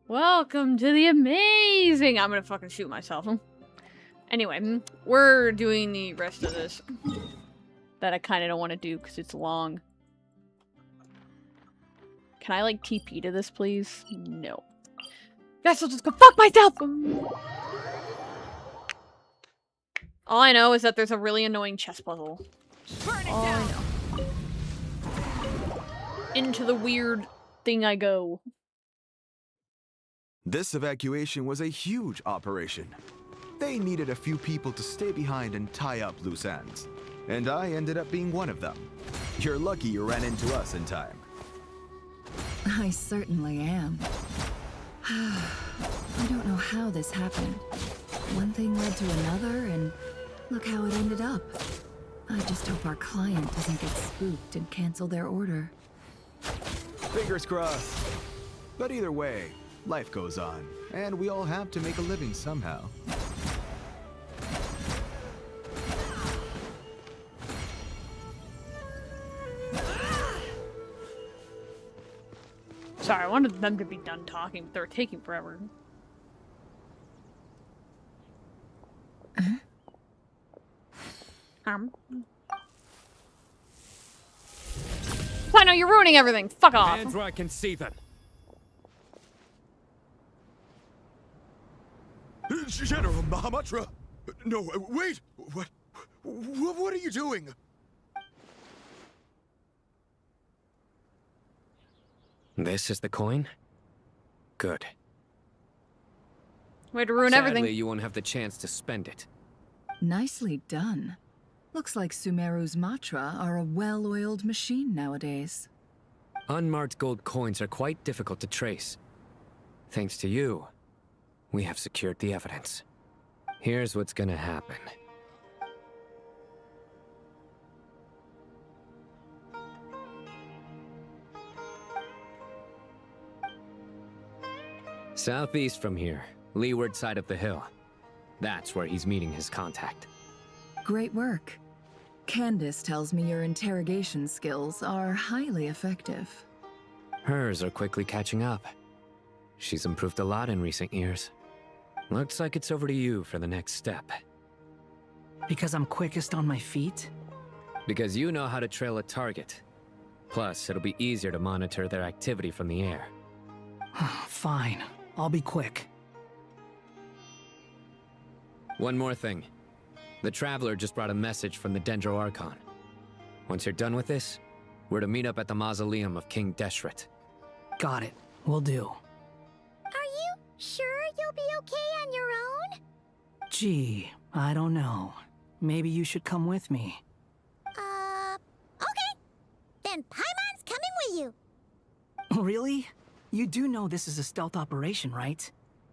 Welcome to the amazing... I'm gonna fucking shoot myself. Anyway, we're doing the rest of this. That I kind of don't want to do because it's long. Can I, like, TP to this, please? No. Guess I'll just go fuck myself! All I know is that there's a really annoying chess puzzle. All I know. Into the weird thing I go. This evacuation was a huge operation. They needed a few people to stay behind and tie up loose ends. And I ended up being one of them. You're lucky you ran into us in time. I certainly am. I don't know how this happened. One thing led to another, and look how it ended up. I just hope our client doesn't get spooked and cancel their order. Fingers crossed. But either way, life goes on, and we all have to make a living somehow. Sorry, I wanted them to be done talking, but they were taking forever. I know you're ruining everything. Fuck off. Hands where I can see them. General Mahamatra! No, wait! What are you doing? This is the coin? Good. Way to ruin Sadly, everything. you won't have the chance to spend it. Nicely done. Looks like Sumeru's Matra are a well-oiled machine nowadays. Unmarked gold coins are quite difficult to trace. Thanks to you, we have secured the evidence. Here's what's gonna happen. Southeast from here, leeward side of the hill. That's where he's meeting his contact. Great work. Candace tells me your interrogation skills are highly effective. Hers are quickly catching up. She's improved a lot in recent years. Looks like it's over to you for the next step. Because I'm quickest on my feet? Because you know how to trail a target. Plus, it'll be easier to monitor their activity from the air. Fine. I'll be quick. One more thing. The Traveler just brought a message from the Dendro Archon. Once you're done with this, we're to meet up at the mausoleum of King Deshret. Got it. Will do. Are you sure you'll be okay on your own? Gee, I don't know. Maybe you should come with me. Okay. Then Paimon's coming with you. Really? You do know this is a stealth operation, right?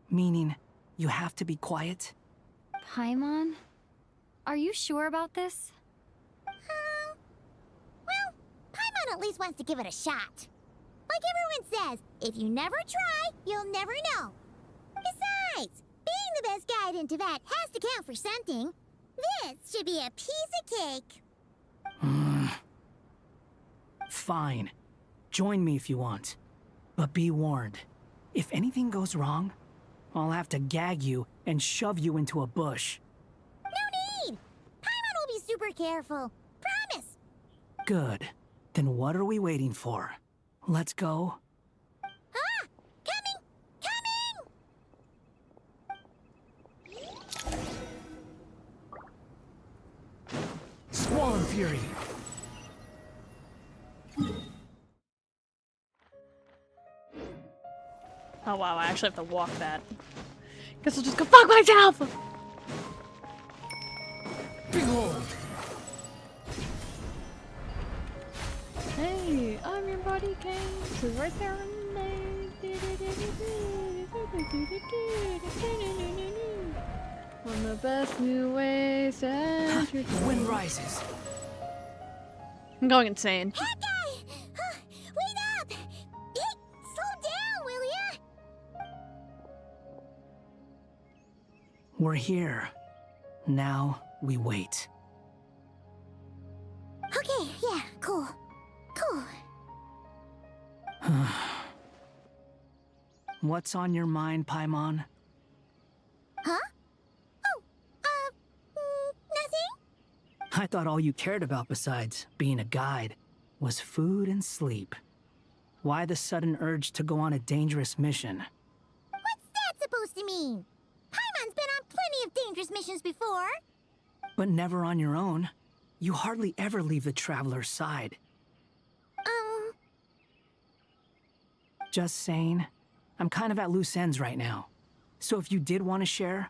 Meaning, you have to be quiet? Paimon? Are you sure about this? Well, Paimon at least wants to give it a shot. Like everyone says, if you never try, you'll never know. Besides, being the best guide in Tibet has to count for something. This should be a piece of cake. Fine. Join me if you want. But be warned. If anything goes wrong, I'll have to gag you and shove you into a bush. No need! Paimon will be super careful. Promise! Good. Then what are we waiting for? Let's go. Ah! Coming! Swarm Fury! Oh wow, I actually have to walk that. Guess I'll just go fuck myself! Behold! Hey, I'm your buddy King. So right there in One of the best new ways to entertain. Wind rises. I'm going insane. That guy! Wait up! Hey, slow down, will ya? We're here. Now we wait. Okay, yeah, cool. Cool. What's on your mind, Paimon? Huh? Oh, nothing? I thought all you cared about besides being a guide was food and sleep. Why the sudden urge to go on a dangerous mission? What's that supposed to mean? Paimon's been on plenty of dangerous missions before. But never on your own. You hardly ever leave the Traveler's side. Just saying. I'm kind of at loose ends right now. So if you did want to share,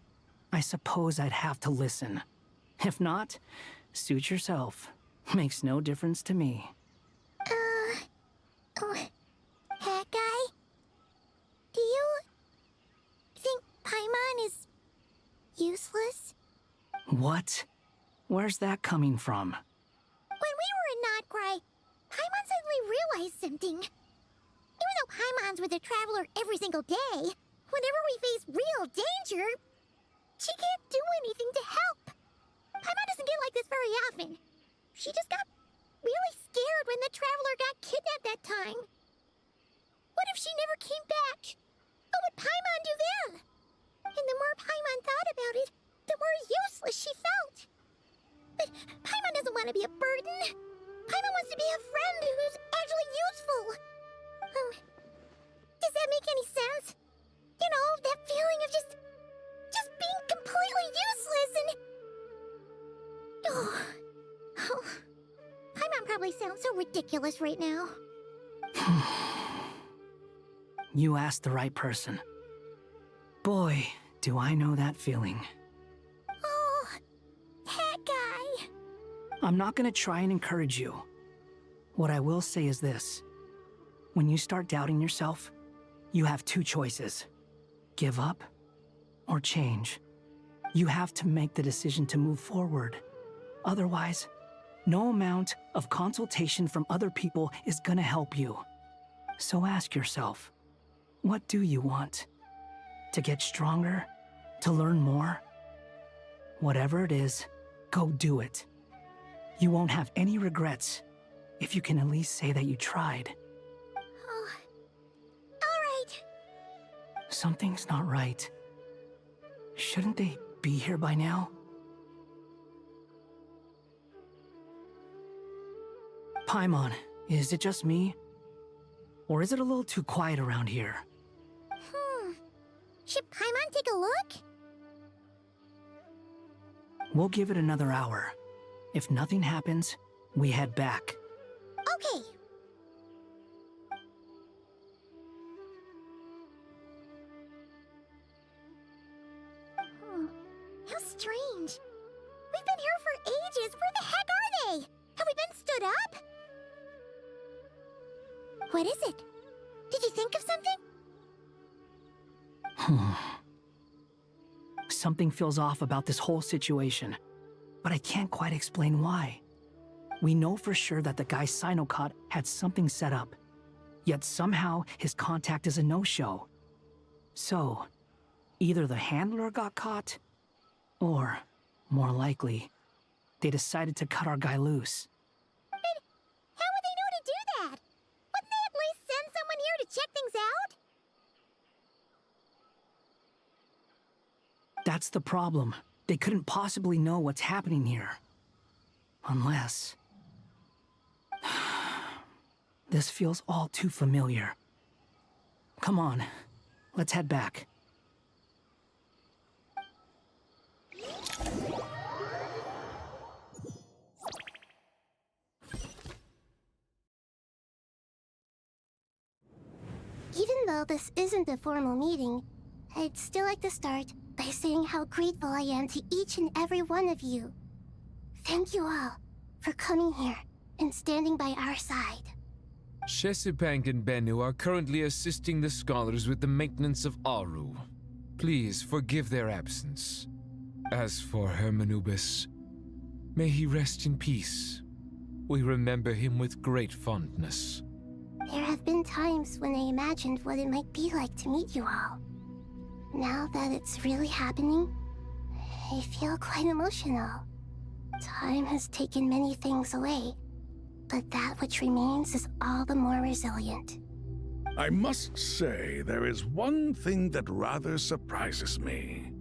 I suppose I'd have to listen. If not, suit yourself. Makes no difference to me. Hat guy? Do you think Paimon is useless? What? Where's that coming from? When we were in Notcry, Paimon suddenly realized something. Even though Paimon's with the Traveler every single day, whenever we face real danger, she can't do anything to help. Paimon doesn't get like this very often. She just got really scared when the Traveler got kidnapped that time. What if she never came back? What would Paimon do then? And the more Paimon thought about it, the more useless she felt. But Paimon doesn't want to be a burden. Paimon wants to be a friend who's actually useful. Does that make any sense? You know, that feeling of just being completely useless and... Oh. Paimon probably sounds so ridiculous right now. You asked the right person. Boy, do I know that feeling. Oh, that guy. I'm not gonna try and encourage you. What I will say is this. When you start doubting yourself, you have two choices. Give up or change. You have to make the decision to move forward. Otherwise, no amount of consultation from other people is gonna help you. So ask yourself, what do you want? To get stronger? To learn more? Whatever it is, go do it. You won't have any regrets if you can at least say that you tried. Oh, all right. Something's not right. Shouldn't they be here by now? Paimon, is it just me? Or is it a little too quiet around here? Should Paimon take a look? We'll give it another hour. If nothing happens, we head back. Okay. How strange. We've been here for ages. Where the heck are they? Have we been stood up? What is it? Did you think of something? Something feels off about this whole situation, but I can't quite explain why. We know for sure that the guy Sinocot had something set up, yet somehow his contact is a no-show. So, either the handler got caught, or, more likely, they decided to cut our guy loose. But how would they know to do that? Wouldn't they at least send someone here to check things out? That's the problem. They couldn't possibly know what's happening here. Unless... This feels all too familiar. Come on, let's head back. Even though this isn't a formal meeting, I'd still like to start by saying how grateful I am to each and every one of you. Thank you all for coming here and standing by our side. Shesipank and Bennu are currently assisting the scholars with the maintenance of Aru. Please forgive their absence. As for Hermanubis, may he rest in peace. We remember him with great fondness. There have been times when I imagined what it might be like to meet you all. Now that it's really happening, I feel quite emotional. Time has taken many things away, but that which remains is all the more resilient. I must say there is one thing that rather surprises me.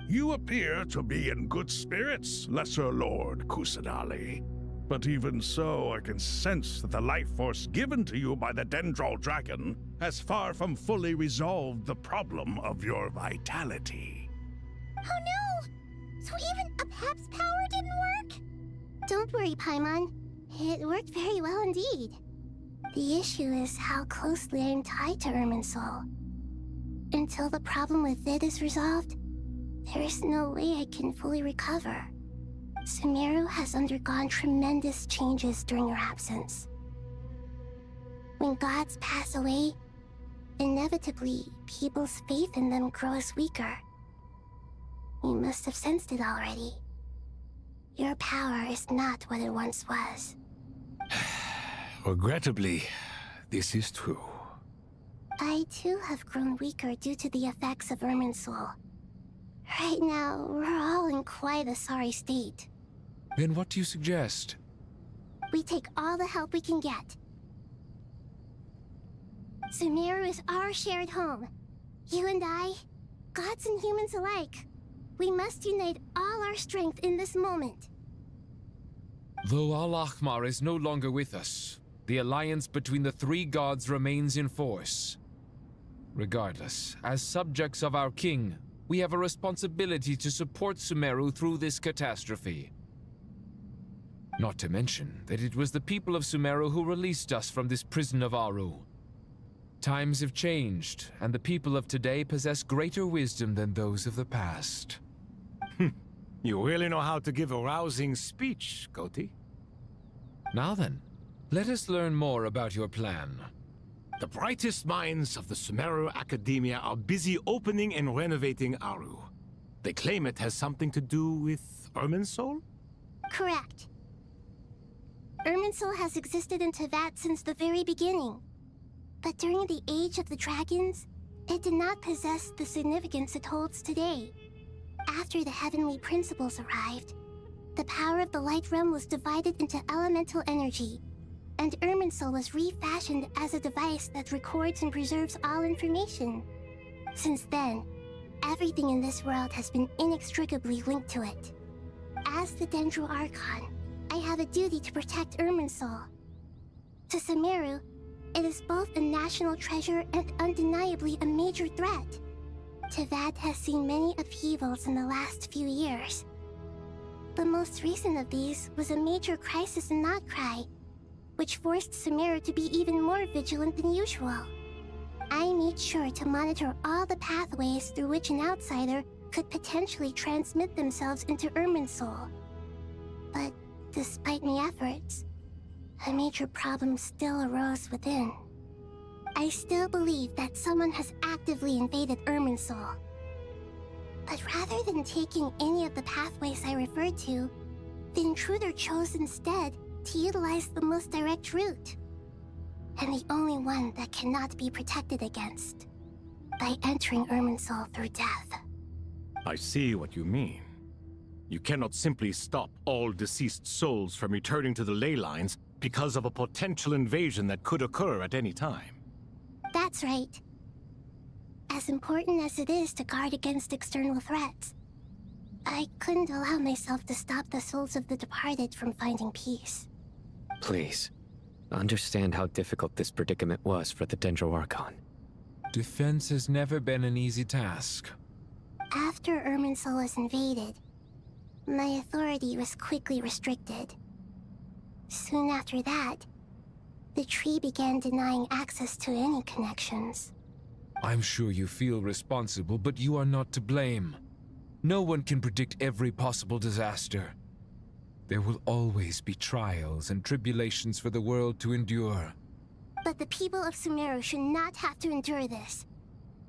You appear to be in good spirits, Lesser Lord Kusadali. But even so, I can sense that the life force given to you by the Dendral Dragon has far from fully resolved the problem of your vitality. Oh no! So even Apep's power didn't work? Don't worry, Paimon. It worked very well indeed. The issue is how closely I'm tied to Irminsul. Until the problem with it is resolved, there is no way I can fully recover. Sumeru has undergone tremendous changes during your absence. When gods pass away, inevitably, people's faith in them grows weaker. You must have sensed it already. Your power is not what it once was. Regrettably, this is true. I too have grown weaker due to the effects of Irminsul. Right now, we're all in quite a sorry state. Then what do you suggest? We take all the help we can get. Sumeru is our shared home. You and I, gods and humans alike. We must unite all our strength in this moment. Though Al-Ahmar is no longer with us, the alliance between the three gods remains in force. Regardless, as subjects of our king, we have a responsibility to support Sumeru through this catastrophe. Not to mention that it was the people of Sumeru who released us from this prison of Aru. Times have changed, and the people of today possess greater wisdom than those of the past. You really know how to give a rousing speech, Koti. Now then, let us learn more about your plan. The brightest minds of the Sumeru Academia are busy opening and renovating Aru. They claim it has something to do with Irminsul? Correct. Irminsul has existed in Teyvat since the very beginning. But during the Age of the Dragons, it did not possess the significance it holds today. After the heavenly principles arrived, the power of the Light Realm was divided into elemental energy, and Irminsul was refashioned as a device that records and preserves all information. Since then, everything in this world has been inextricably linked to it. As the Dendro Archon, I have a duty to protect Irminsul. To Sumeru, it is both a national treasure and undeniably a major threat. Teyvat has seen many upheavals in the last few years. The most recent of these was a major crisis in Notcry, which forced Sumeru to be even more vigilant than usual. I made sure to monitor all the pathways through which an outsider could potentially transmit themselves into Irminsul. But despite my efforts, a major problem still arose within. I still believe that someone has actively invaded Irminsul. But rather than taking any of the pathways I referred to, the intruder chose instead to utilize the most direct route. And the only one that cannot be protected against. By entering Irminsul through death. I see what you mean. You cannot simply stop all deceased souls from returning to the ley lines because of a potential invasion that could occur at any time. That's right. As important as it is to guard against external threats, I couldn't allow myself to stop the souls of the departed from finding peace. Please, understand how difficult this predicament was for the Dendro Archon. Defense has never been an easy task. After Irminsul was invaded, my authority was quickly restricted. Soon after that, the tree began denying access to any connections. I'm sure you feel responsible, but you are not to blame. No one can predict every possible disaster. There will always be trials and tribulations for the world to endure. But the people of Sumeru should not have to endure this.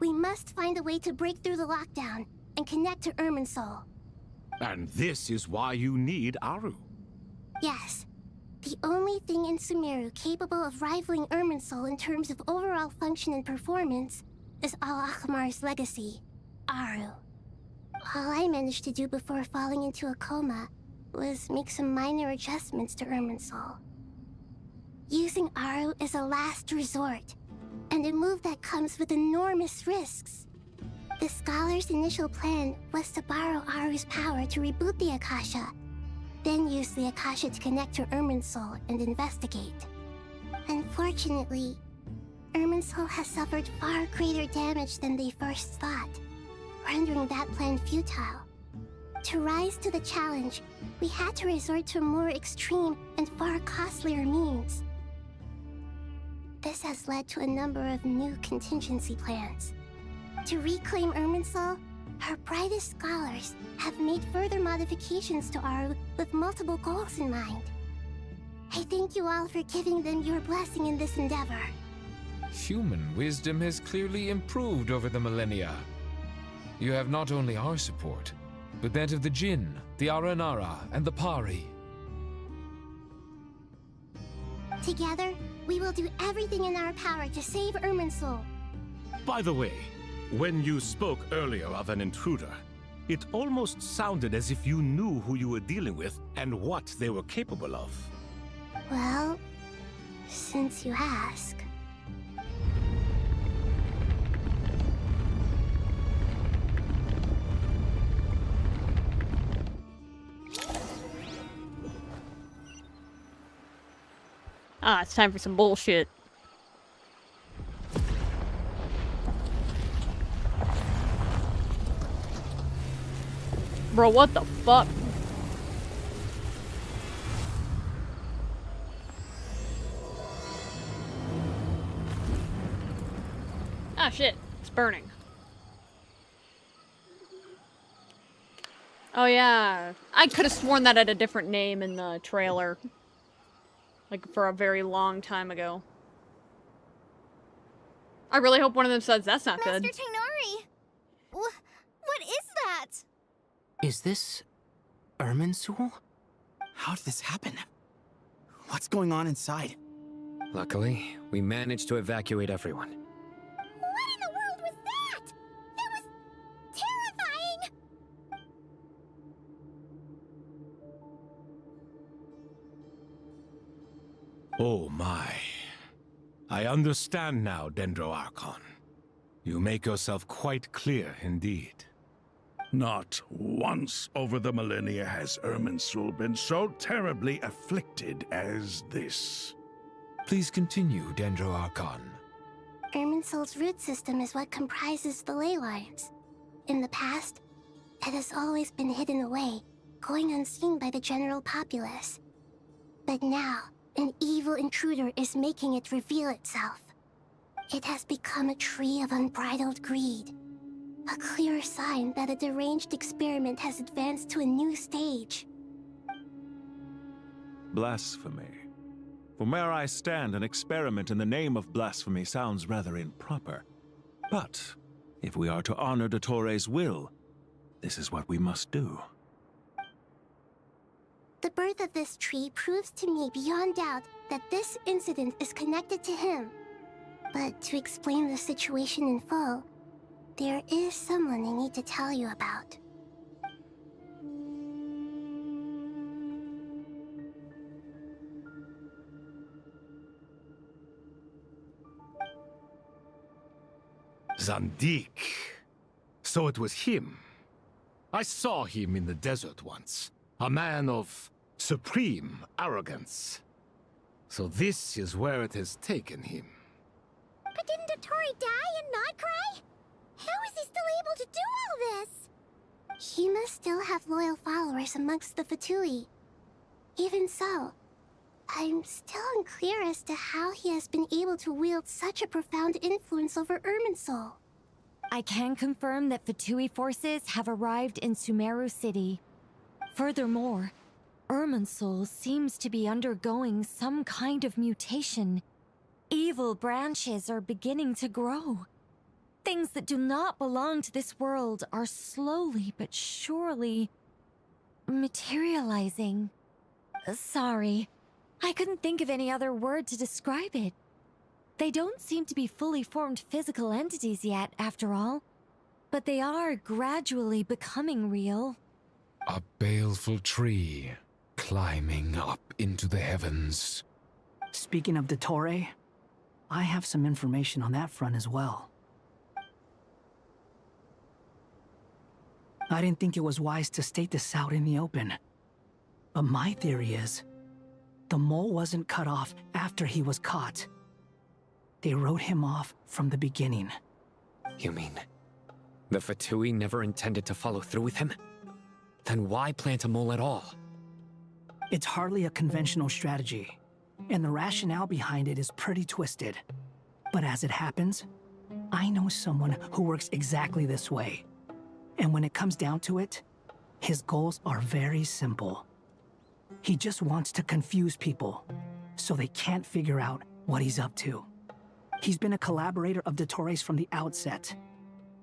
We must find a way to break through the lockdown and connect to Irminsul. And this is why you need Aru. Yes. The only thing in Sumeru capable of rivaling Irminsul in terms of overall function and performance is Al-Ahmar's legacy, Aru. All I managed to do before falling into a coma was make some minor adjustments to Irminsul. Using Aru is a last resort, and a move that comes with enormous risks. The Scholar's initial plan was to borrow Aru's power to reboot the Akasha, then use the Akasha to connect to Irminsul and investigate. Unfortunately, Irminsul has suffered far greater damage than they first thought, rendering that plan futile. To rise to the challenge, we had to resort to more extreme and far costlier means. This has led to a number of new contingency plans. To reclaim Irminsul, her brightest scholars have made further modifications to Aru with multiple goals in mind. I thank you all for giving them your blessing in this endeavor. Human wisdom has clearly improved over the millennia. You have not only our support, but that of the Jinn, the Aranara, and the Pari. Together, we will do everything in our power to save Irminsul. By the way, when you spoke earlier of an intruder, it almost sounded as if you knew who you were dealing with and what they were capable of. Well, since you ask. Ah, it's time for some bullshit. Bro, what the fuck? Ah, shit. It's burning. Oh, yeah. I could have sworn that had a different name in the trailer. Like, for a very long time ago. I really hope one of them says that's not good. Master Tainari! What is that? Is this Irminsul? How did this happen? What's going on inside? Luckily, we managed to evacuate everyone. What in the world was that? That was terrifying! Oh my. I understand now, Dendroarchon. You make yourself quite clear indeed. Not once over the millennia has Irminsul been so terribly afflicted as this. Please continue, Dendroarchon. Irminsul's root system is what comprises the ley lines. In the past, it has always been hidden away, going unseen by the general populace. But now, an evil intruder is making it reveal itself. It has become a tree of unbridled greed. A clear sign that a deranged experiment has advanced to a new stage. Blasphemy. From where I stand, an experiment in the name of blasphemy sounds rather improper. But if we are to honor Dottore's will, this is what we must do. The birth of this tree proves to me beyond doubt that this incident is connected to him. But to explain the situation in full, there is someone I need to tell you about. Zandik. So it was him. I saw him in the desert once. A man of supreme arrogance. So this is where it has taken him. But didn't Dottore die and not cry? How is he still able to do all this? He must still have loyal followers amongst the Fatui. Even so, I'm still unclear as to how he has been able to wield such a profound influence over Irminsul. I can confirm that Fatui forces have arrived in Sumeru City. Furthermore, Irminsul seems to be undergoing some kind of mutation. Evil branches are beginning to grow. Things that do not belong to this world are slowly but surely materializing. Sorry, I couldn't think of any other word to describe it. They don't seem to be fully formed physical entities yet, after all, but they are gradually becoming real. A baleful tree climbing up into the heavens. Speaking of Dottore, I have some information on that front as well. I didn't think it was wise to state this out in the open. But my theory is, the mole wasn't cut off after he was caught. They wrote him off from the beginning. You mean the Fatui never intended to follow through with him? Then why plant a mole at all? It's hardly a conventional strategy, and the rationale behind it is pretty twisted. But as it happens, I know someone who works exactly this way. And when it comes down to it, his goals are very simple. He just wants to confuse people, so they can't figure out what he's up to. He's been a collaborator of Dottore's from the outset.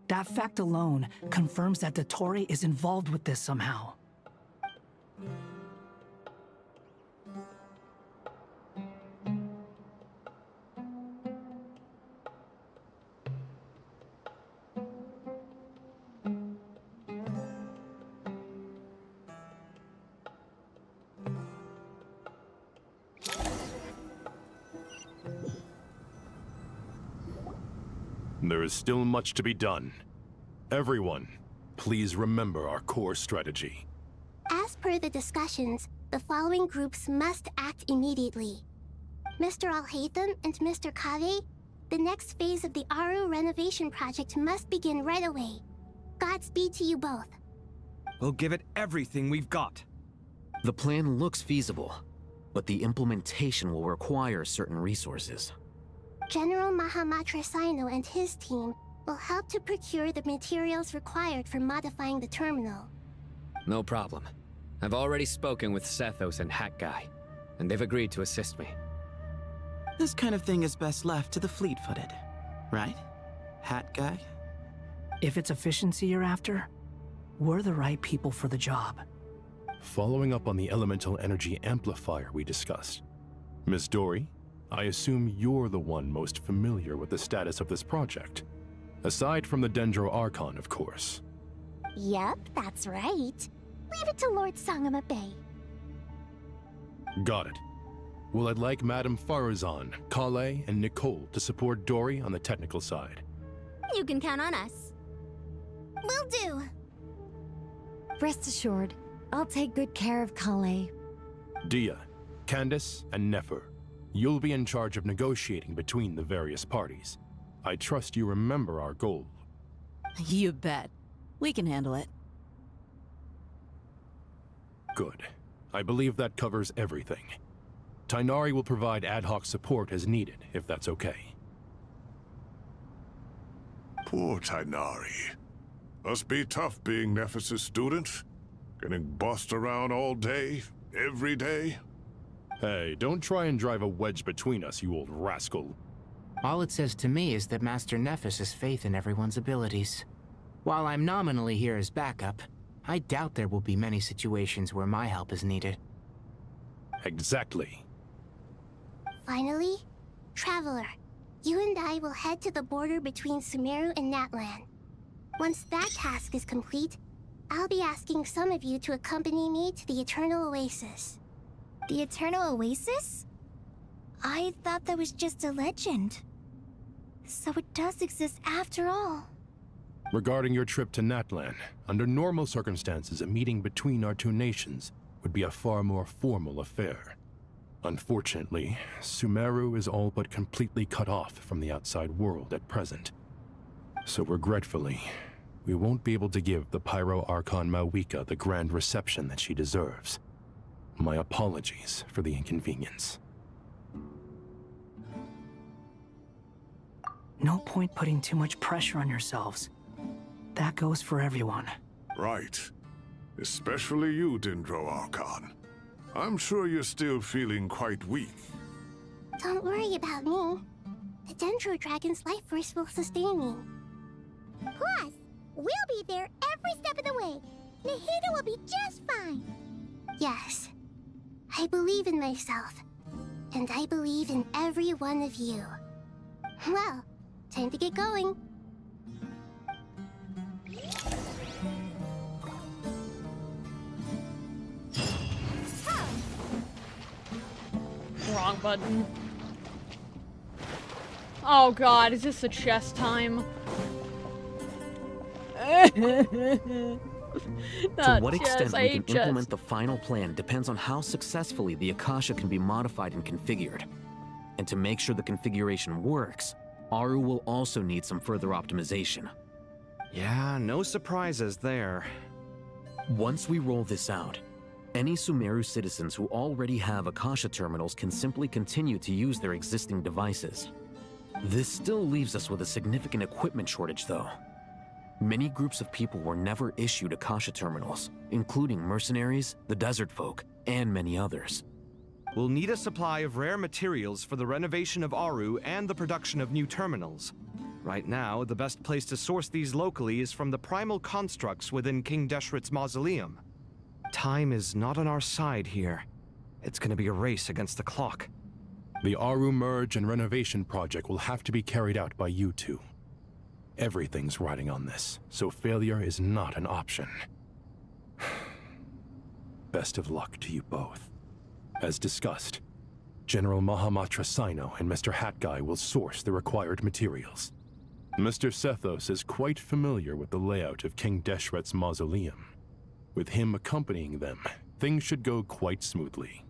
That fact alone confirms that Dottore is involved with this somehow. There is still much to be done. Everyone, please remember our core strategy. As per the discussions, the following groups must act immediately. Mr. Alhaitham and Mr. Kave, the next phase of the Aru renovation project must begin right away. Godspeed to you both. We'll give it everything we've got. The plan looks feasible, but the implementation will require certain resources. General Mahamatra Sino and his team will help to procure the materials required for modifying the terminal. No problem. I've already spoken with Sethos and Hat Guy, and they've agreed to assist me. This kind of thing is best left to the fleet-footed, right? Hat Guy? If it's efficiency you're after, we're the right people for the job. Following up on the elemental energy amplifier we discussed, Ms. Dory, I assume you're the one most familiar with the status of this project. Aside from the Dendro Archon, of course. Yep, that's right. Leave it to Lord Sangama Bay. Got it. Well, I'd like Madame Farazan, Kale, and Nicole to support Dory on the technical side. You can count on us. Will do. Rest assured, I'll take good care of Kale. Dia, Candace, and Nefer, you'll be in charge of negotiating between the various parties. I trust you remember our goal. You bet. We can handle it. Good. I believe that covers everything. Tainari will provide ad hoc support as needed, if that's okay. Poor Tainari. Must be tough being Nephis' student. Getting bossed around all day, every day. Hey, don't try and drive a wedge between us, you old rascal. All it says to me is that Master Nephis has faith in everyone's abilities. While I'm nominally here as backup, I doubt there will be many situations where my help is needed. Exactly. Finally, Traveler, you and I will head to the border between Sumeru and Natlan. Once that task is complete, I'll be asking some of you to accompany me to the Eternal Oasis. The Eternal Oasis? I thought that was just a legend. So it does exist after all. Regarding your trip to Natlan, under normal circumstances, a meeting between our two nations would be a far more formal affair. Unfortunately, Sumeru is all but completely cut off from the outside world at present. So regretfully, we won't be able to give the Pyro Archon Mawika the grand reception that she deserves. My apologies for the inconvenience. No point putting too much pressure on yourselves. That goes for everyone. Right. Especially you, Dendro Archon. I'm sure you're still feeling quite weak. Don't worry about me. The Dendro Dragon's life force will sustain me. Plus, we'll be there every step of the way. Nahida will be just fine. Yes. I believe in myself. And I believe in every one of you. Well, time to get going. Wrong button. Oh god, is this the chess time? To what extent we can implement the final plan depends on how successfully the Akasha can be modified and configured. And to make sure the configuration works, Aru will also need some further optimization. Yeah, no surprises there. Once we roll this out, any Sumeru citizens who already have Akasha terminals can simply continue to use their existing devices. This still leaves us with a significant equipment shortage, though. Many groups of people were never issued Akasha terminals, including mercenaries, the desert folk, and many others. We'll need a supply of rare materials for the renovation of Aru and the production of new terminals. Right now, the best place to source these locally is from the primal constructs within King Deshret's mausoleum. Time is not on our side here. It's gonna be a race against the clock. The Aru merge and renovation project will have to be carried out by you two. Everything's riding on this, so failure is not an option. Best of luck to you both. As discussed, General Mahamatra Sino and Mr. Hat Guy will source the required materials. Mr. Sethos is quite familiar with the layout of King Deshret's mausoleum. With him accompanying them, things should go quite smoothly.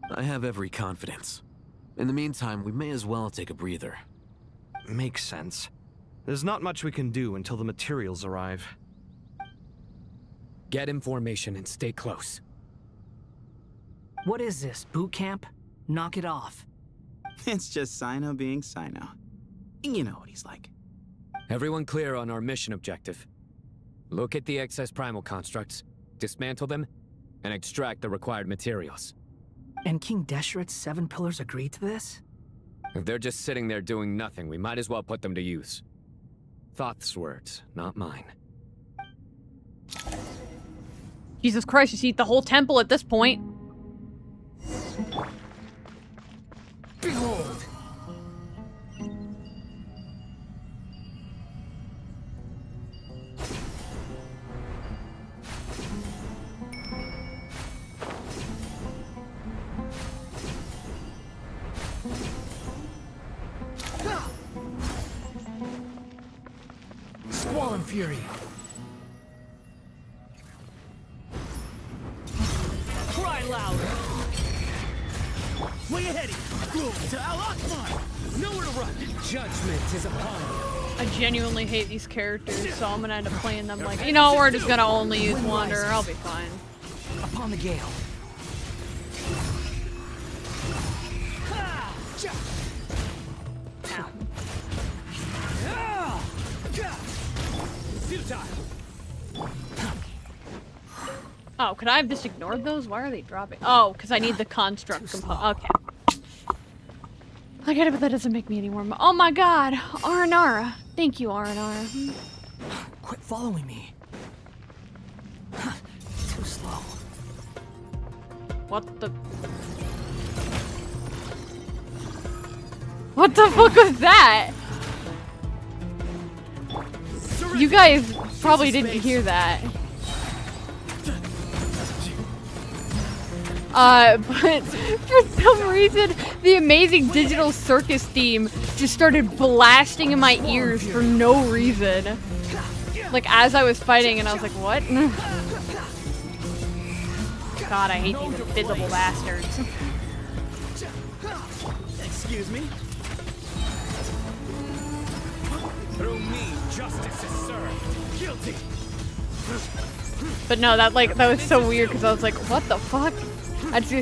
I have every confidence. In the meantime, we may as well take a breather. Makes sense. There's not much we can do until the materials arrive. Get information and stay close. What is this, boot camp? Knock it off. It's just Sino being Sino. You know what he's like. Everyone clear on our mission objective. Look at the excess primal constructs, dismantle them, and extract the required materials. And King Deshret's 7 pillars agreed to this? If they're just sitting there doing nothing, we might as well put them to use. Thoth's words, not mine. Jesus Christ, you see the whole temple at this point. Behold! Squall and Fury. Cry louder. Way ahead. To Al Akbar. Nowhere to run. Judgment is upon you. I genuinely hate these characters, so I'm gonna end up playing them like, you know, we're just gonna only use Wander. I'll be fine. Upon the gale. Oh, could I have just ignored those? Why are they dropping? Oh, because I need the construct component. Okay. I get it, but that doesn't make me any more. Oh my god! Aranara. Thank you, Aranara. Quit following me. Too slow. What the? What the fuck was that? You guys probably didn't hear that. But for some reason, the Amazing Digital Circus theme just started blasting in my ears for no reason. Like, as I was fighting, and I was like, what? God, I hate these invisible bastards. Excuse me? Through me, justice is served. Guilty. But no, that was so weird because I was like, what the fuck? I just I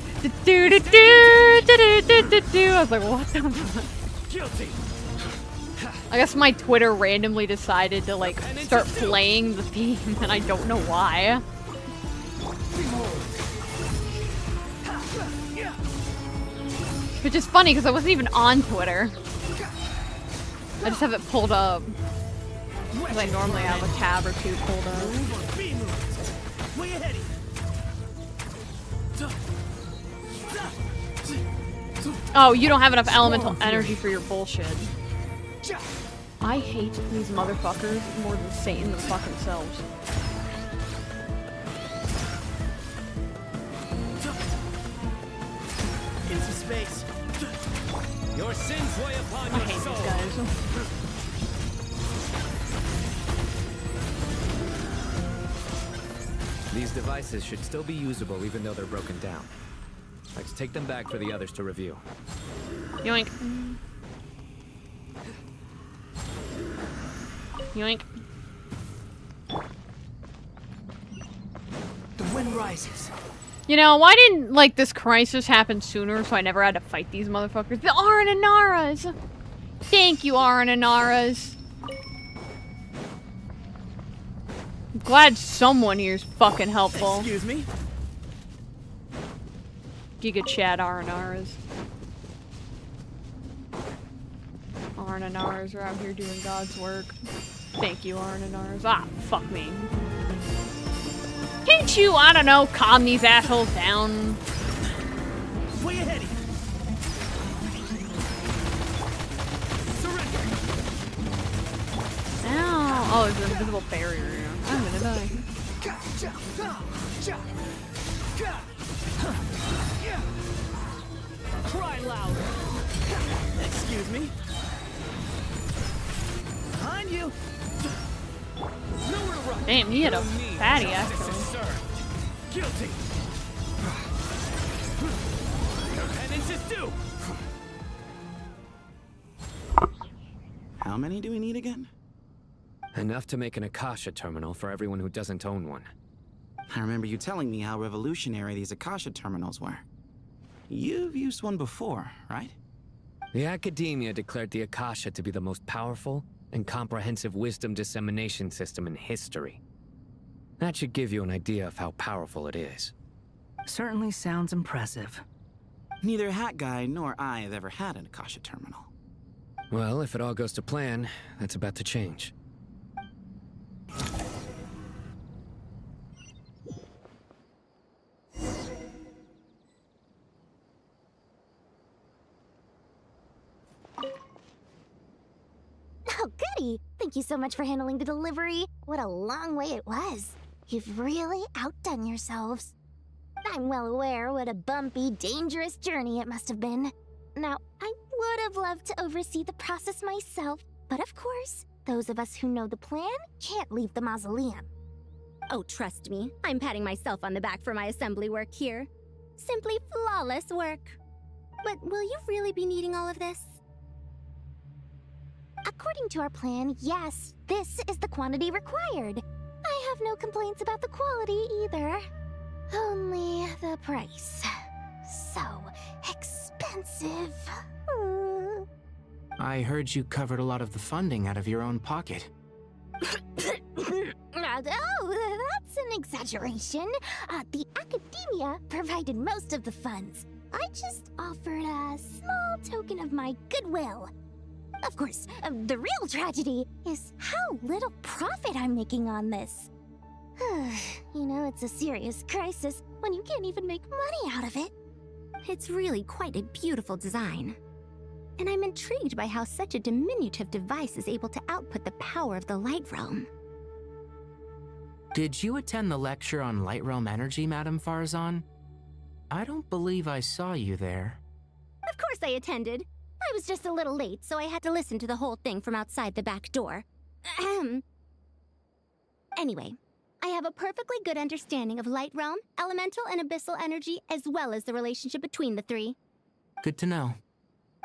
was like, what the fuck? Guilty. I guess my Twitter randomly decided to like start playing the theme, and I don't know why. Which is funny because I wasn't even on Twitter. I just have it pulled up. Because I normally have a tab or two pulled up. Way ahead. Oh, you don't have enough elemental energy for your bullshit. I hate these motherfuckers more than Satan themselves. Into space. Your sins weigh upon I your hate soul. these guys. These devices should still be usable even though they're broken down. Let's take them back for the others to review. Yoink. Yoink. The wind rises. You know, why didn't, like, this crisis happen sooner so I never had to fight these motherfuckers? The Arananaras! Thank you, Arananaras. I'm glad someone here's fucking helpful. Excuse me? Giga Chat Arananaras. Arananaras are out here doing God's work. Thank you, Arananaras. Ah, fuck me. Can't you, I don't know, calm these assholes down? Way ahead. Surrender. Ow. Oh, there's an invisible barrier here. I'm gonna die. Cry loud. Excuse me. Behind you. Nowhere to run. Damn, he had a fatty actually. Guilty. Your penance is due. How many do we need again? Enough to make an Akasha terminal for everyone who doesn't own one. I remember you telling me how revolutionary these Akasha terminals were. You've used one before, right? The Academia declared the Akasha to be the most powerful and comprehensive wisdom dissemination system in history. That should give you an idea of how powerful it is. Certainly sounds impressive. Neither Hat Guy nor I have ever had an Akasha terminal. Well, if it all goes to plan, that's about to change. Oh, goody! Thank you so much for handling the delivery. What a long way it was. You've really outdone yourselves. I'm well aware what a bumpy, dangerous journey it must have been. Now, I would have loved to oversee the process myself, but of course, those of us who know the plan can't leave the mausoleum. Oh, trust me, I'm patting myself on the back for my assembly work here. Simply flawless work. But will you really be needing all of this? According to our plan, yes, this is the quantity required. I have no complaints about the quality either. Only the price. So expensive. I heard you covered a lot of the funding out of your own pocket. Oh, that's an exaggeration. The Academia provided most of the funds. I just offered a small token of my goodwill. Of course, the real tragedy is how little profit I'm making on this. You know, it's a serious crisis when you can't even make money out of it. It's really quite a beautiful design. And I'm intrigued by how such a diminutive device is able to output the power of the Light Realm. Did you attend the lecture on Light Realm energy, Madame Farzan? I don't believe I saw you there. Of course I attended. I was just a little late, so I had to listen to the whole thing from outside the back door. Ahem. Anyway, I have a perfectly good understanding of Light Realm, elemental and abyssal energy, as well as the relationship between the three. Good to know.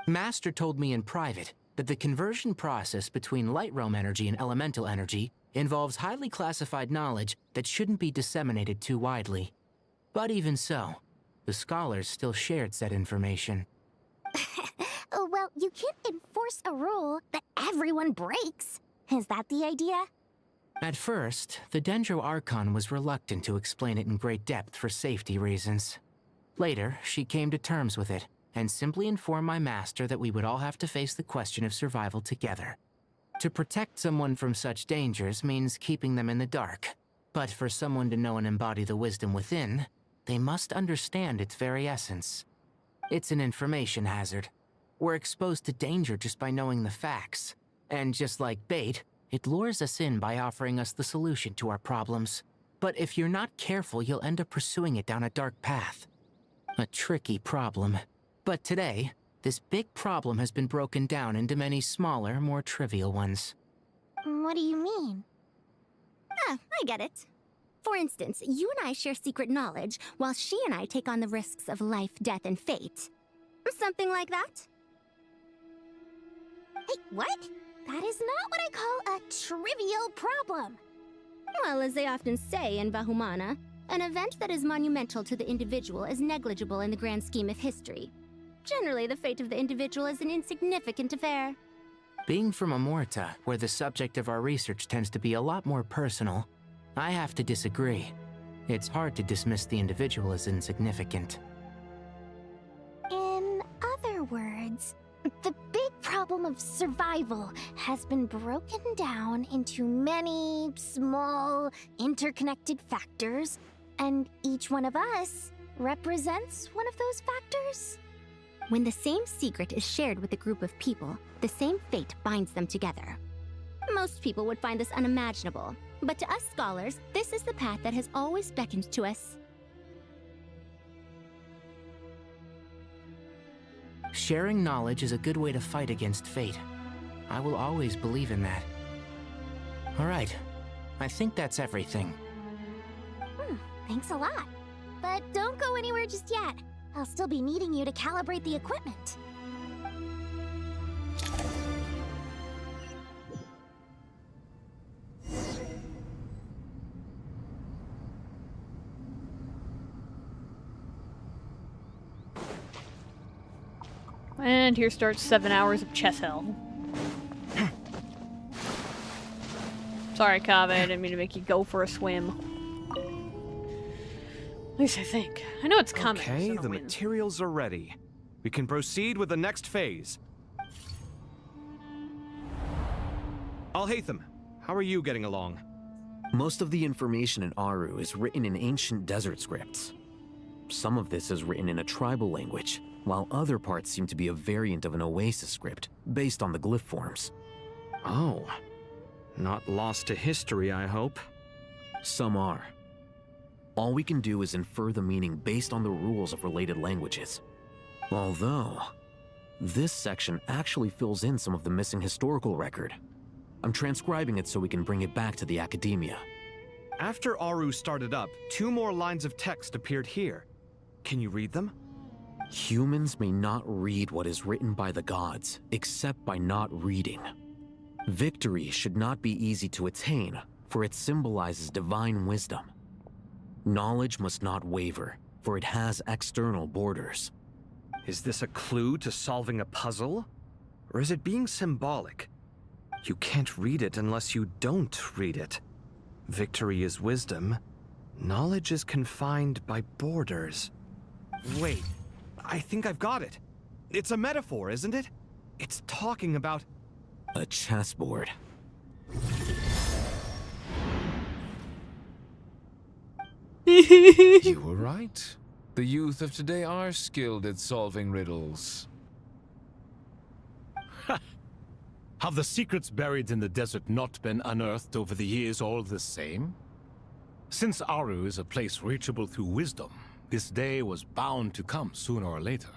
Master told me in private that the conversion process between Light Realm energy and elemental energy involves highly classified knowledge that shouldn't be disseminated too widely. But even so, the scholars still shared said information. Oh, well, you can't enforce a rule that everyone breaks. Is that the idea? At first, the Dendro Archon was reluctant to explain it in great depth for safety reasons. Later, she came to terms with it, and simply informed my master that we would all have to face the question of survival together. To protect someone from such dangers means keeping them in the dark, but for someone to know and embody the wisdom within, they must understand its very essence. It's an information hazard. We're exposed to danger just by knowing the facts, and just like bait, it lures us in by offering us the solution to our problems. But if you're not careful, you'll end up pursuing it down a dark path. A tricky problem. But today, this big problem has been broken down into many smaller, more trivial ones. What do you mean? Ah, I get it. For instance, you and I share secret knowledge, while she and I take on the risks of life, death, and fate. Something like that? Hey, what? That is not what I call a trivial problem. Well, as they often say in Vahumana, an event that is monumental to the individual is negligible in the grand scheme of history. Generally, the fate of the individual is an insignificant affair. Being from Amorta, where the subject of our research tends to be a lot more personal, I have to disagree. It's hard to dismiss the individual as insignificant. In other words, the big problem of survival has been broken down into many small, interconnected factors, and each one of us represents one of those factors. When the same secret is shared with a group of people, the same fate binds them together. Most people would find this unimaginable, but to us scholars, this is the path that has always beckoned to us. Sharing knowledge is a good way to fight against fate. I will always believe in that. All right, I think that's everything. Thanks a lot. But don't go anywhere just yet. I'll still be needing you to calibrate the equipment. And here starts 7 hours of chess hell. Sorry, Kaveh, I didn't mean to make you go for a swim. At least I think. I know it's coming. Okay, so the materials are ready. We can proceed with the next phase. Alhaitham, how are you getting along? Most of the information in Aru is written in ancient desert scripts. Some of this is written in a tribal language, while other parts seem to be a variant of an Oasis script, based on the glyph forms. Oh. Not lost to history, I hope. Some are. All we can do is infer the meaning based on the rules of related languages. Although, this section actually fills in some of the missing historical record. I'm transcribing it so we can bring it back to the academia. After Aru started up, 2 more lines of text appeared here. Can you read them? Humans may not read what is written by the gods, except by not reading. Victory should not be easy to attain, for it symbolizes divine wisdom. Knowledge must not waver, for it has external borders. Is this a clue to solving a puzzle? Or is it being symbolic? You can't read it unless you don't read it. Victory is wisdom. Knowledge is confined by borders. Wait, I think I've got it. It's a metaphor, isn't it? It's talking about... a chessboard. You were right. The youth of today are skilled at solving riddles. Have the secrets buried in the desert not been unearthed over the years all the same? Since Aru is a place reachable through wisdom, this day was bound to come sooner or later.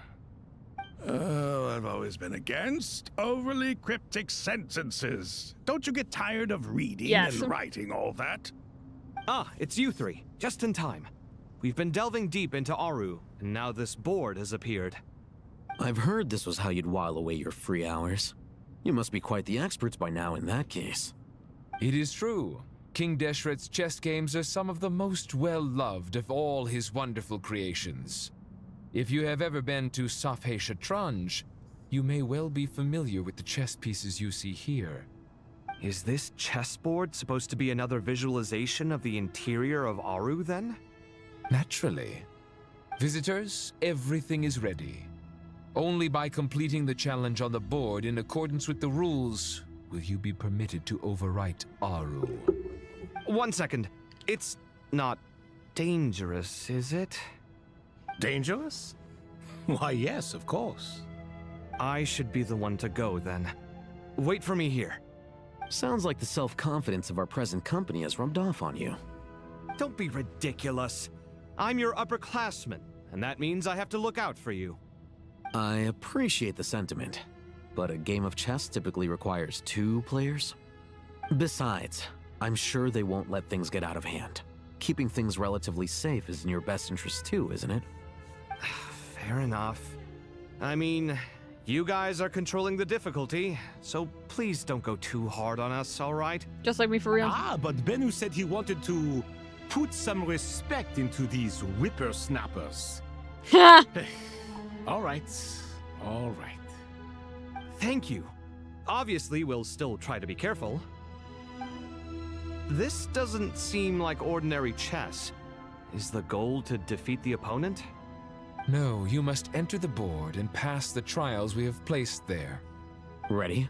Oh, I've always been against overly cryptic sentences. Don't you get tired of reading and writing all that? Ah, it's you 3. Just in time. We've been delving deep into Aru, and now this board has appeared. I've heard this was how you'd while away your free hours. You must be quite the experts by now in that case. It is true. King Deshret's chess games are some of the most well-loved of all his wonderful creations. If you have ever been to Safhe Shatranj, you may well be familiar with the chess pieces you see here. Is this chessboard supposed to be another visualization of the interior of Aru, then? Naturally. Visitors, everything is ready. Only by completing the challenge on the board in accordance with the rules will you be permitted to overwrite Aru. 1 second. It's not dangerous, is it? Dangerous? Why, yes, of course. I should be the one to go, then. Wait for me here. Sounds like the self-confidence of our present company has rubbed off on you. Don't be ridiculous. I'm your upperclassman, and that means I have to look out for you. I appreciate the sentiment, but a game of chess typically requires 2 players. Besides, I'm sure they won't let things get out of hand. Keeping things relatively safe is in your best interest too, isn't it? Fair enough. I mean, you guys are controlling the difficulty, so please don't go too hard on us, all right? Just like me for real. Ah, but Bennu said he wanted to put some respect into these whippersnappers. All right, all right. Thank you. Obviously, we'll still try to be careful. This doesn't seem like ordinary chess. Is the goal to defeat the opponent? No, you must enter the board and pass the trials we have placed there. Ready?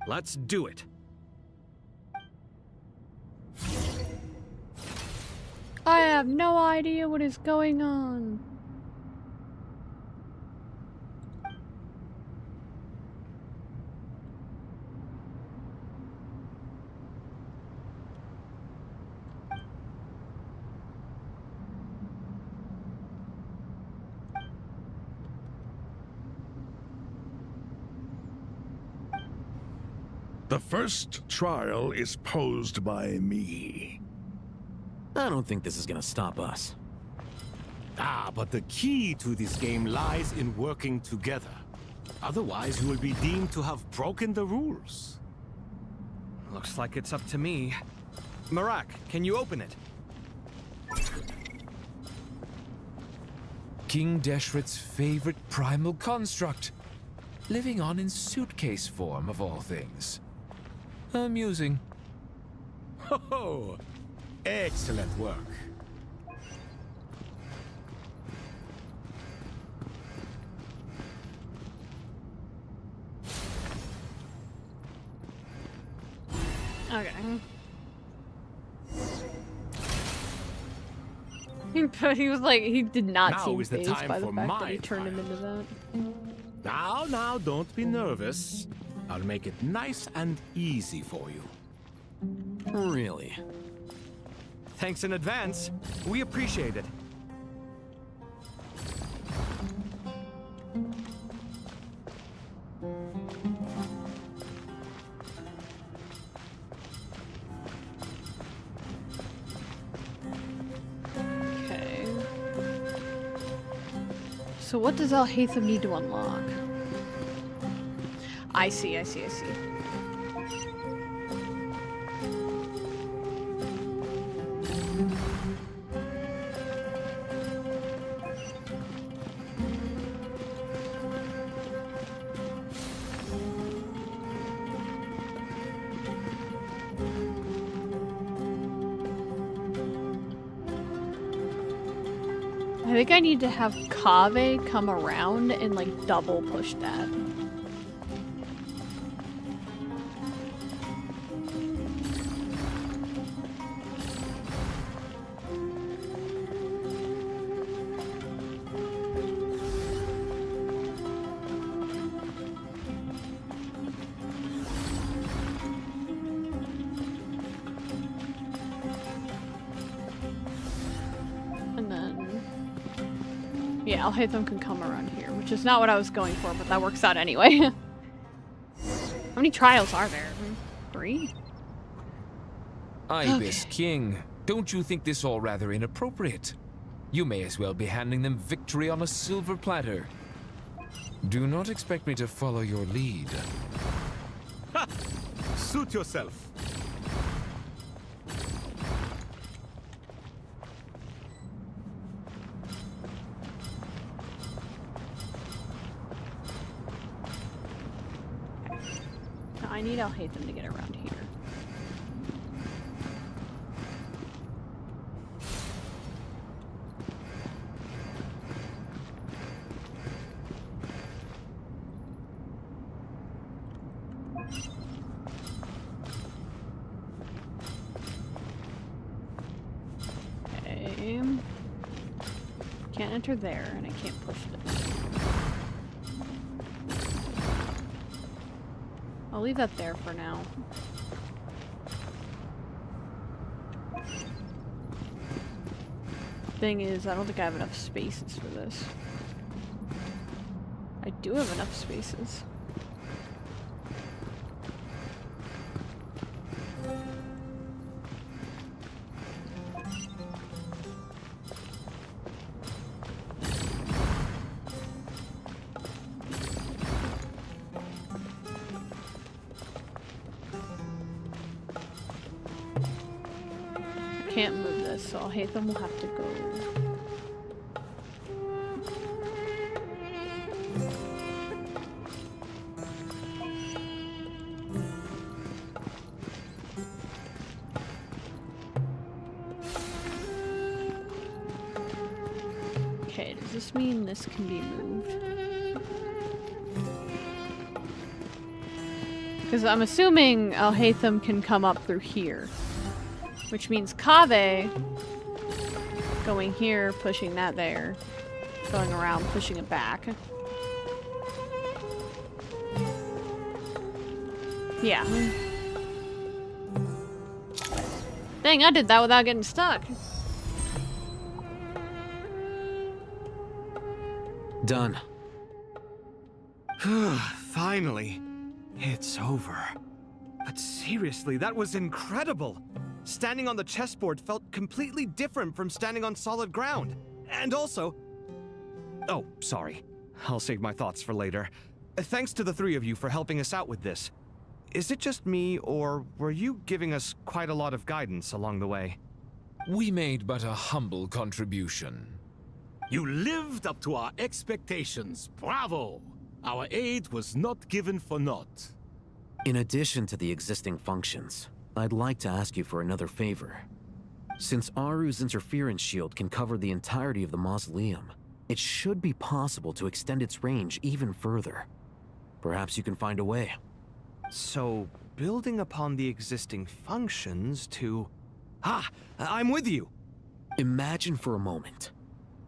Let's do it. I have no idea what is going on. The first trial is posed by me. I don't think this is gonna stop us. Ah, but the key to this game lies in working together. Otherwise, you will be deemed to have broken the rules. Looks like it's up to me. Marak, can you open it? King Deshret's favorite primal construct. Living on in suitcase form, of all things. Amusing. Ho-ho! Excellent work. Okay. He was like, he did not Now seem is the fazed time by the for fact that my he turned him into that. Now, don't be nervous. I'll make it nice and easy for you. Really? Thanks in advance. We appreciate it. Okay. So what does Al-Haytham need to unlock? I see. I think I need to have Kaveh come around and like double push that. Yeah, Al-Haytham can come around here, which is not what I was going for, but that works out anyway. How many trials are there? 3? Ibis King, don't you think this all rather inappropriate? You may as well be handing them victory on a silver platter. Do not expect me to follow your lead. Ha! Suit yourself. I need Al-Haytham to get around here. Okay. Can't enter there, and I can't push this. I'll leave that there for now. Thing is, I don't think I have enough spaces for this. do have enough spaces. Can't move this, so Hatham will have to go. Okay, does this mean this can be moved? Because I'm assuming Al-Haytham can come up through here. Which means Kaveh going here, pushing that there, going around, pushing it back. Yeah. Dang, I did that without getting stuck. Done. Finally. It's over. But seriously, that was incredible. Standing on the chessboard felt completely different from standing on solid ground. And also... Oh, sorry. I'll save my thoughts for later. Thanks to the three of you for helping us out with this. Is it just me, or were you giving us quite a lot of guidance along the way? We made but a humble contribution. You lived up to our expectations. Bravo! Our aid was not given for naught. In addition to the existing functions, I'd like to ask you for another favor. Since Aru's interference shield can cover the entirety of the mausoleum, it should be possible to extend its range even further. Perhaps you can find a way. So, building upon the existing functions to... I'm with you! Imagine for a moment.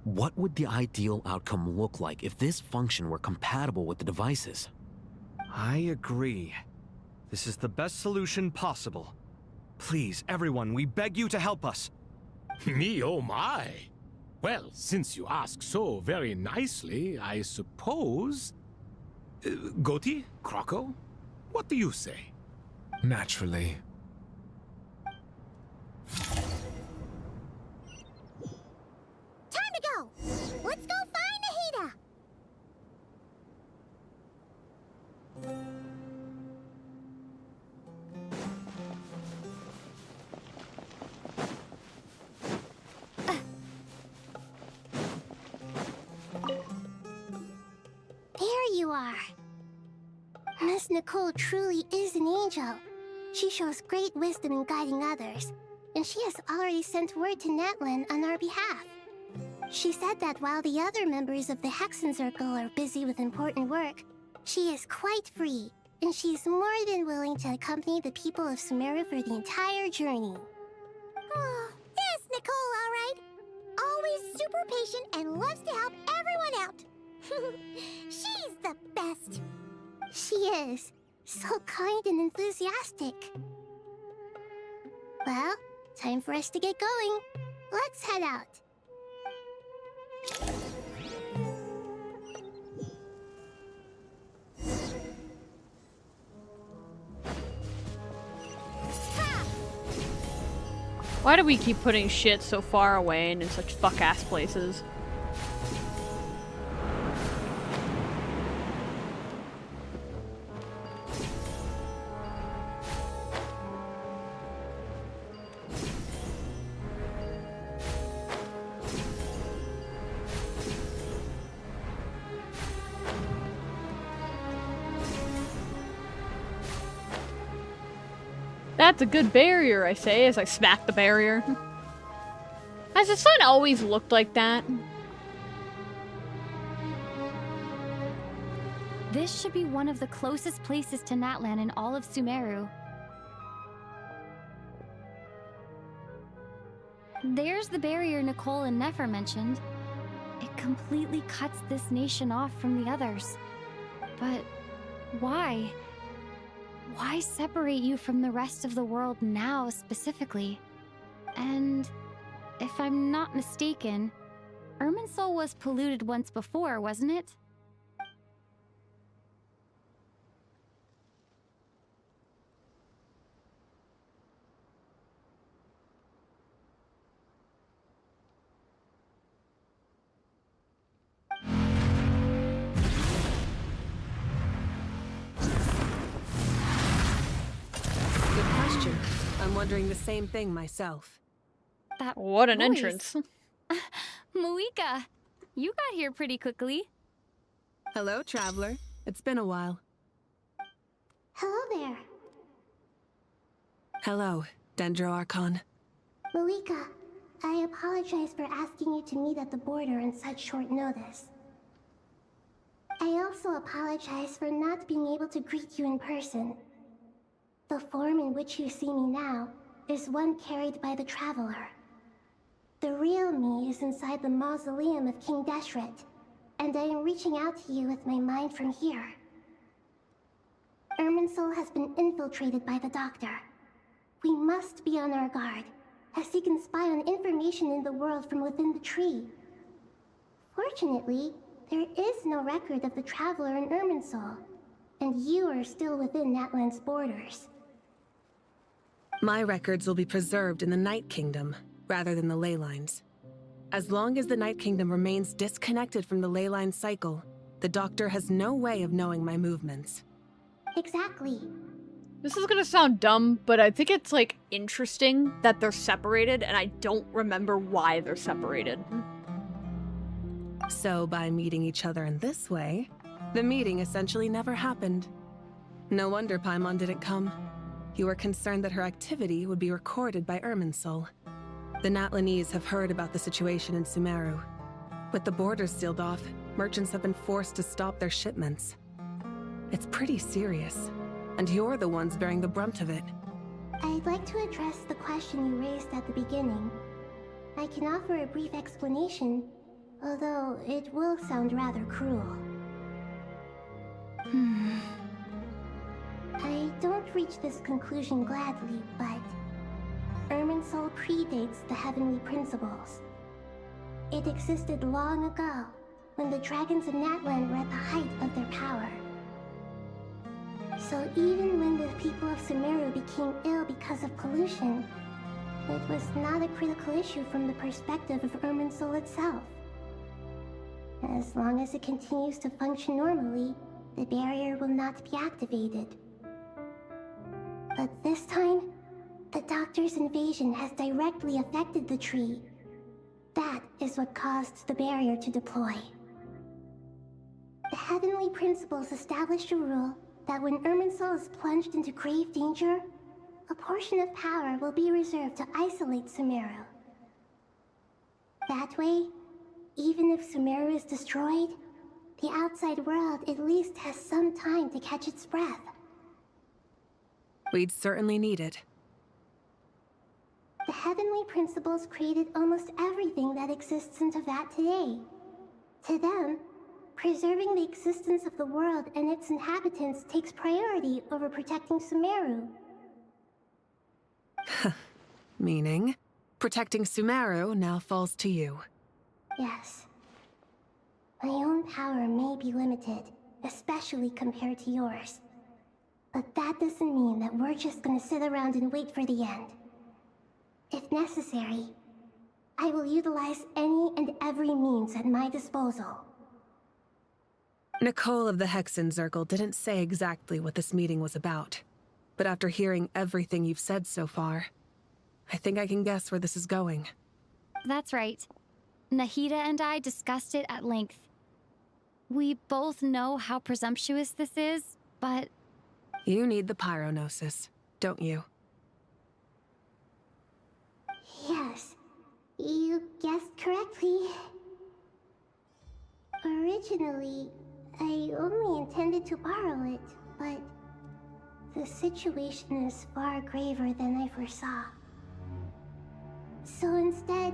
What would the ideal outcome look like if this function were compatible with the devices? I agree. This is the best solution possible. Please, everyone, we beg you to help us. Me, oh my! Well, since you ask so very nicely, I suppose... Goti? Kroko? What do you say? Naturally. Time to go! Let's go find Nahida! There you are. Miss Nicole truly is an angel. She shows great wisdom in guiding others, and she has already sent word to Natlan on our behalf. She said that while the other members of the Hexen Circle are busy with important work, she is quite free, and she's more than willing to accompany the people of Sumeru for the entire journey. Oh, yes, Nicole, all right. Always super patient and loves to help everyone out. She's the best. She is. So kind and enthusiastic. Well, time for us to get going. Let's head out. Why do we keep putting shit so far away and in such fuck-ass places? That's a good barrier, I say, as I smack the barrier. Has the sun always looked like that? This should be one of the closest places to Natlan in all of Sumeru. There's the barrier Nicole and Nefer mentioned. It completely cuts this nation off from the others. But why? Why separate you from the rest of the world now, specifically? And if I'm not mistaken, Irminsul was polluted once before, wasn't it? question. I'm wondering the same thing myself. That What an voice. entrance. Muika, you got here pretty quickly. Hello, traveler. It's been a while. Hello there. Hello, Dendro Archon. Muika, I apologize for asking you to meet at the border on such short notice. I also apologize for not being able to greet you in person. The form in which you see me now is one carried by the Traveler. The real me is inside the mausoleum of King Deshret, and I am reaching out to you with my mind from here. Irminsul has been infiltrated by the Doctor. We must be on our guard, as he can spy on information in the world from within the tree. Fortunately, there is no record of the Traveler in Irminsul, and you are still within Natlan's borders. My records will be preserved in the Night Kingdom, rather than the ley lines. As long as the Night Kingdom remains disconnected from the ley line cycle, the Doctor has no way of knowing my movements. Exactly. This is gonna sound dumb, but I think it's, like, interesting that they're separated, and I don't remember why they're separated. So by meeting each other in this way, the meeting essentially never happened. No wonder Paimon didn't come. You were concerned that her activity would be recorded by Irminsul. The Natlanese have heard about the situation in Sumeru. With the borders sealed off, merchants have been forced to stop their shipments. It's pretty serious, and you're the ones bearing the brunt of it. I'd like to address the question you raised at the beginning. I can offer a brief explanation, although it will sound rather cruel. I don't reach this conclusion gladly, but Irminsul predates the Heavenly Principles. It existed long ago, when the dragons of Natlan were at the height of their power. So even when the people of Sumeru became ill because of pollution, it was not a critical issue from the perspective of Irminsul itself. As long as it continues to function normally, the barrier will not be activated. But this time, the Doctor's invasion has directly affected the tree. That is what caused the barrier to deploy. The Heavenly Principles established a rule that when Irminsul is plunged into grave danger, a portion of power will be reserved to isolate Sumeru. That way, even if Sumeru is destroyed, the outside world at least has some time to catch its breath. We'd certainly need it. The Heavenly Principles created almost everything that exists in Teyvat today. To them, preserving the existence of the world and its inhabitants takes priority over protecting Sumeru. Meaning, protecting Sumeru now falls to you. Yes. My own power may be limited, especially compared to yours. But that doesn't mean that we're just gonna sit around and wait for the end. If necessary, I will utilize any and every means at my disposal. Nicole of the Hexen Circle didn't say exactly what this meeting was about. But after hearing everything you've said so far, I think I can guess where this is going. That's right. Nahida and I discussed it at length. We both know how presumptuous this is, but... You need the pyronosis, don't you? Yes, you guessed correctly. Originally, I only intended to borrow it, but the situation is far graver than I foresaw. So instead,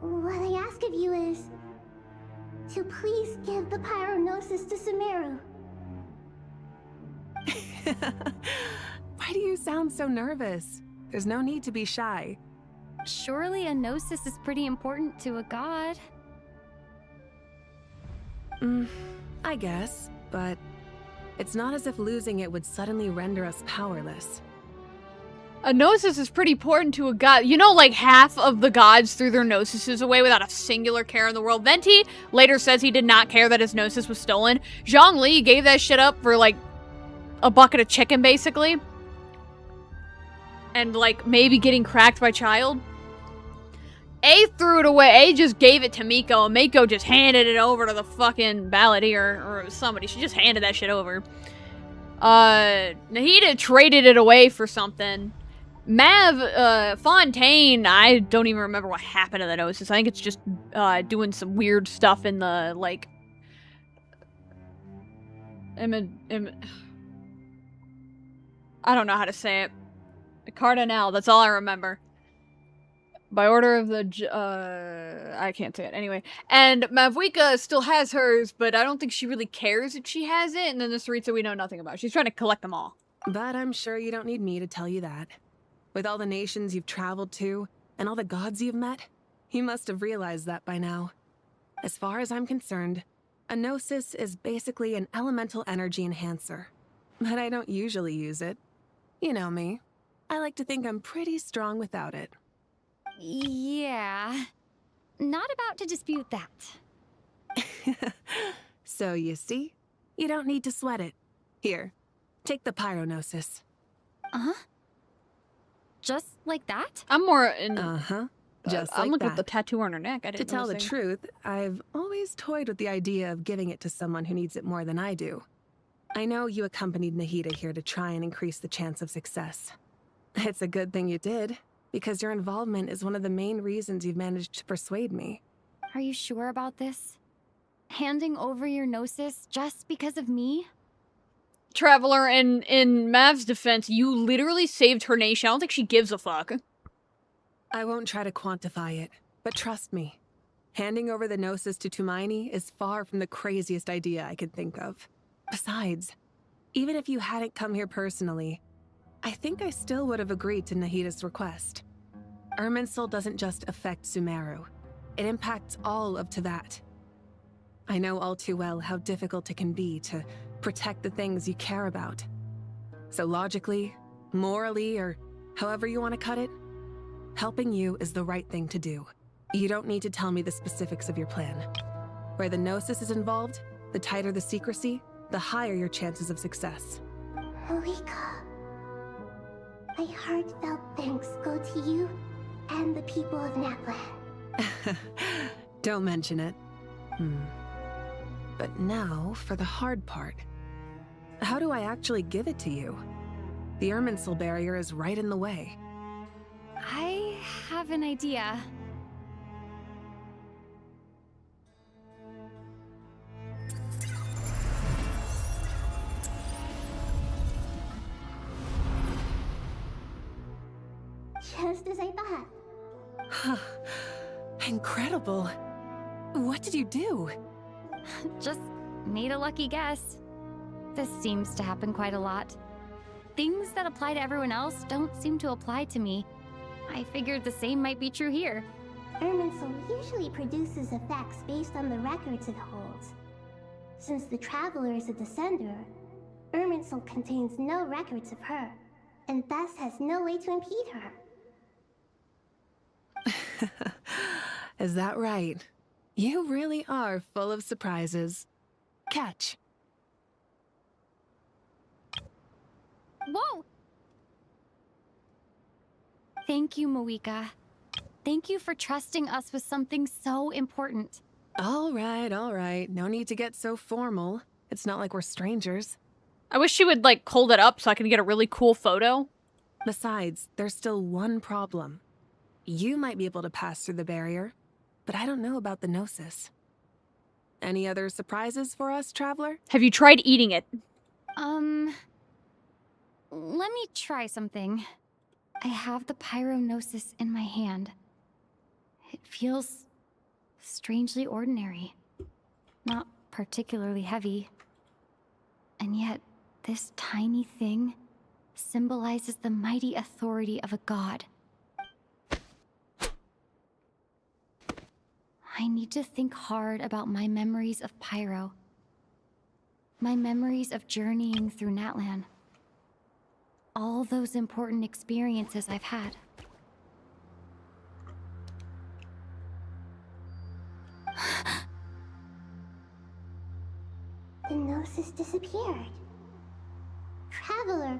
what I ask of you is to please give the pyronosis to Sumeru. Why do you sound so nervous? There's no need to be shy. Surely a gnosis is pretty important to a god. I guess, but it's not as if losing it would suddenly render us powerless. A gnosis is pretty important to a god. You know, like half of the gods threw their gnosises away without a singular care in the world. Venti later says he did not care that his gnosis was stolen. Zhongli gave that shit up for like a bucket of chicken, basically. and like maybe getting cracked by child. A threw it away. A just gave it to Miko, and Miko just handed it over to the fucking balladeer or somebody. She just handed that shit over. Nahida traded it away for something. Mav, Fontaine, I don't even remember what happened to the Gnosis. I think it's just, doing some weird stuff in the, like... I don't know how to say it. Cardinal, that's all I remember. By order of the, I can't say it. Anyway. And Mavwika still has hers, but I don't think she really cares if she has it. And then the Saritsa we know nothing about. She's trying to collect them all. But I'm sure you don't need me to tell you that. With all the nations you've traveled to, and all the gods you've met, you must have realized that by now. As far as I'm concerned, a Gnosis is basically an elemental energy enhancer. But I don't usually use it. You know me. I like to think I'm pretty strong without it. Yeah. Not about to dispute that. So you see? You don't need to sweat it. Here, take the Pyronosis. Uh-huh. Just like that? I'm more in... Uh-huh. Just like I'm looking that. at the tattoo on her neck. I didn't To tell the notice it. truth, I've always toyed with the idea of giving it to someone who needs it more than I do. I know you accompanied Nahida here to try and increase the chance of success. It's a good thing you did, because your involvement is one of the main reasons you've managed to persuade me. Are you sure about this? Handing over your Gnosis just because of me? Traveler, in Mav's defense, you literally saved her nation. I don't think she gives a fuck. I won't try to quantify it, but trust me. Handing over the Gnosis to Tumaini is far from the craziest idea I could think of. Besides, even if you hadn't come here personally, I think I still would have agreed to Nahida's request. Irminsul doesn't just affect Sumeru. It impacts all of Teyvat. I know all too well how difficult it can be to protect the things you care about. So logically, morally, or however you want to cut it, helping you is the right thing to do. You don't need to tell me the specifics of your plan. Where the Gnosis is involved, the tighter the secrecy, the higher your chances of success. Malika, my heartfelt thanks go to you and the people of Natlan. Don't mention it. But now for the hard part. How do I actually give it to you? The Irminsul barrier is right in the way. I have an idea. Just as I thought. Incredible. What did you do? Just made a lucky guess. This seems to happen quite a lot. Things that apply to everyone else don't seem to apply to me. I figured the same might be true here. Irminsul usually produces effects based on the records it holds. Since the Traveler is a descender, Irminsul contains no records of her, and thus has no way to impede her. Is that right? You really are full of surprises. Catch. Whoa! Thank you, Mawika. Thank you for trusting us with something so important. All right. No need to get so formal. It's not like we're strangers. I wish she would, like, hold it up so I can get a really cool photo. Besides, there's still one problem. You might be able to pass through the barrier, but I don't know about the Gnosis. Any other surprises for us, Traveler? Have you tried eating it? Let me try something. I have the Pyronosis in my hand. It feels strangely ordinary. Not particularly heavy. And yet, this tiny thing symbolizes the mighty authority of a god. I need to think hard about my memories of Pyro. My memories of journeying through Natlan. All those important experiences I've had. The Gnosis disappeared. Traveler,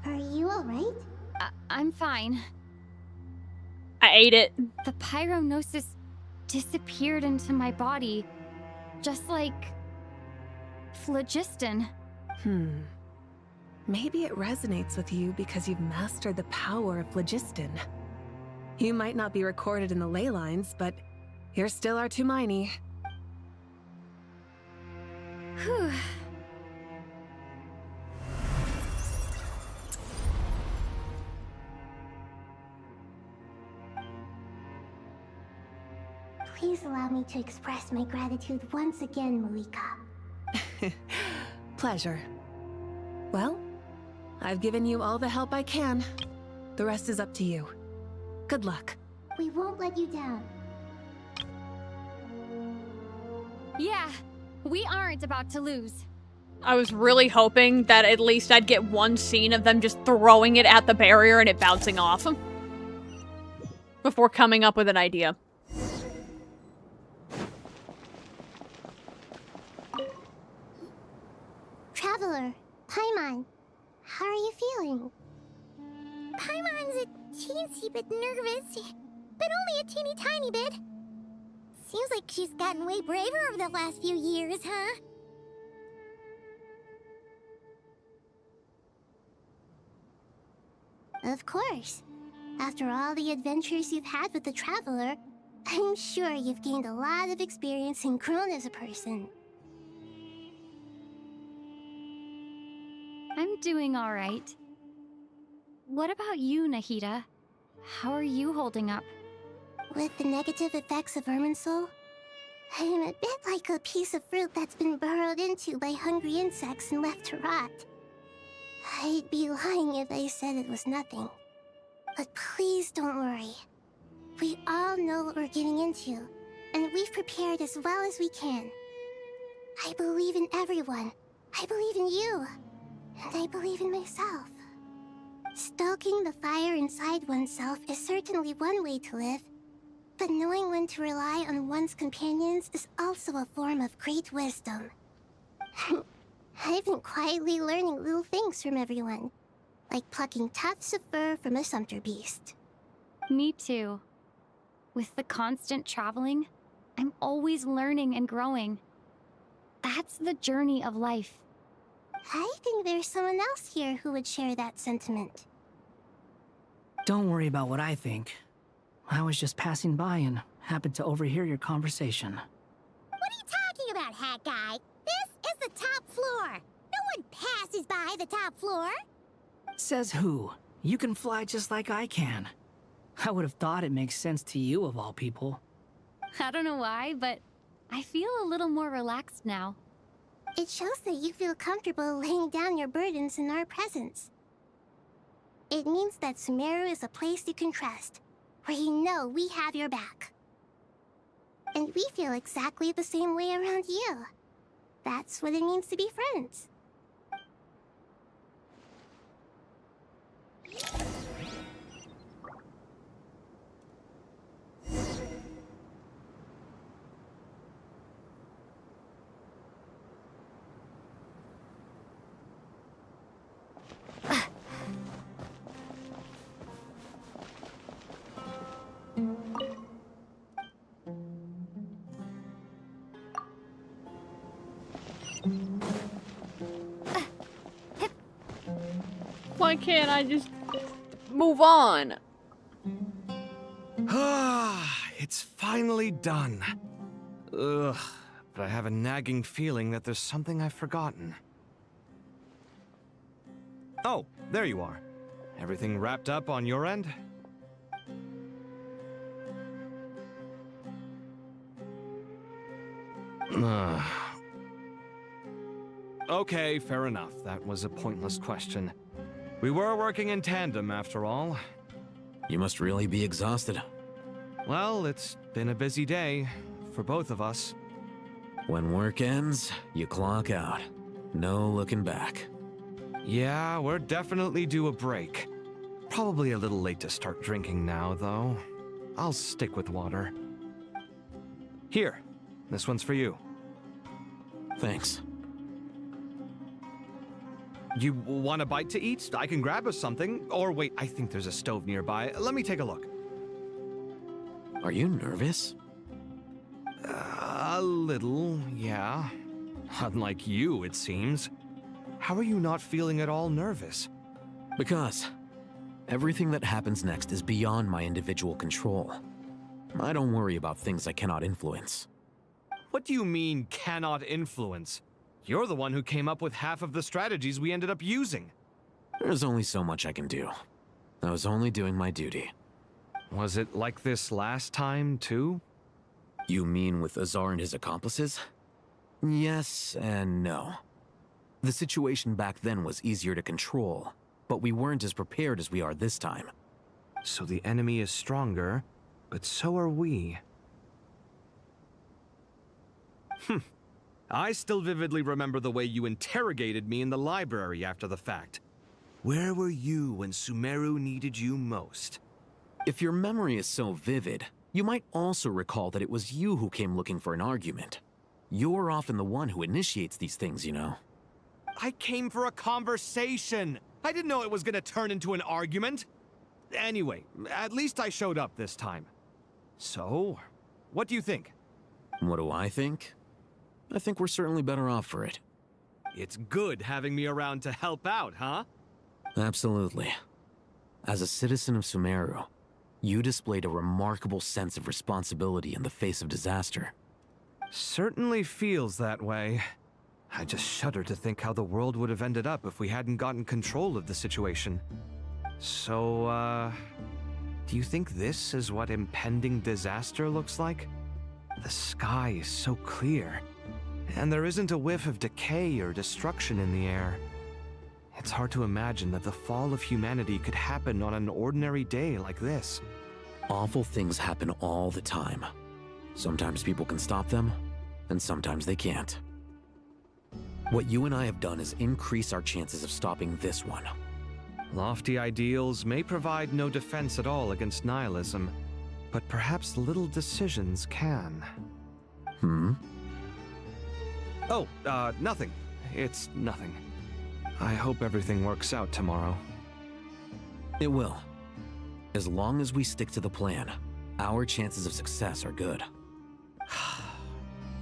are you alright? I'm fine. I ate it. The pyronosis disappeared into my body, just like phlogiston. Maybe it resonates with you because you've mastered the power of phlogiston. You might not be recorded in the ley lines, but you're still our Tumaini. Whew. Please allow me to express my gratitude once again, Malika. Pleasure. Well, I've given you all the help I can. The rest is up to you. Good luck. We won't let you down. Yeah, we aren't about to lose. I was really hoping that at least I'd get one scene of them just throwing it at the barrier and it bouncing off before coming up with an idea. Traveler, Paimon, how are you feeling? Paimon's a teensy bit nervous, but only a teeny tiny bit. Seems like she's gotten way braver over the last few years, huh? Of course. After all the adventures you've had with the Traveler, I'm sure you've gained a lot of experience and grown as a person. I'm doing all right. What about you, Nahida? How are you holding up? With the negative effects of Irminsul, I'm a bit like a piece of fruit that's been burrowed into by hungry insects and left to rot. I'd be lying if I said it was nothing. But please don't worry. We all know what we're getting into, and we've prepared as well as we can. I believe in everyone. I believe in you. And I believe in myself. Stoking the fire inside oneself is certainly one way to live, but knowing when to rely on one's companions is also a form of great wisdom. I've been quietly learning little things from everyone, like plucking tufts of fur from a sumpter beast. Me too. With the constant traveling, I'm always learning and growing. That's the journey of life. I think there's someone else here who would share that sentiment. Don't worry about what I think. I was just passing by and happened to overhear your conversation. What are you talking about, Hat Guy? This is the top floor. No one passes by the top floor. Says who? You can fly just like I can. I would have thought it makes sense to you of all people. I don't know why, but I feel a little more relaxed now. It shows that you feel comfortable laying down your burdens in our presence. It means that Sumeru is a place you can trust, where you know we have your back. And we feel exactly the same way around you. That's what it means to be friends. Why can't I just move on? It's finally done. Ugh, but I have a nagging feeling that there's something I've forgotten. Oh, there you are. Everything wrapped up on your end? Okay, fair enough. That was a pointless question. We were working in tandem, after all. You must really be exhausted. Well, it's been a busy day for both of us. When work ends, you clock out. No looking back. Yeah, we're definitely due a break. Probably a little late to start drinking now, though. I'll stick with water. Here, this one's for you. Thanks. You want a bite to eat? I can grab us something. Or wait, I think there's a stove nearby. Let me take a look. Are you nervous? A little, yeah. Unlike you, it seems. How are you not feeling at all nervous? Because everything that happens next is beyond my individual control. I don't worry about things I cannot influence. What do you mean, cannot influence? You're the one who came up with half of the strategies we ended up using. There's only so much I can do. I was only doing my duty. Was it like this last time, too? You mean with Azar and his accomplices? Yes and no. The situation back then was easier to control, but we weren't as prepared as we are this time. So the enemy is stronger, but so are we. I still vividly remember the way you interrogated me in the library after the fact. Where were you when Sumeru needed you most? If your memory is so vivid, you might also recall that it was you who came looking for an argument. You're often the one who initiates these things, you know. I came for a conversation. I didn't know it was gonna turn into an argument. Anyway, at least I showed up this time. So, what do you think? What do I think? I think we're certainly better off for it. It's good having me around to help out, huh? Absolutely. As a citizen of Sumeru, you displayed a remarkable sense of responsibility in the face of disaster. Certainly feels that way. I just shudder to think how the world would have ended up if we hadn't gotten control of the situation. So, do you think this is what impending disaster looks like? The sky is so clear, and there isn't a whiff of decay or destruction in the air. It's hard to imagine that the fall of humanity could happen on an ordinary day like this. Awful things happen all the time. Sometimes people can stop them, and sometimes they can't. What you and I have done is increase our chances of stopping this one. Lofty ideals may provide no defense at all against nihilism, but perhaps little decisions can. Oh, nothing. It's nothing. I hope everything works out tomorrow. It will. As long as we stick to the plan, our chances of success are good.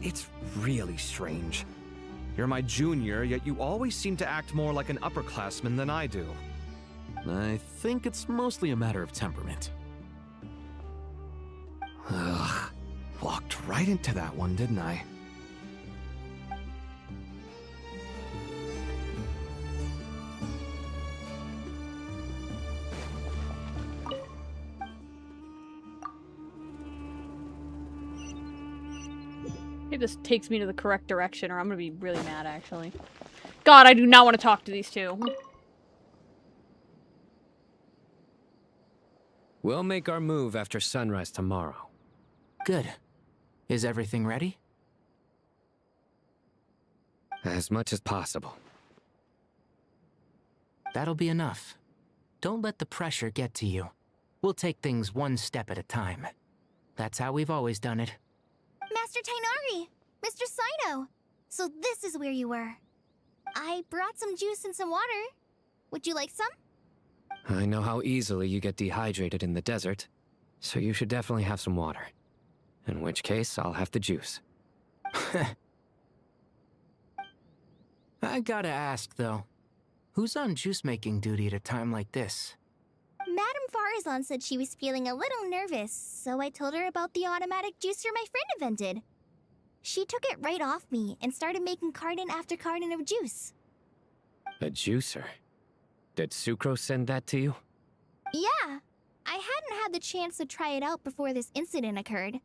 It's really strange. You're my junior, yet you always seem to act more like an upperclassman than I do. I think it's mostly a matter of temperament. Ugh. Walked right into that one, didn't I? Maybe this takes me to the correct direction, or I'm gonna be really mad, actually. God, I do not want to talk to these two. We'll make our move after sunrise tomorrow. Good. Is everything ready? As much as possible. That'll be enough. Don't let the pressure get to you. We'll take things one step at a time. That's how we've always done it. Master Tainari! Mr. Sino! So this is where you were. I brought some juice and some water. Would you like some? I know how easily you get dehydrated in the desert, so you should definitely have some water. In which case, I'll have the juice. I gotta ask, though. Who's on juice-making duty at a time like this? Madame Farazan said she was feeling a little nervous, so I told her about the automatic juicer my friend invented. She took it right off me and started making carton after carton of juice. A juicer? Did Sucrose send that to you? Yeah. I hadn't had the chance to try it out before this incident occurred,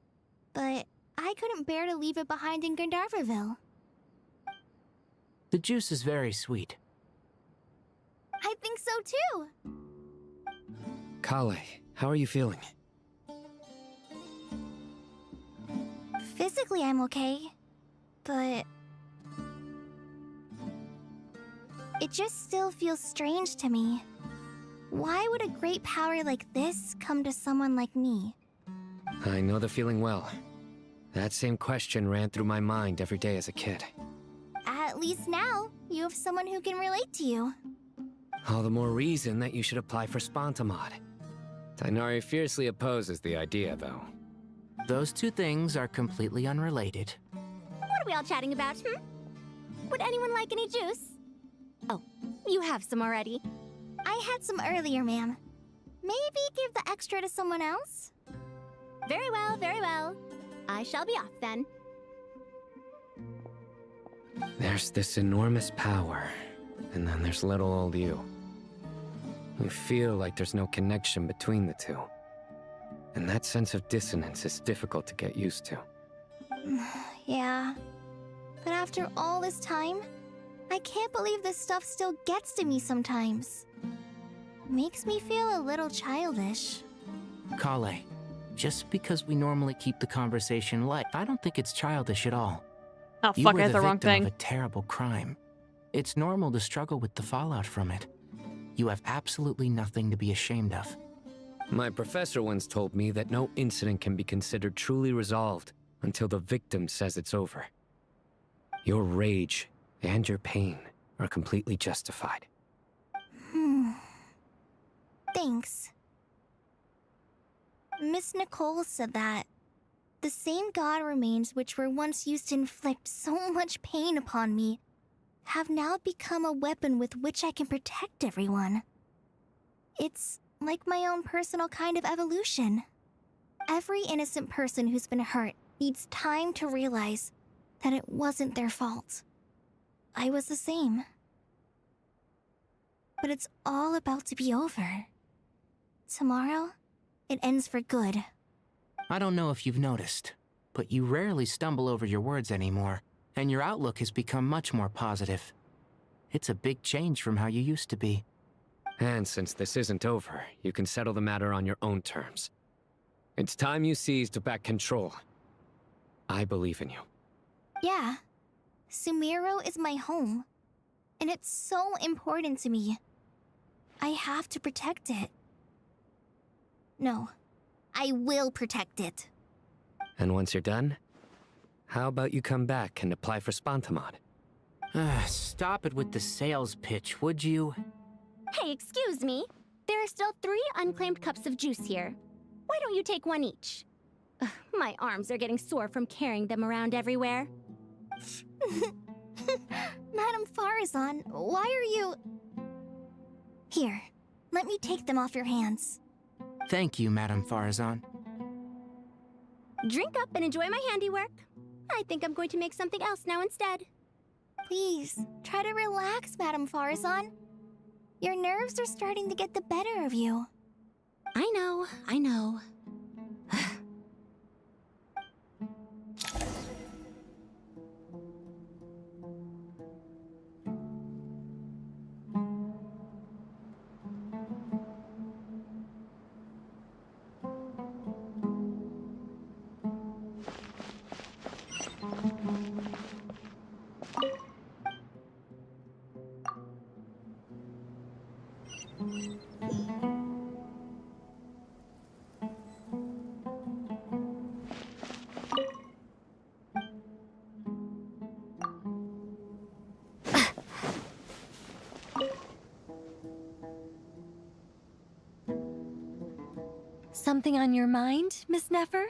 but I couldn't bear to leave it behind in Gandharvaville. The juice is very sweet. I think so too. Kale, how are you feeling? Physically, I'm okay, but it just still feels strange to me. Why would a great power like this come to someone like me? I know the feeling well. That same question ran through my mind every day as a kid. At At least now, you have someone who can relate to you. All the more reason that you should apply for Spontamod. Tighnari fiercely opposes the idea, though. Those two things are completely unrelated. What are we all chatting about, Would anyone like any juice? Oh, you have some already. I had some earlier, ma'am. Maybe give the extra to someone else? Very well, very well. I shall be off then. There's this enormous power, and then there's little old you. You feel like there's no connection between the two. And that sense of dissonance is difficult to get used to. Yeah. But after all this time, I can't believe this stuff still gets to me sometimes. Makes me feel a little childish. Kale, just because we normally keep the conversation light, I don't think it's childish at all. Oh, You fuck, were I the had the wrong victim thing. of a terrible crime. It's normal to struggle with the fallout from it. You have absolutely nothing to be ashamed of. My professor once told me that no incident can be considered truly resolved until the victim says it's over. Your rage and your pain are completely justified. Thanks. Miss Nicole said that the same god remains which were once used to inflict so much pain upon me have now become a weapon with which I can protect everyone. It's like my own personal kind of evolution. Every innocent person who's been hurt needs time to realize that it wasn't their fault. I was the same. But it's all about to be over. Tomorrow, it ends for good. I don't know if you've noticed, but you rarely stumble over your words anymore, and your outlook has become much more positive. It's a big change from how you used to be. And since this isn't over, you can settle the matter on your own terms. It's time you seized back control. I believe in you. Yeah. Sumeru is my home. And it's so important to me. I have to protect it. No. I will protect it. And once you're done, how about you come back and apply for Spontamod? Stop it with the sales pitch, would you? Hey, excuse me. There are still 3 unclaimed cups of juice here. Why don't you take one each? Ugh, my arms are getting sore from carrying them around everywhere. Madame Farazan, why are you... Here, let me take them off your hands. Thank you, Madame Farazan. Drink up and enjoy my handiwork. I think I'm going to make something else now instead. Please, try to relax, Madame Farazan. Your nerves are starting to get the better of you. I know, I know. Something on your mind, Miss Nefer?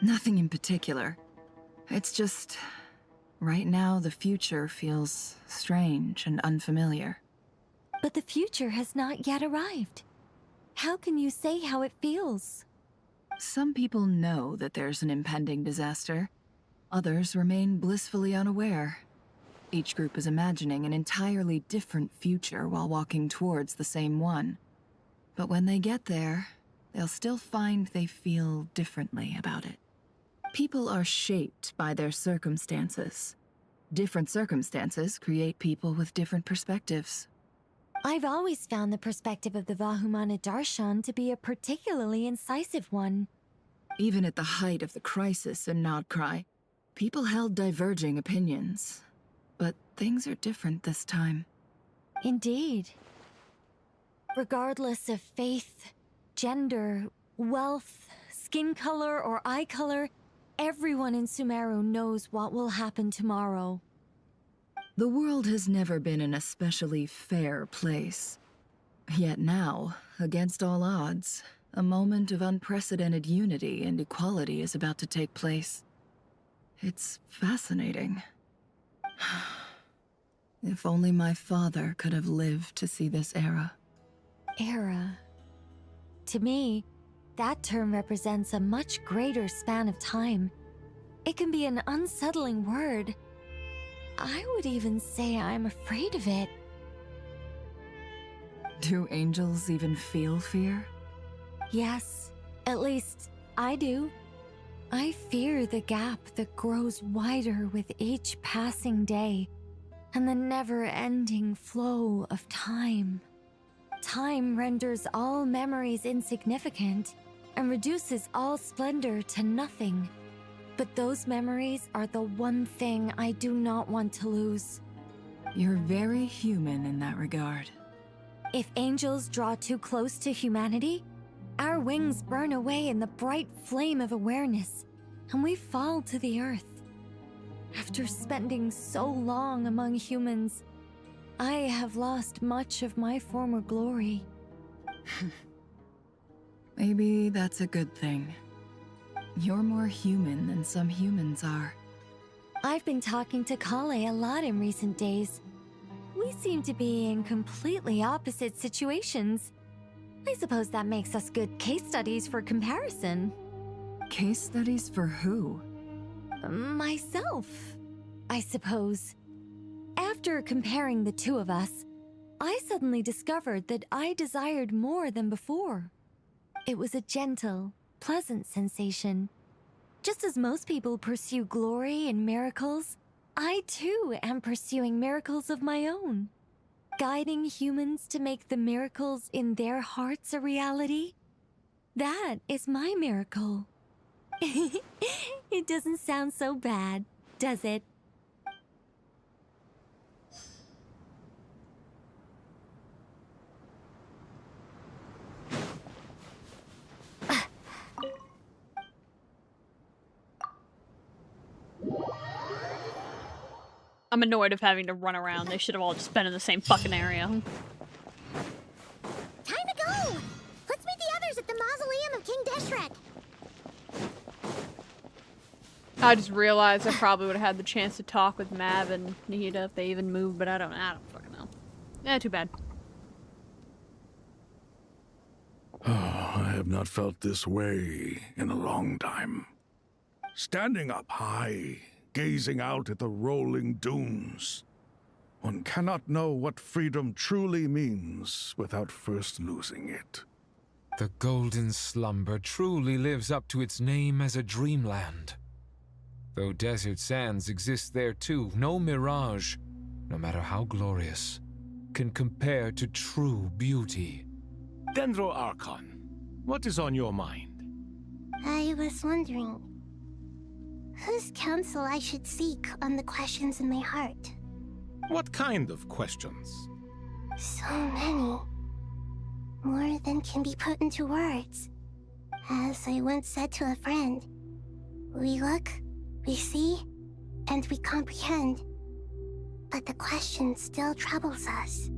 Nothing in particular. It's just... right now, the future feels strange and unfamiliar. But the future has not yet arrived. How can you say how it feels? Some people know that there's an impending disaster. Others remain blissfully unaware. Each group is imagining an entirely different future while walking towards the same one. But when they get there, they'll still find they feel differently about it. People are shaped by their circumstances. Different circumstances create people with different perspectives. I've always found the perspective of the Vahumana Darshan to be a particularly incisive one. Even at the height of the crisis in Nodcry, people held diverging opinions. But things are different this time. Indeed. Regardless of faith, gender, wealth, skin color, or eye color, everyone in Sumeru knows what will happen tomorrow. The world has never been an especially fair place. Yet now, against all odds, a moment of unprecedented unity and equality is about to take place. It's fascinating. If only my father could have lived to see this era. Era. To me, that term represents a much greater span of time. It can be an unsettling word. I would even say I'm afraid of it. Do angels even feel fear? Yes, at least I do. I fear the gap that grows wider with each passing day, and the never-ending flow of time. Time renders all memories insignificant and reduces all splendor to nothing. But those memories are the one thing I do not want to lose. You're very human in that regard. If angels draw too close to humanity, our wings burn away in the bright flame of awareness, and we fall to the earth. After spending so long among humans, I have lost much of my former glory. Maybe that's a good thing. You're more human than some humans are. I've been talking to Kale a lot in recent days. We seem to be in completely opposite situations. I suppose that makes us good case studies for comparison. Case studies for who? Myself, I suppose. After comparing the two of us, I suddenly discovered that I desired more than before. It was a gentle, pleasant sensation. Just as most people pursue glory and miracles, I too am pursuing miracles of my own. Guiding humans to make the miracles in their hearts a reality. That is my miracle. It doesn't sound so bad, does it? I'm annoyed of having to run around. They should have all just been in the same fucking area. Time to go! Let's meet the others at the Mausoleum of King Deshret. I just realized I probably would have had the chance to talk with Mav and Nihida if they even moved, but I don't fucking know. Yeah, too bad. Oh, I have not felt this way in a long time. Standing up high, gazing out at the rolling dunes. One cannot know what freedom truly means without first losing it. The golden slumber truly lives up to its name as a dreamland. Though desert sands exist there too, no mirage, no matter how glorious, can compare to true beauty. Dendro Archon, what is on your mind? I was wondering whose counsel I should seek on the questions in my heart. What kind of questions? So many. More than can be put into words. As I once said to a friend, we look, we see, and we comprehend. But the question still troubles us.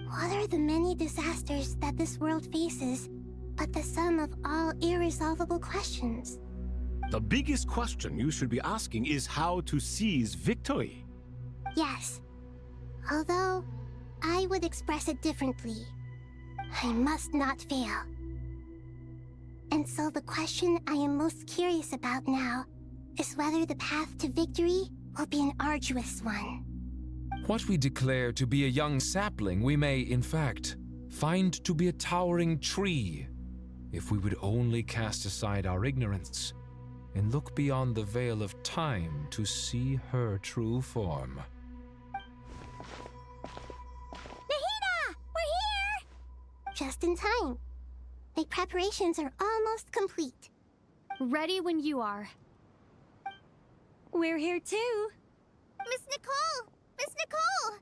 What are the many disasters that this world faces, but the sum of all irresolvable questions? The biggest question you should be asking is how to seize victory. Yes. Although, I would express it differently. I must not fail. And so the question I am most curious about now is whether the path to victory will be an arduous one. What we declare to be a young sapling, we may, in fact, find to be a towering tree, if we would only cast aside our ignorance and look beyond the veil of time to see her true form. Nahida! We're here! Just in time. The preparations are almost complete. Ready when you are. We're here too. Miss Nicole! Miss Nicole!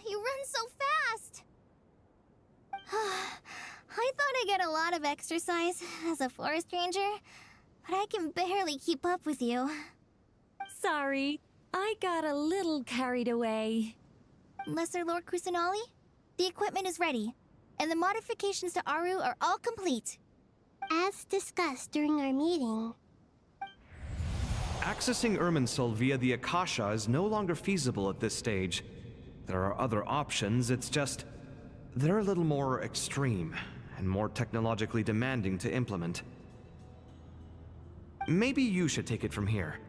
You run so fast! I thought I'd get a lot of exercise as a forest ranger, but I can barely keep up with you. Sorry. I got a little carried away. Lesser Lord Kusanali, the equipment is ready, and the modifications to Aru are all complete. As discussed during our meeting, Accessing Irminsul via the Akasha is no longer feasible at this stage. There are other options, it's just... they're a little more extreme, and more technologically demanding to implement. Maybe you should take it from here.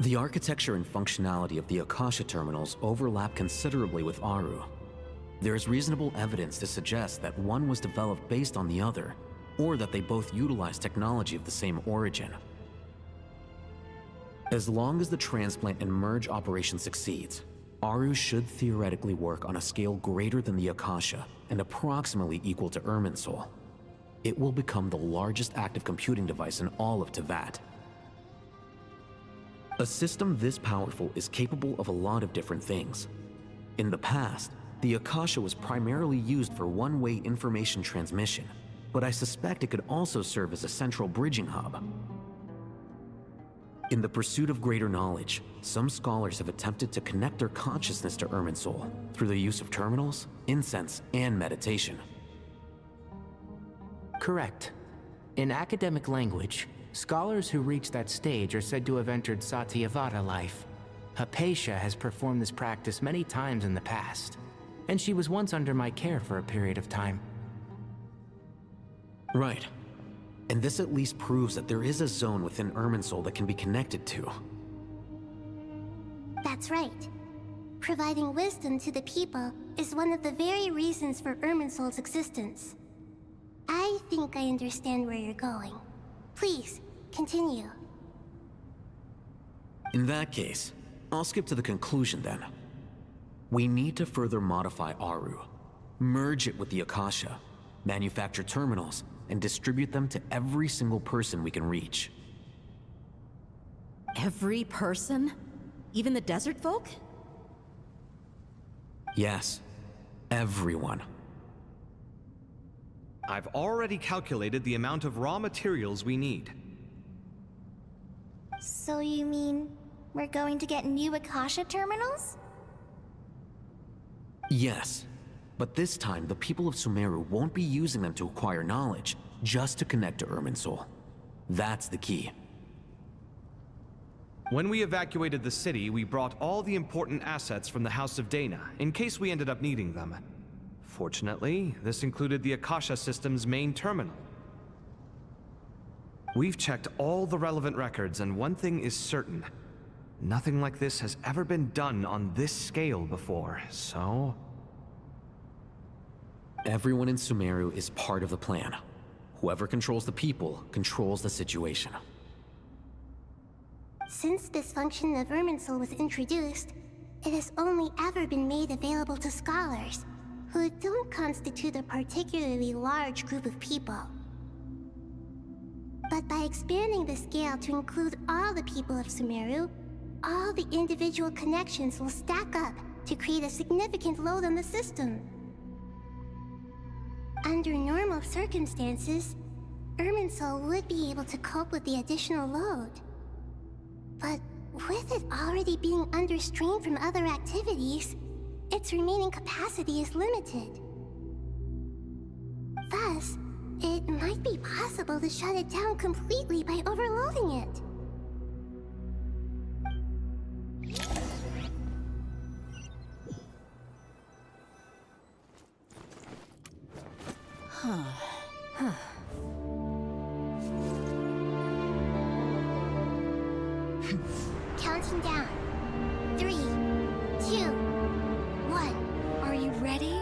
The architecture and functionality of the Akasha terminals overlap considerably with Aru. There is reasonable evidence to suggest that one was developed based on the other, or that they both utilize technology of the same origin. As long as the transplant and merge operation succeeds, Aru should theoretically work on a scale greater than the Akasha and approximately equal to Irminsul. It will become the largest active computing device in all of Teyvat. A system this powerful is capable of a lot of different things. In the past, the Akasha was primarily used for one-way information transmission, but I suspect it could also serve as a central bridging hub. In the pursuit of greater knowledge, some scholars have attempted to connect their consciousness to Irminsul through the use of terminals, incense, and meditation. Correct. In academic language, scholars who reach that stage are said to have entered Satyavata life. Hypatia has performed this practice many times in the past, and she was once under my care for a period of time. Right. And this at least proves that there is a zone within Irminsul that can be connected to. that's right. Providing wisdom to the people is one of the very reasons for Irminsul's existence. I think I understand where you're going. Please, continue. In that case, I'll skip to the conclusion then. We need to further modify Aru, merge it with the Akasha, manufacture terminals, and distribute them to every single person we can reach. Every person? Even the desert folk? Yes, everyone. I've already calculated the amount of raw materials we need. So you mean we're going to get new Akasha terminals? Yes, but this time the people of Sumeru won't be using them to acquire knowledge, just to connect to Irminsul. That's the key. When we evacuated the city, we brought all the important assets from the House of Dana, in case we ended up needing them. Fortunately, this included the Akasha system's main terminal. We've checked all the relevant records, and one thing is certain. Nothing like this has ever been done on this scale before, so... Everyone in Sumeru is part of the plan. Whoever controls the people controls the situation. Since this function of Irminsul was introduced, it has only ever been made available to scholars, who don't constitute a particularly large group of people. But by expanding the scale to include all the people of Sumeru, all the individual connections will stack up to create a significant load on the system. Under normal circumstances, Irminsul would be able to cope with the additional load. But with it already being under strain from other activities, its remaining capacity is limited. Thus, it might be possible to shut it down completely by overloading it. Counting down. 3, 2, 1. Are you ready?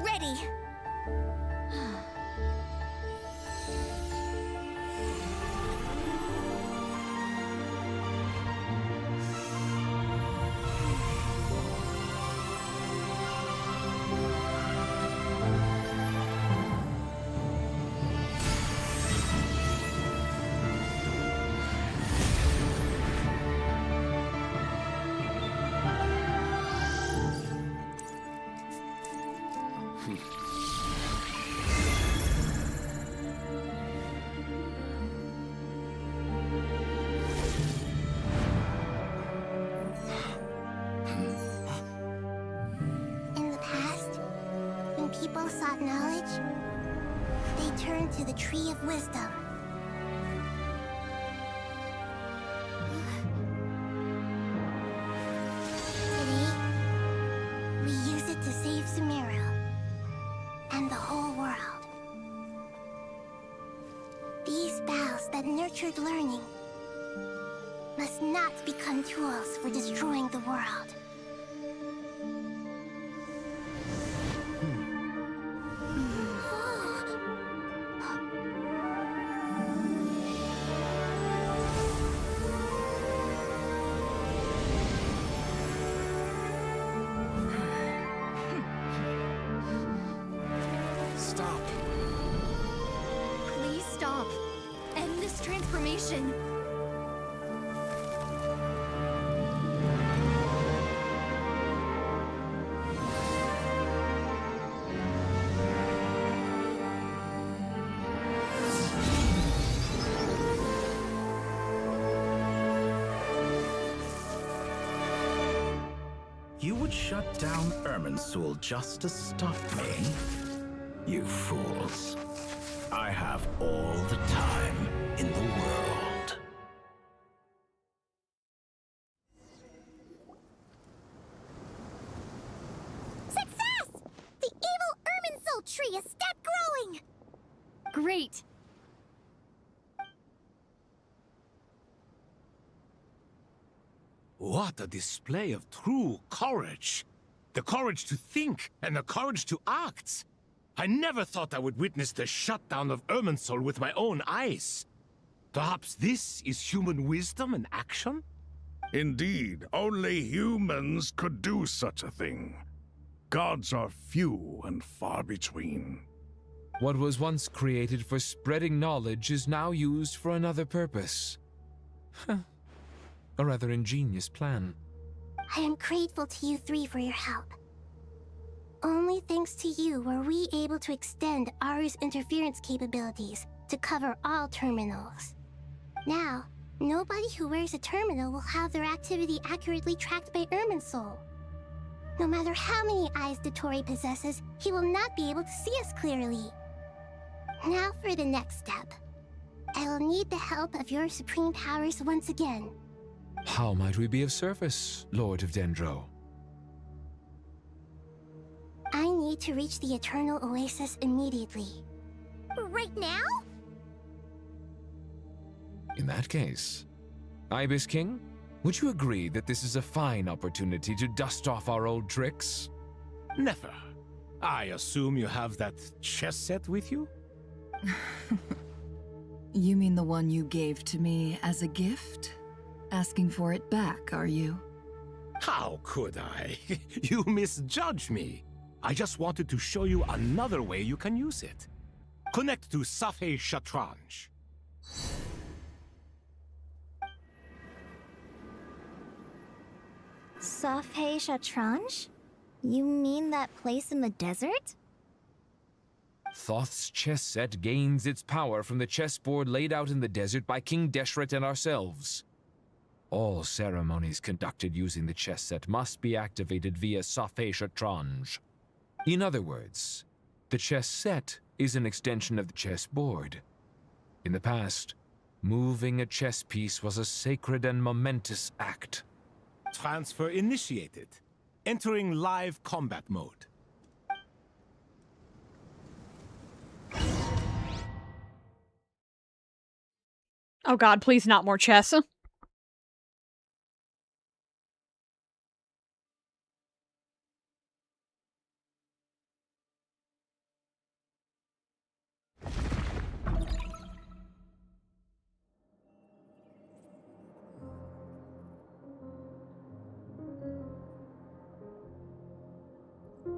Ready! people sought knowledge, they turned to the Tree of Wisdom. Today, we use it to save Sumeru and the whole world. These boughs that nurtured learning must not become tools for destroying the world. Stop. Please stop. End this transformation. You would shut down Irminsul just to stop me? You fools. I have all the time in the world. Success! The evil Irminsul tree has stopped growing! Great. What a display of true courage! The courage to think and the courage to act! I never thought I would witness the shutdown of Irminsul with my own eyes. Perhaps this is human wisdom in action? Indeed, only humans could do such a thing. Gods are few and far between. What was once created for spreading knowledge is now used for another purpose. Huh. A rather ingenious plan. I am grateful to you three for your help. Only thanks to you were we able to extend Aru's interference capabilities to cover all terminals. Now, nobody who wears a terminal will have their activity accurately tracked by Irminsul. No matter how many eyes Dottore possesses, he will not be able to see us clearly. Now for the next step. I will need the help of your supreme powers once again. How might we be of service, Lord of Dendro? I need to reach the Eternal Oasis immediately. Right now? In that case, Ibis King, would you agree that this is a fine opportunity to dust off our old tricks? Never. I assume you have that chess set with you? You mean the one you gave to me as a gift? Asking for it back, are you? How could I? You misjudge me. I just wanted to show you another way you can use it. Connect to Safei Shatranj. Safei Shatranj? You mean that place in the desert? Thoth's chess set gains its power from the chessboard laid out in the desert by King Deshret and ourselves. All ceremonies conducted using the chess set must be activated via Safei Shatranj. In other words, the chess set is an extension of the chessboard. In the past, moving a chess piece was a sacred and momentous act. Transfer initiated. Entering live combat mode. Oh god, please not more chess.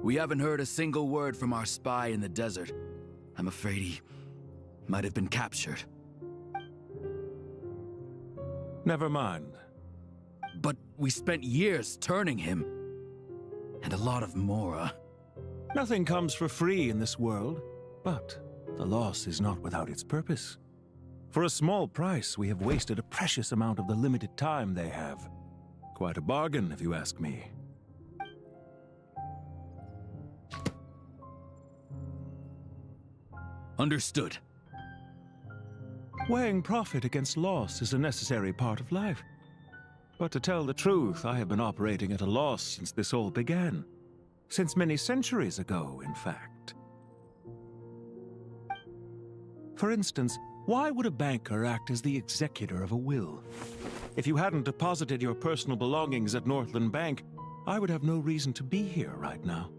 We haven't heard a single word from our spy in the desert. I'm afraid he might have been captured. Never mind. But we spent years turning him. And a lot of Mora. Nothing comes for free in this world, but the loss is not without its purpose. For a small price, we have wasted a precious amount of the limited time they have. Quite a bargain, if you ask me. Understood. Weighing profit against loss is a necessary part of life. But to tell the truth, I have been operating at a loss since this all began. Since many centuries ago, in fact. For instance, why would a banker act as the executor of a will? If you hadn't deposited your personal belongings at Northland Bank, I would have no reason to be here right now.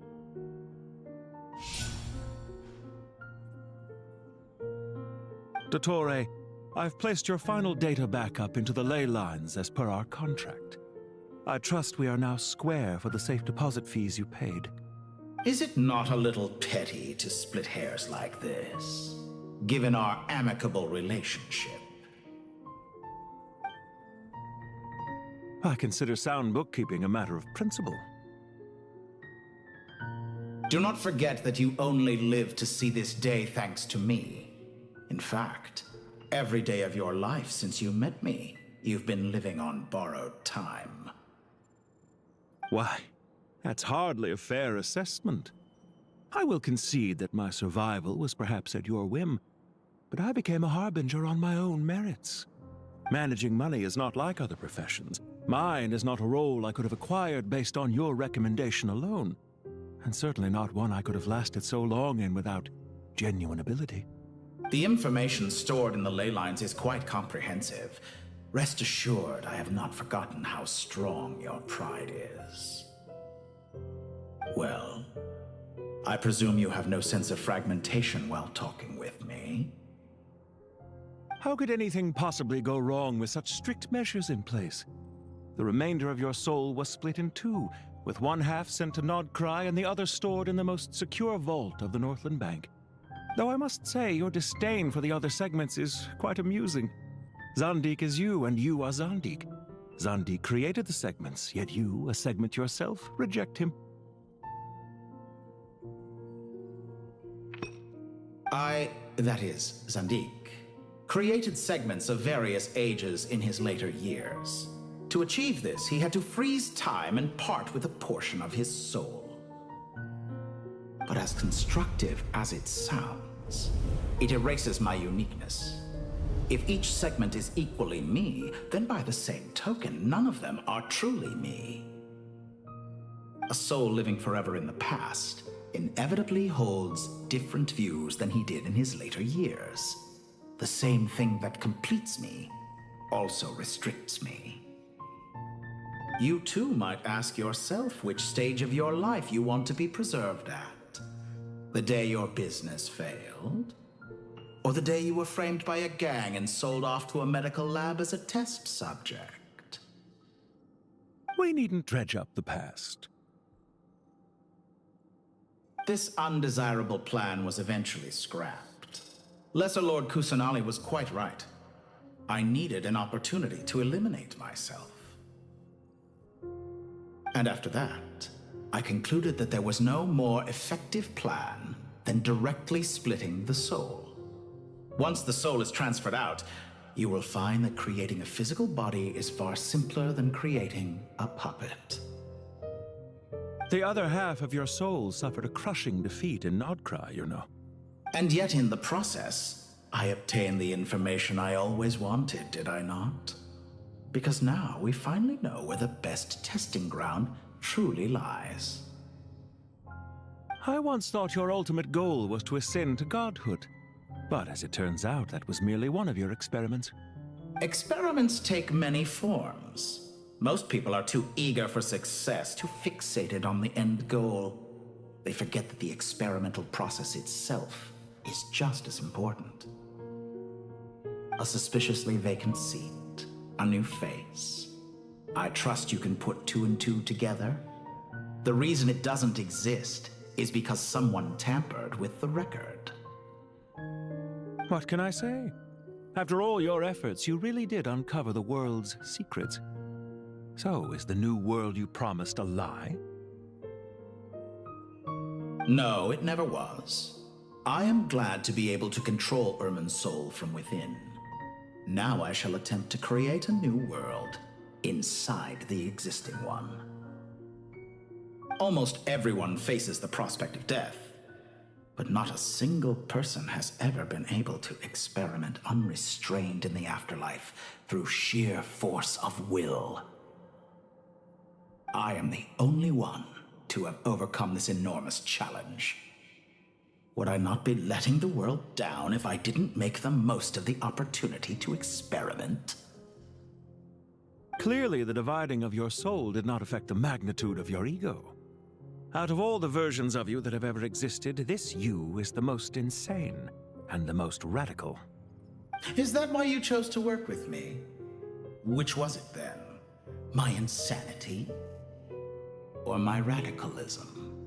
Dottore, I've placed your final data backup into the ley lines as per our contract. I trust we are now square for the safe deposit fees you paid. Is it not a little petty to split hairs like this, given our amicable relationship? I consider sound bookkeeping a matter of principle. Do not forget that you only live to see this day thanks to me. In fact, every day of your life since you met me, you've been living on borrowed time. Why, that's hardly a fair assessment. I will concede that my survival was perhaps at your whim, but I became a harbinger on my own merits. Managing money is not like other professions. Mine is not a role I could have acquired based on your recommendation alone, and certainly not one I could have lasted so long in without genuine ability. The information stored in the ley lines is quite comprehensive. Rest assured, I have not forgotten how strong your pride is. Well, I presume you have no sense of fragmentation while talking with me. How could anything possibly go wrong with such strict measures in place? The remainder of your soul was split in two, with one half sent to Nodcry and the other stored in the most secure vault of the Northland Bank. Though I must say, your disdain for the other segments is quite amusing. Zandik is you, and you are Zandik. Zandik created the segments, yet you, a segment yourself, reject him. That is, Zandik, created segments of various ages in his later years. To achieve this, he had to freeze time and part with a portion of his soul. But as constructive as it sounds, it erases my uniqueness. If each segment is equally me, then by the same token, none of them are truly me. A soul living forever in the past inevitably holds different views than he did in his later years. The same thing that completes me also restricts me. You too might ask yourself which stage of your life you want to be preserved at. The day your business failed? Or the day you were framed by a gang and sold off to a medical lab as a test subject? We needn't dredge up the past. This undesirable plan was eventually scrapped. Lesser Lord Kusanali was quite right. I needed an opportunity to eliminate myself. And after that, I concluded that there was no more effective plan than directly splitting the soul. Once the soul is transferred out, you will find that creating a physical body is far simpler than creating a puppet. The other half of your soul suffered a crushing defeat in Nodcry, you know. And yet in the process, I obtained the information I always wanted, did I not? Because now we finally know where the best testing ground truly lies. I once thought your ultimate goal was to ascend to godhood. But as it turns out, that was merely one of your experiments. Experiments take many forms. Most people are too eager for success, too fixated on the end goal. They forget that the experimental process itself is just as important. A suspiciously vacant seat, a new face. I trust you can put two and two together. The reason it doesn't exist is because someone tampered with the record. What can I say? After all your efforts, you really did uncover the world's secrets. So, is the new world you promised a lie? No, it never was. I am glad to be able to control Irmin's soul from within. Now I shall attempt to create a new world inside the existing one. Almost everyone faces the prospect of death. but not a single person has ever been able to experiment unrestrained in the afterlife through sheer force of will. I am the only one to have overcome this enormous challenge. Would I not be letting the world down if I didn't make the most of the opportunity to experiment? Clearly, the dividing of your soul did not affect the magnitude of your ego. Out of all the versions of you that have ever existed, this you is the most insane and the most radical. Is that why you chose to work with me? Which was it then? My insanity? Or my radicalism?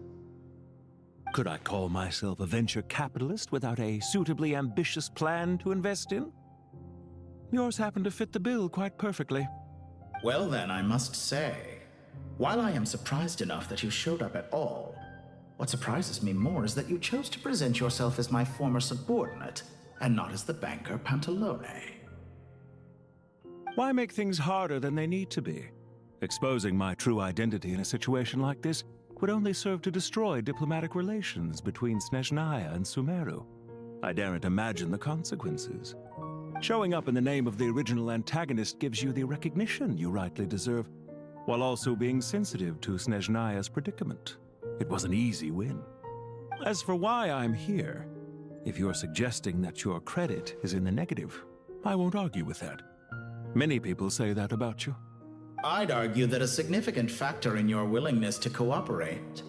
Could I call myself a venture capitalist without a suitably ambitious plan to invest in? Yours happened to fit the bill quite perfectly. Well then, I must say, while I am surprised enough that you showed up at all, what surprises me more is that you chose to present yourself as my former subordinate, and not as the banker Pantalone. Why make things harder than they need to be? Exposing my true identity in a situation like this would only serve to destroy diplomatic relations between Snezhnaya and Sumeru. I daren't imagine the consequences. Showing up in the name of the original antagonist gives you the recognition you rightly deserve, while also being sensitive to Snezhnaya's predicament. It was an easy win. As for why I'm here, if you're suggesting that your credit is in the negative, I won't argue with that. Many people say that about you. I'd argue that a significant factor in your willingness to cooperate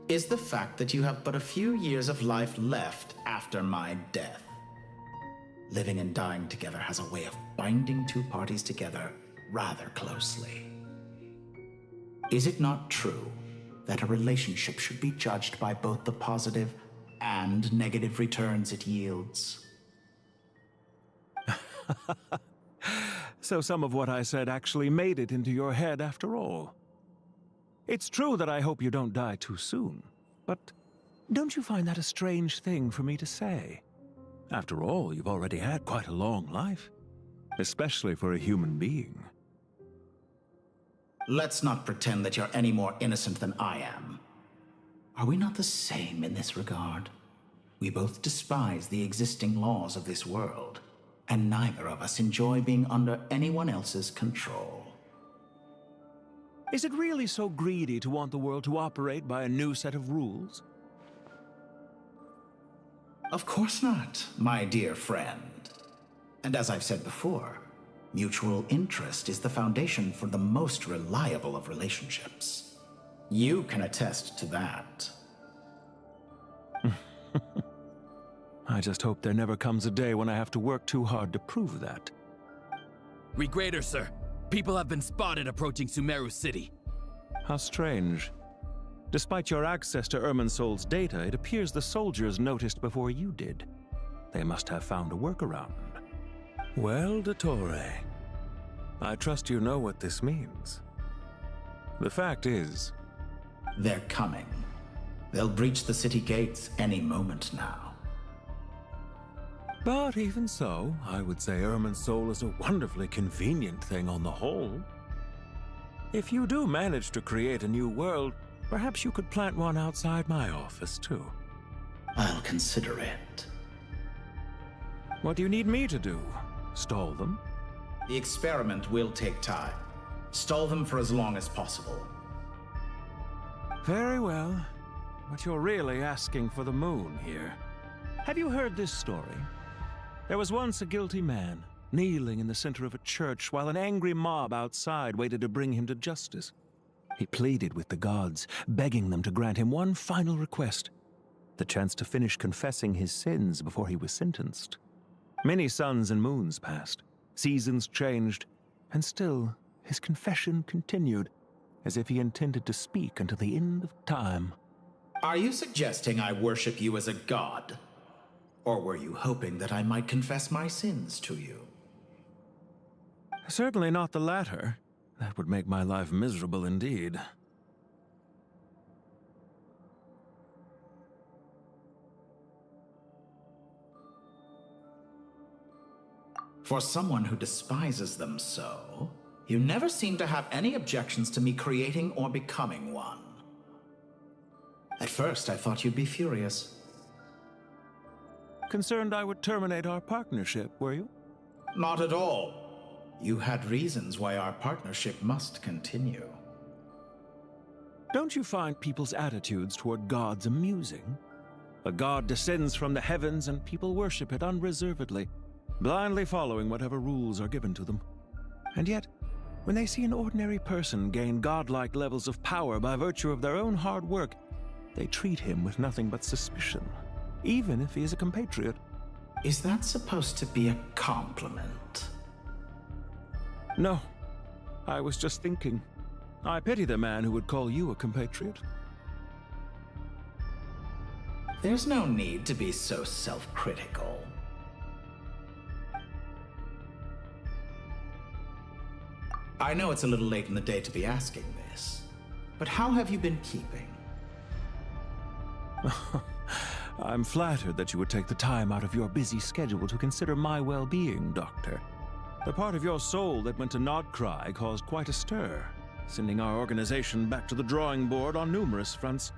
is the fact that you have but a few years of life left after my death. Living and dying together has a way of binding two parties together rather closely. Is it not true that a relationship should be judged by both the positive and negative returns it yields? So some of what I said actually made it into your head after all. It's true that I hope you don't die too soon, but don't you find that a strange thing for me to say? After all, you've already had quite a long life, especially for a human being. Let's not pretend that you're any more innocent than I am. Are we not the same in this regard? We both despise the existing laws of this world, and neither of us enjoy being under anyone else's control. Is it really so greedy to want the world to operate by a new set of rules? Of course not, my dear friend. And as I've said before, mutual interest is the foundation for the most reliable of relationships. You can attest to that. I just hope there never comes a day when I have to work too hard to prove that. Regreater, sir. People have been spotted approaching Sumeru City. How strange. Despite your access to Irminsol's data, it appears the soldiers noticed before you did. They must have found a workaround. Well, Dottore, I trust you know what this means. The fact is... They're coming. They'll breach the city gates any moment now. But even so, I would say Irminsol is a wonderfully convenient thing on the whole. If you do manage to create a new world, perhaps you could plant one outside my office, too. I'll consider it. What do you need me to do? Stall them? The experiment will take time. Stall them for as long as possible. Very well. But you're really asking for the moon here. Have you heard this story? There was once a guilty man, kneeling in the center of a church while an angry mob outside waited to bring him to justice. He pleaded with the gods, begging them to grant him one final request, the chance to finish confessing his sins before he was sentenced. Many suns and moons passed, seasons changed, and still his confession continued, as if he intended to speak until the end of time. Are you suggesting I worship you as a god? Or were you hoping that I might confess my sins to you? Certainly not the latter. That would make my life miserable indeed. For someone who despises them so, you never seem to have any objections to me creating or becoming one. At first, I thought you'd be furious. concerned I would terminate our partnership, were you? Not at all. You had reasons why our partnership must continue. Don't you find people's attitudes toward gods amusing? A god descends from the heavens and people worship it unreservedly, blindly following whatever rules are given to them. And yet, when they see an ordinary person gain godlike levels of power by virtue of their own hard work, they treat him with nothing but suspicion, even if he is a compatriot. Is that supposed to be a compliment? No, I was just thinking. I pity the man who would call you a compatriot. There's no need to be so self-critical. I know it's a little late in the day to be asking this, but how have you been keeping? I'm flattered that you would take the time out of your busy schedule to consider my well-being, Doctor. The part of your soul that went to Nodcry caused quite a stir, sending our organization back to the drawing board on numerous fronts.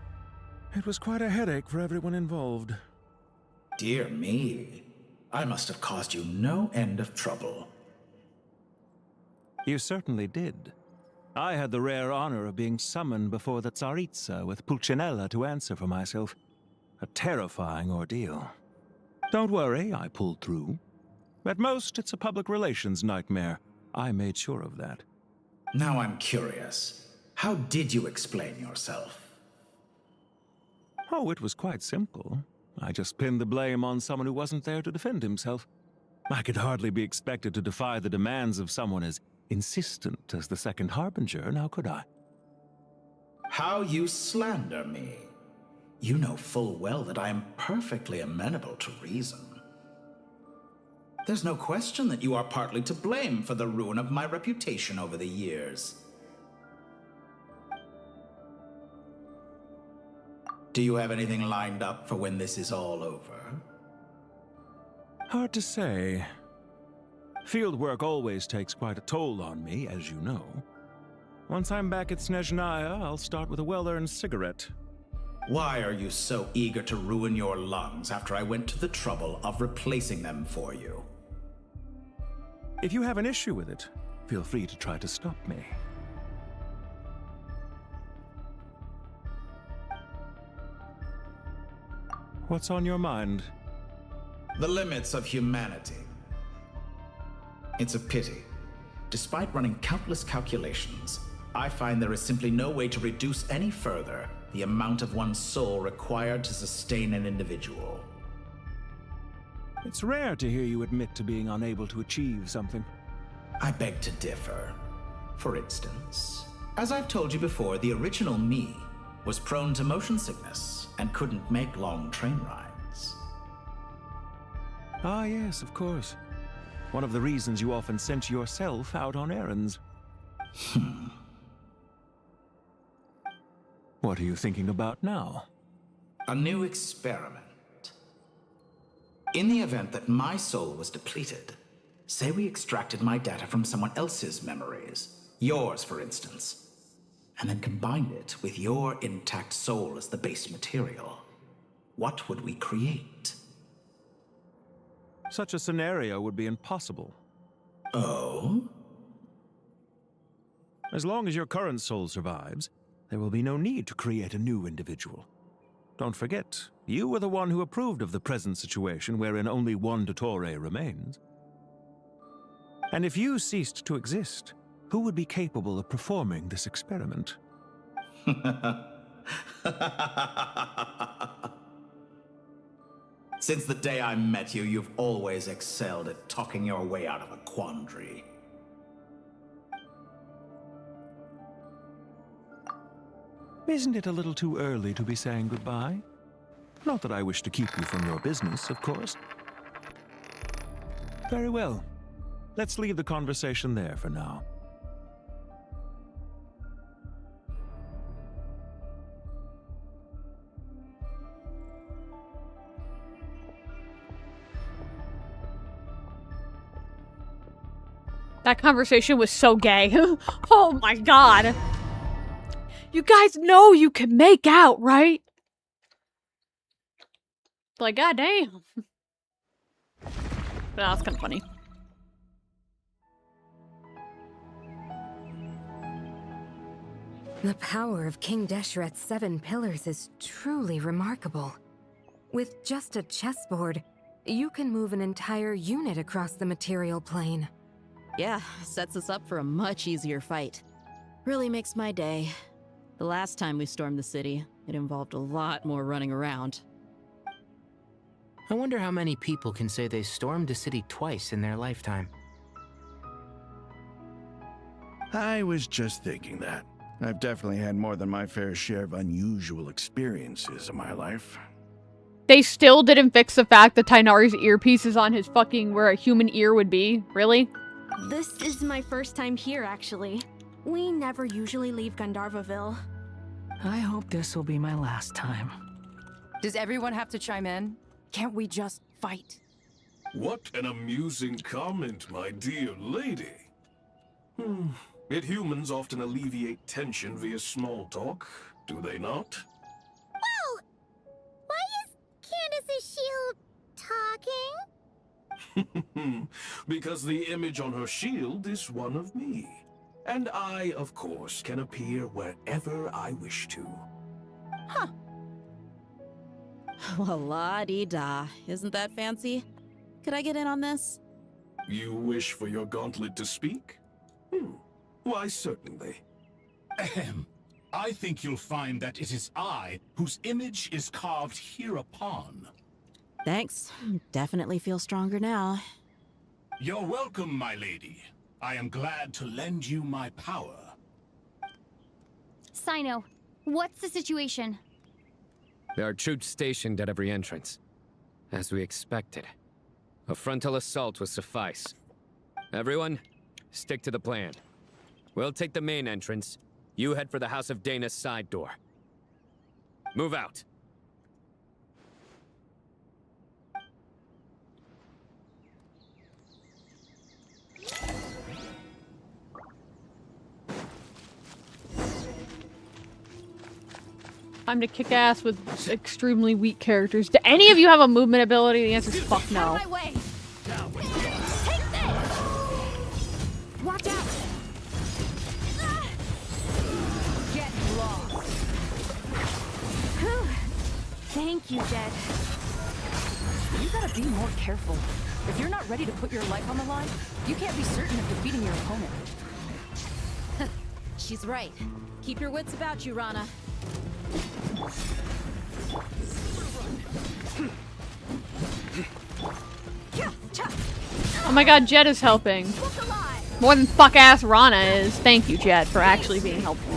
It was quite a headache for everyone involved. Dear me, I must have caused you no end of trouble. You certainly did. I had the rare honor of being summoned before the Tsaritsa with Pulcinella to answer for myself. A terrifying ordeal. Don't worry, I pulled through. At most, it's a public relations nightmare. I made sure of that. Now I'm curious. How did you explain yourself? Oh, it was quite simple. I just pinned the blame on someone who wasn't there to defend himself. I could hardly be expected to defy the demands of someone as insistent as the Second Harbinger, now could I? How you slander me. You know full well that I am perfectly amenable to reason. There's no question that you are partly to blame for the ruin of my reputation over the years. Do you have anything lined up for when this is all over? Hard to say. Field work always takes quite a toll on me, as you know. Once I'm back at Snezhnaya, I'll start with a well-earned cigarette. Why are you so eager to ruin your lungs after I went to the trouble of replacing them for you? If you have an issue with it, feel free to try to stop me. What's on your mind? The limits of humanity. It's a pity. Despite running countless calculations, I find there is simply no way to reduce any further the amount of one's soul required to sustain an individual. It's rare to hear you admit to being unable to achieve something. I beg to differ. For instance, as I've told you before, the original me was prone to motion sickness and couldn't make long train rides. Ah, yes, of course. One of the reasons you often sent yourself out on errands. What are you thinking about now? A new experiment. In the event that my soul was depleted, say we extracted my data from someone else's memories, yours for instance, and then combined it with your intact soul as the base material, what would we create? Such a scenario would be impossible. Oh? As long as your current soul survives, there will be no need to create a new individual. Don't forget, you were the one who approved of the present situation wherein only one Dottore remains. And if you ceased to exist, who would be capable of performing this experiment? Since the day I met you, you've always excelled at talking your way out of a quandary. Isn't it a little too early to be saying goodbye? Not that I wish to keep you from your business, of course. Very well. Let's leave the conversation there for now. That conversation was so gay. Oh my god. You guys know you can make out, right? Like, goddamn. But that's kind of funny. The power of King Deshret's 7 pillars is truly remarkable. With just a chessboard, you can move an entire unit across the material plane. Yeah, sets us up for a much easier fight. Really makes my day. The last time we stormed the city, it involved a lot more running around. I wonder how many people can say they stormed a city twice in their lifetime. I was just thinking that. I've definitely had more than my fair share of unusual experiences in my life. They still didn't fix the fact that Tainari's earpiece is on his fucking where a human ear would be. Really? This is my first time here, actually. We never usually leave Gandharvaville. I hope this will be my last time. Does everyone have to chime in? Can't we just fight? What an amusing comment, my dear lady. Yet humans often alleviate tension via small talk, do they not? Whoa! Why is Candace's shield talking? Because the image on her shield is one of me. And I, of course, can appear wherever I wish to. Huh. Well, la-dee-da. Isn't that fancy? Could I get in on this? You wish for your gauntlet to speak? Why, certainly. Ahem. I think you'll find that it is I whose image is carved hereupon. Thanks. Definitely feel stronger now. You're welcome, my lady. I am glad to lend you my power. Sino, what's the situation? There are troops stationed at every entrance. As we expected. A frontal assault will suffice. Everyone, stick to the plan. We'll take the main entrance. You head for the House of Dana's side door. Move out. Time to kick ass with extremely weak characters. Do any of you have a movement ability? The answer is fuck no. Out of my way. Take this! Watch out! Get lost. Thank you, Jed. You gotta be more careful. If you're not ready to put your life on the line, you can't be certain of defeating your opponent. She's right. Keep your wits about you, Rana. Oh my god, Jed is helping. More than fuck-ass Rana is. Thank you, Jed, for actually being helpful.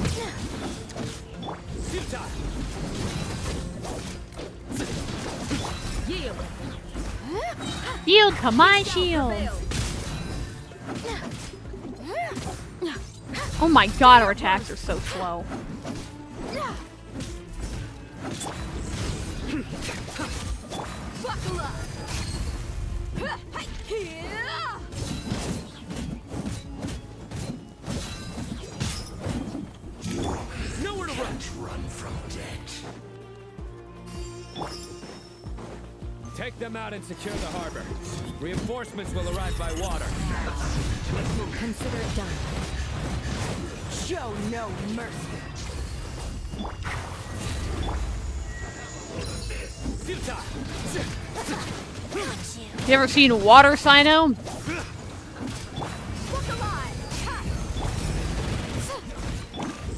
Yield to my shield! Oh my god, our attacks are so slow. Buckle up. Nowhere to run from death. Take them out and secure the harbor. Reinforcements will arrive by water. Consider it done. Show no mercy. You ever seen water, Sino?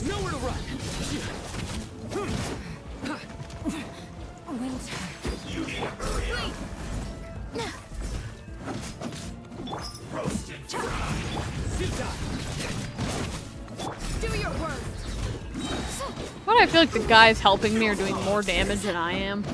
Nowhere to run. Winter. You need a hurry. Roasted dry. Do your worst. Why do I feel like the guys helping me are doing more damage than I am?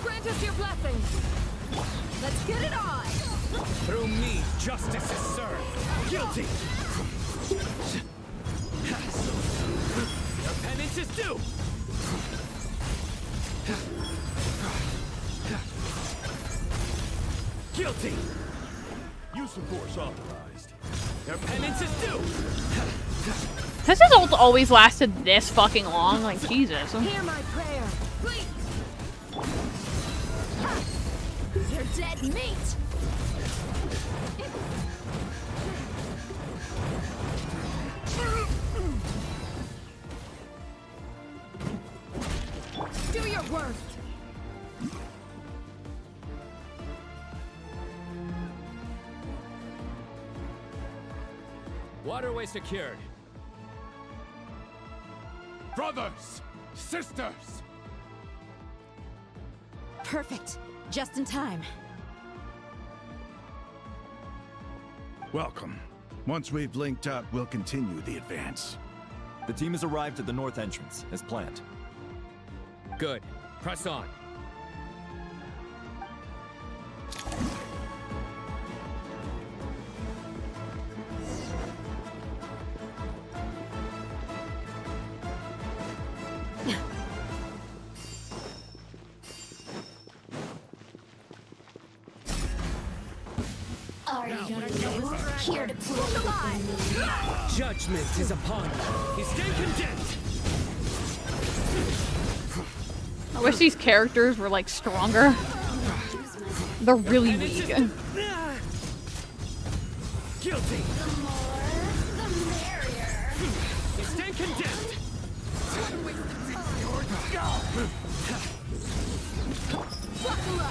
Grant us your blessing. Let's get it on. Through me, justice is served. Guilty. Your penance is due. Guilty. Use of force authorized. Your penance is due. Has his ult always lasted this fucking long? Like, Jesus. Hear my prayer, please. You're dead meat. Do your worst. Waterway secured. Brothers! Sisters! Perfect. Just in time. Welcome. Once we've linked up, we'll continue the advance. The team has arrived at the north entrance, as planned. Good. Press on. Are you here to prove alive? Judgment is upon you. Stand condemned. I wish these characters were like stronger. They're really weak. Guilty. Stand condemned.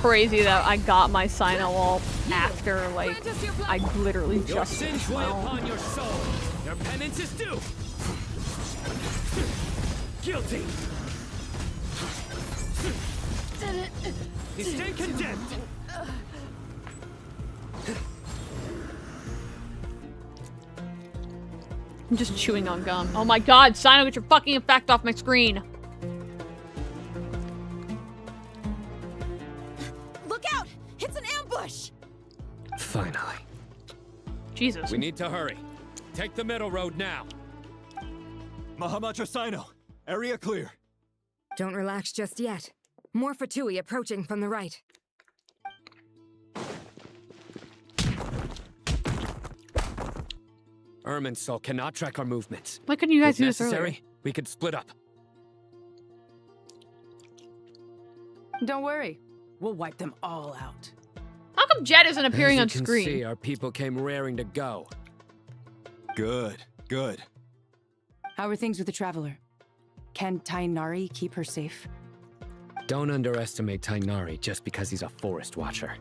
Crazy that I got my Sino ult after, like, I literally Your just sins weigh upon your soul. Your penance is due. Guilty. Stand condemned. I'm just chewing on gum. Oh my god, Sino, get your fucking effect off my screen. Look out! It's an ambush! Finally. Jesus. We need to hurry. Take the middle road now. Mahamacho Sino, area clear. Don't relax just yet. More Fatui approaching from the right. Irminsul cannot track our movements. Why couldn't you guys If do this necessary, earlier? we could split up. Don't worry. We'll wipe them all out. How come Jet isn't appearing on As you can screen? see, our people came raring to go. Good, good. How are things with the Traveler? Can Tainari keep her safe? Don't underestimate Tainari just because he's a forest watcher.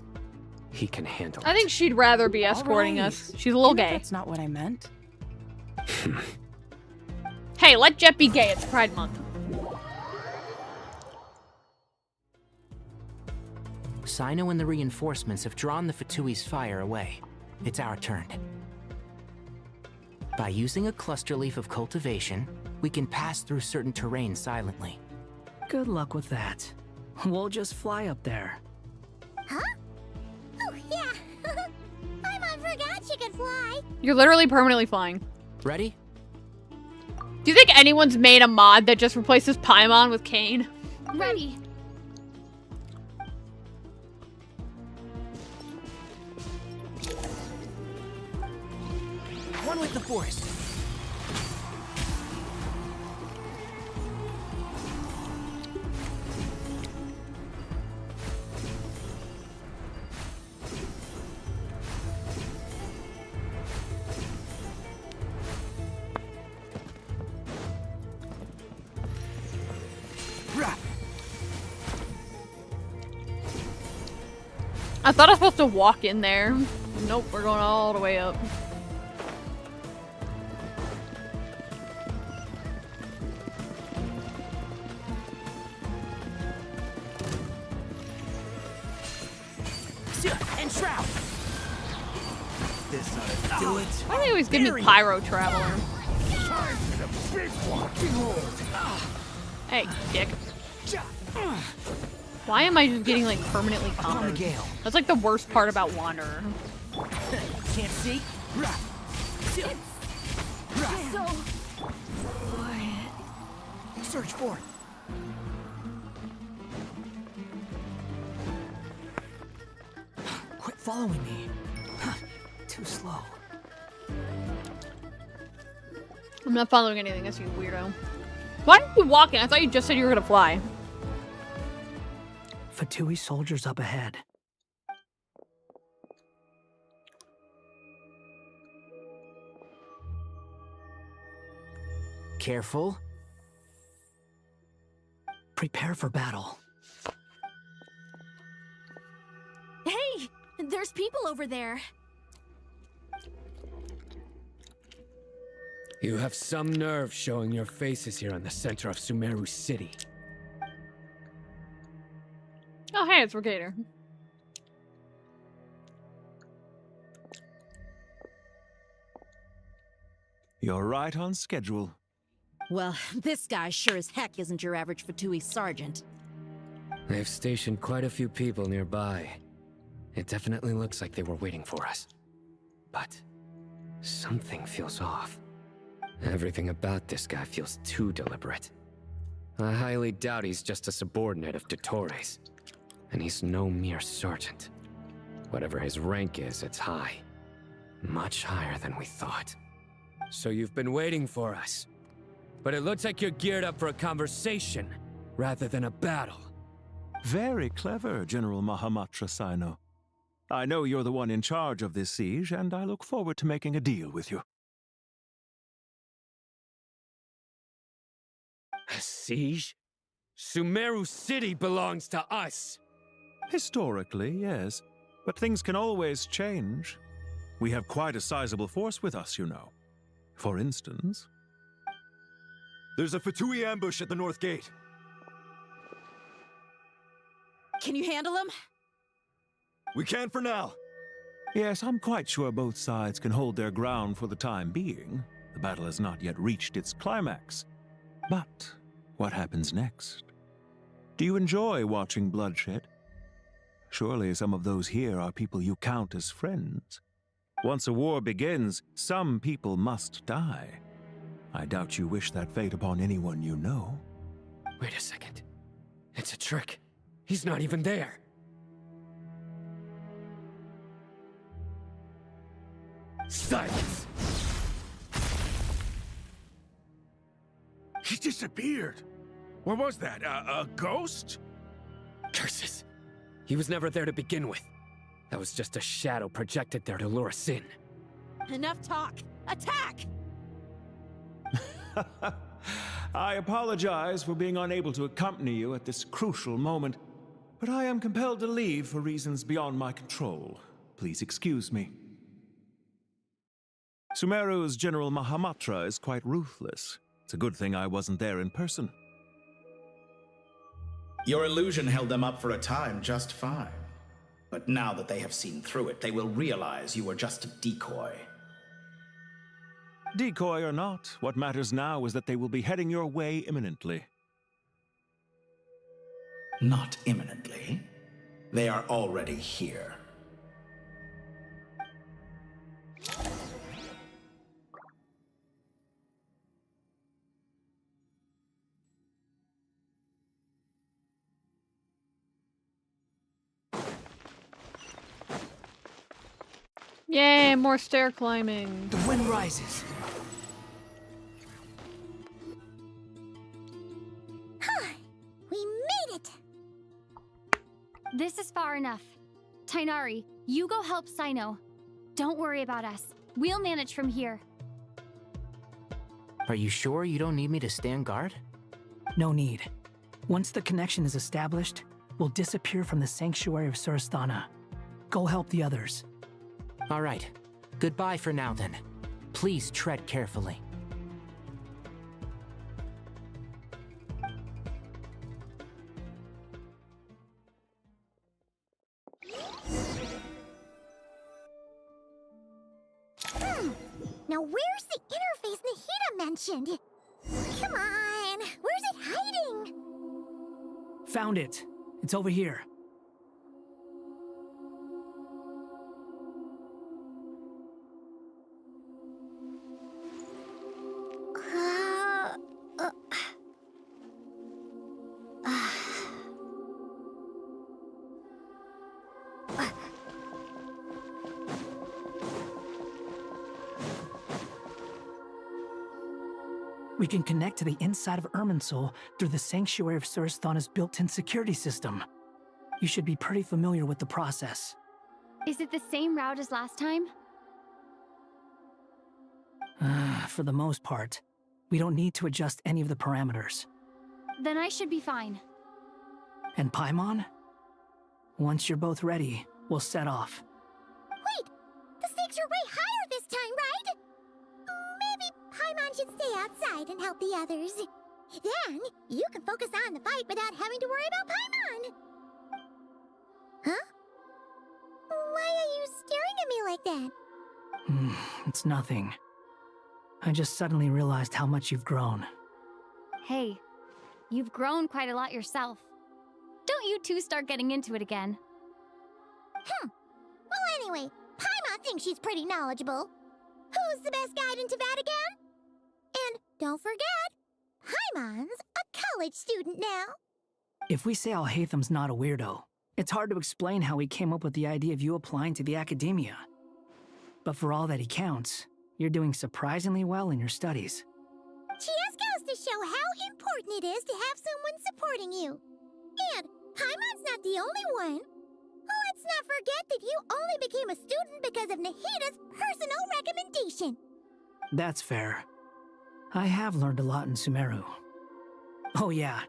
He can handle it. I think she'd rather be escorting Alright. us. She's a little You know gay. That's not what I meant. Hey, let Jet be gay. It's Pride Month. Sino and the reinforcements have drawn the Fatui's fire away. It's our turn. By using a cluster leaf of cultivation, we can pass through certain terrain silently. Good luck with that. We'll just fly up there. Huh? Oh, yeah. Paimon forgot she could fly. You're literally permanently flying. Ready? Do you think anyone's made a mod that just replaces Paimon with Kane? Ready. One with the forest. I thought I was supposed to walk in there. Nope, we're going all the way up. And Shroud. This ought to do it. Why do they always give me Pyro Traveler? Hey, dick. Why am I just getting like permanently comboed? That's like the worst part about Wanderer. Can't see? So Search for it. Quit following me. Too slow. I'm not following anything, that's you weirdo. Why are you walking? I thought you just said you were gonna fly. Fatui soldiers up ahead. Careful. Prepare for battle. Hey! There's people over there. You have some nerve showing your faces here in the center of Sumeru City. Oh, hey, it's Regator. You're right on schedule. Well, this guy sure as heck isn't your average Fatui sergeant. They've stationed quite a few people nearby. It definitely looks like they were waiting for us. But something feels off. Everything about this guy feels too deliberate. I highly doubt he's just a subordinate of Dottore's. And he's no mere sergeant. Whatever his rank is, it's high. Much higher than we thought. So you've been waiting for us. But it looks like you're geared up for a conversation, rather than a battle. Very clever, General Mahamatra Sino. I know you're the one in charge of this siege, and I look forward to making a deal with you. A siege? Sumeru City belongs to us! Historically, yes. But things can always change. We have quite a sizable force with us, you know. For instance... There's a Fatui ambush at the north gate. Can you handle him? We can for now. Yes, I'm quite sure both sides can hold their ground for the time being. The battle has not yet reached its climax. But what happens next? Do you enjoy watching bloodshed? Surely some of those here are people you count as friends. Once a war begins, some people must die. I doubt you wish that fate upon anyone you know. Wait a second. It's a trick. He's not even there. Silence! He disappeared. What was that? A ghost? Curses. He was never there to begin with. That was just a shadow projected there to lure us in. Enough talk. Attack! I apologize for being unable to accompany you at this crucial moment, but I am compelled to leave for reasons beyond my control. Please excuse me. Sumeru's General Mahamatra is quite ruthless. It's a good thing I wasn't there in person. Your illusion held them up for a time just fine. But now that they have seen through it, they will realize you were just a decoy. Decoy or not, what matters now is that they will be heading your way imminently. Not imminently. They are already here. Yay, more stair climbing. The wind rises. We made it! This is far enough. Tainari, you go help Sino. Don't worry about us. We'll manage from here. Are you sure you don't need me to stand guard? No need. Once the connection is established, we'll disappear from the sanctuary of Surasthana. Go help the others. All right. Goodbye for now, then. Please tread carefully. Now where's the interface Nahida mentioned? Come on, where's it hiding? Found it. It's over here. We can connect to the inside of Irminsul through the Sanctuary of Surasthana's built-in security system. You should be pretty familiar with the process. Is it the same route as last time? For the most part, we don't need to adjust any of the parameters. Then I should be fine. And Paimon? Once you're both ready, we'll set off. Wait! The stakes are way higher this time, right? Maybe Paimon should stay outside and help the others. Then, you can focus on the fight without having to worry about Paimon. Huh? Why are you staring at me like that? It's nothing. I just suddenly realized how much you've grown. Hey, you've grown quite a lot yourself. Don't you two start getting into it again. Well, anyway, Paimon thinks she's pretty knowledgeable. Who's the best guide in Teyvat again? And don't forget, Paimon's a college student now. If we say Alhatham's not a weirdo, it's hard to explain how he came up with the idea of you applying to the academia. But for all that he counts, you're doing surprisingly well in your studies. She just goes to show how important it is to have someone supporting you. And Paimon's not the only one. Let's not forget that you only became a student because of Nahida's personal recommendation. That's fair. I have learned a lot in Sumeru. Oh yeah,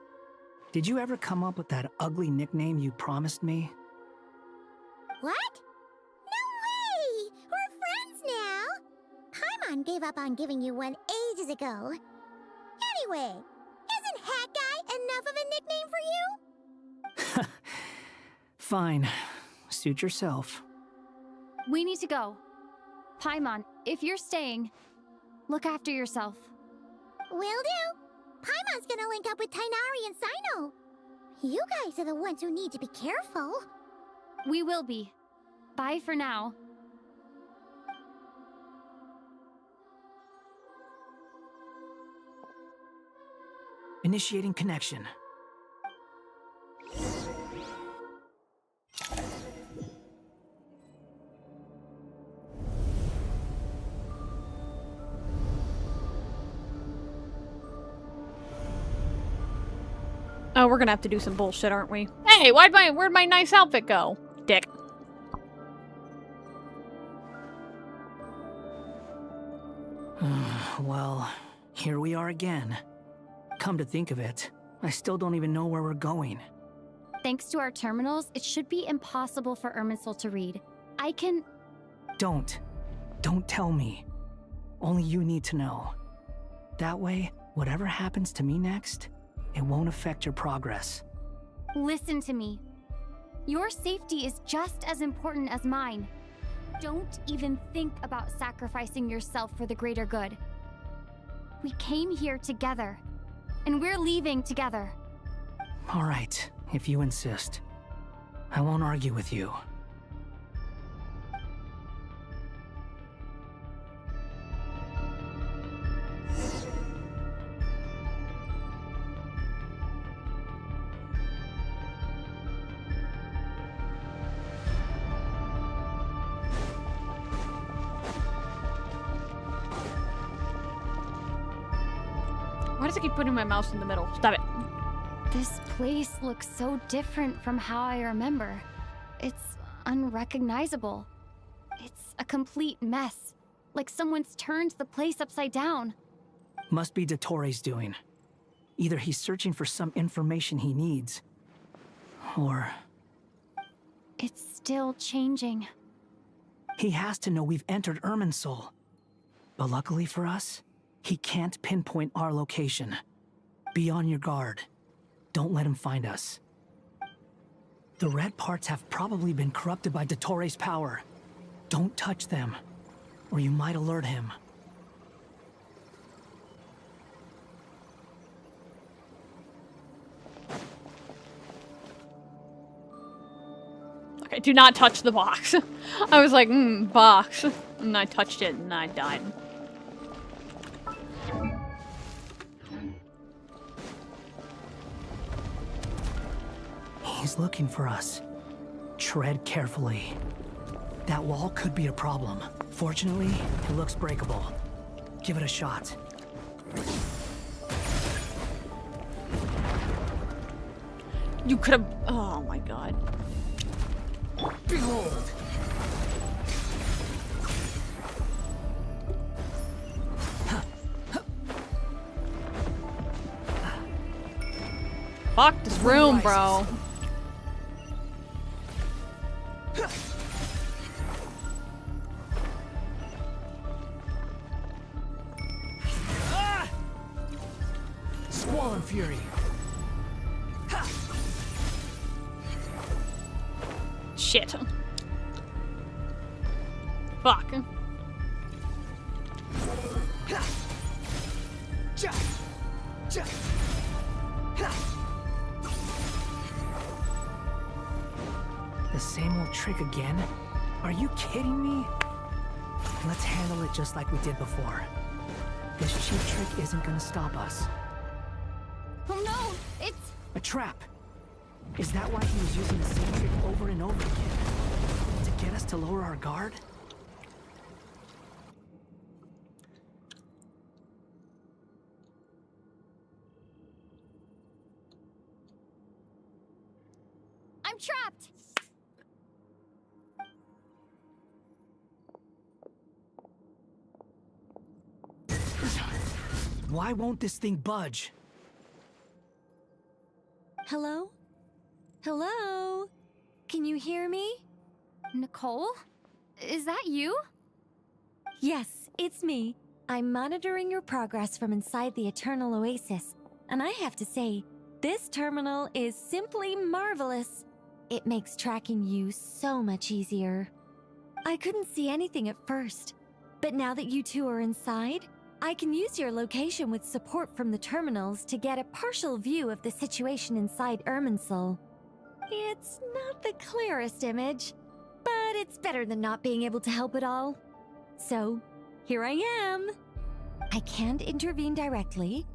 did you ever come up with that ugly nickname you promised me? What? No way! We're friends now! Paimon gave up on giving you one ages ago. Anyway, isn't Hat Guy enough of a nickname for you? Fine. Suit yourself. We need to go. Paimon, if you're staying, look after yourself. Will do. Paimon's gonna link up with Tighnari and Cyno. You guys are the ones who need to be careful. We will be. Bye for now. Initiating connection. Oh, we're gonna have to do some bullshit, aren't we? Hey, where'd my nice outfit go? Dick. Well, here we are again. Come to think of it, I still don't even know where we're going. Thanks to our terminals, it should be impossible for Irminsul to read. I can... Don't tell me. Only you need to know. That way, whatever happens to me next, it won't affect your progress. Listen to me. Your safety is just as important as mine. Don't even think about sacrificing yourself for the greater good. We came here together, and we're leaving together. All right, if you insist. I won't argue with you. Why does it keep putting my mouse in the middle? Stop it. This place looks so different from how I remember. It's unrecognizable. It's a complete mess. Like someone's turned the place upside down. Must be Dottore's doing. Either he's searching for some information he needs, or... It's still changing. He has to know we've entered Irminsul. But luckily for us, he can't pinpoint our location. Be on your guard. Don't let him find us. The red parts have probably been corrupted by Dottore's power. Don't touch them, or you might alert him. Okay, do not touch the box. I was like, box. And I touched it and I died. He's looking for us. Tread carefully. That wall could be a problem. Fortunately, it looks breakable. Give it a shot. You could have. Oh my god. Behold. Fuck this room, bro. Squall and fury. Shit. Fuck. The same old trick again? Are you kidding me? Let's handle it just like we did before. This cheap trick isn't gonna stop us. Oh no! It's... A trap! Is that why he was using the same trick over and over again? To get us to lower our guard? I'm trapped! Why won't this thing budge? Hello? Hello? Can you hear me? Nicole? Is that you? Yes, it's me. I'm monitoring your progress from inside the Eternal Oasis, and I have to say, this terminal is simply marvelous. It makes tracking you so much easier. I couldn't see anything at first, but now that you two are inside, I can use your location with support from the terminals to get a partial view of the situation inside Irminsul. It's not the clearest image, but it's better than not being able to help at all. So, here I am. I can't intervene directly,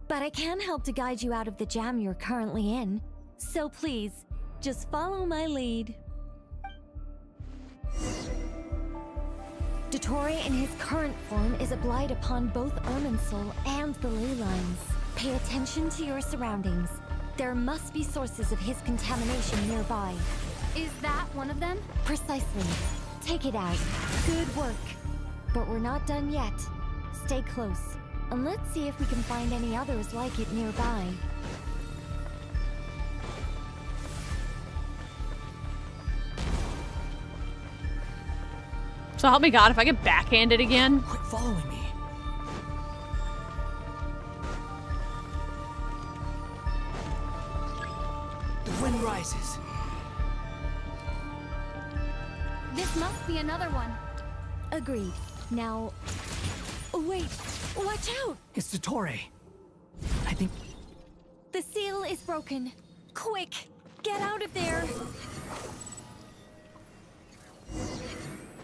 but I can help to guide you out of the jam you're currently in. So please, just follow my lead. Dottore in his current form is obliged upon both Irminsul and the ley lines. Pay attention to your surroundings. There must be sources of his contamination nearby. Is that one of them? Precisely. Take it out. Good work. But we're not done yet. Stay close, and let's see if we can find any others like it nearby. So help me God, if I get backhanded again. Quit following me. The wind rises. This must be another one. Agreed. Now... Wait! Watch out! It's Dottore. I think... The seal is broken. Quick! Get out of there!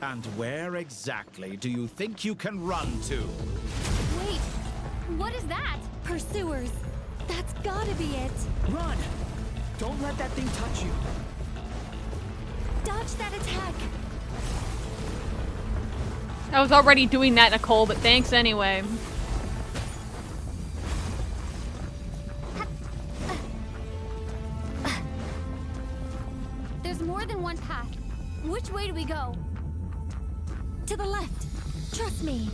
And where exactly do you think you can run to? Wait! What is that? Pursuers! That's gotta be it! Run! Don't let that thing touch you. Dodge that attack! I was already doing that, Nicole, but thanks anyway. There's more than one path. Which way do we go? To the left. Trust me.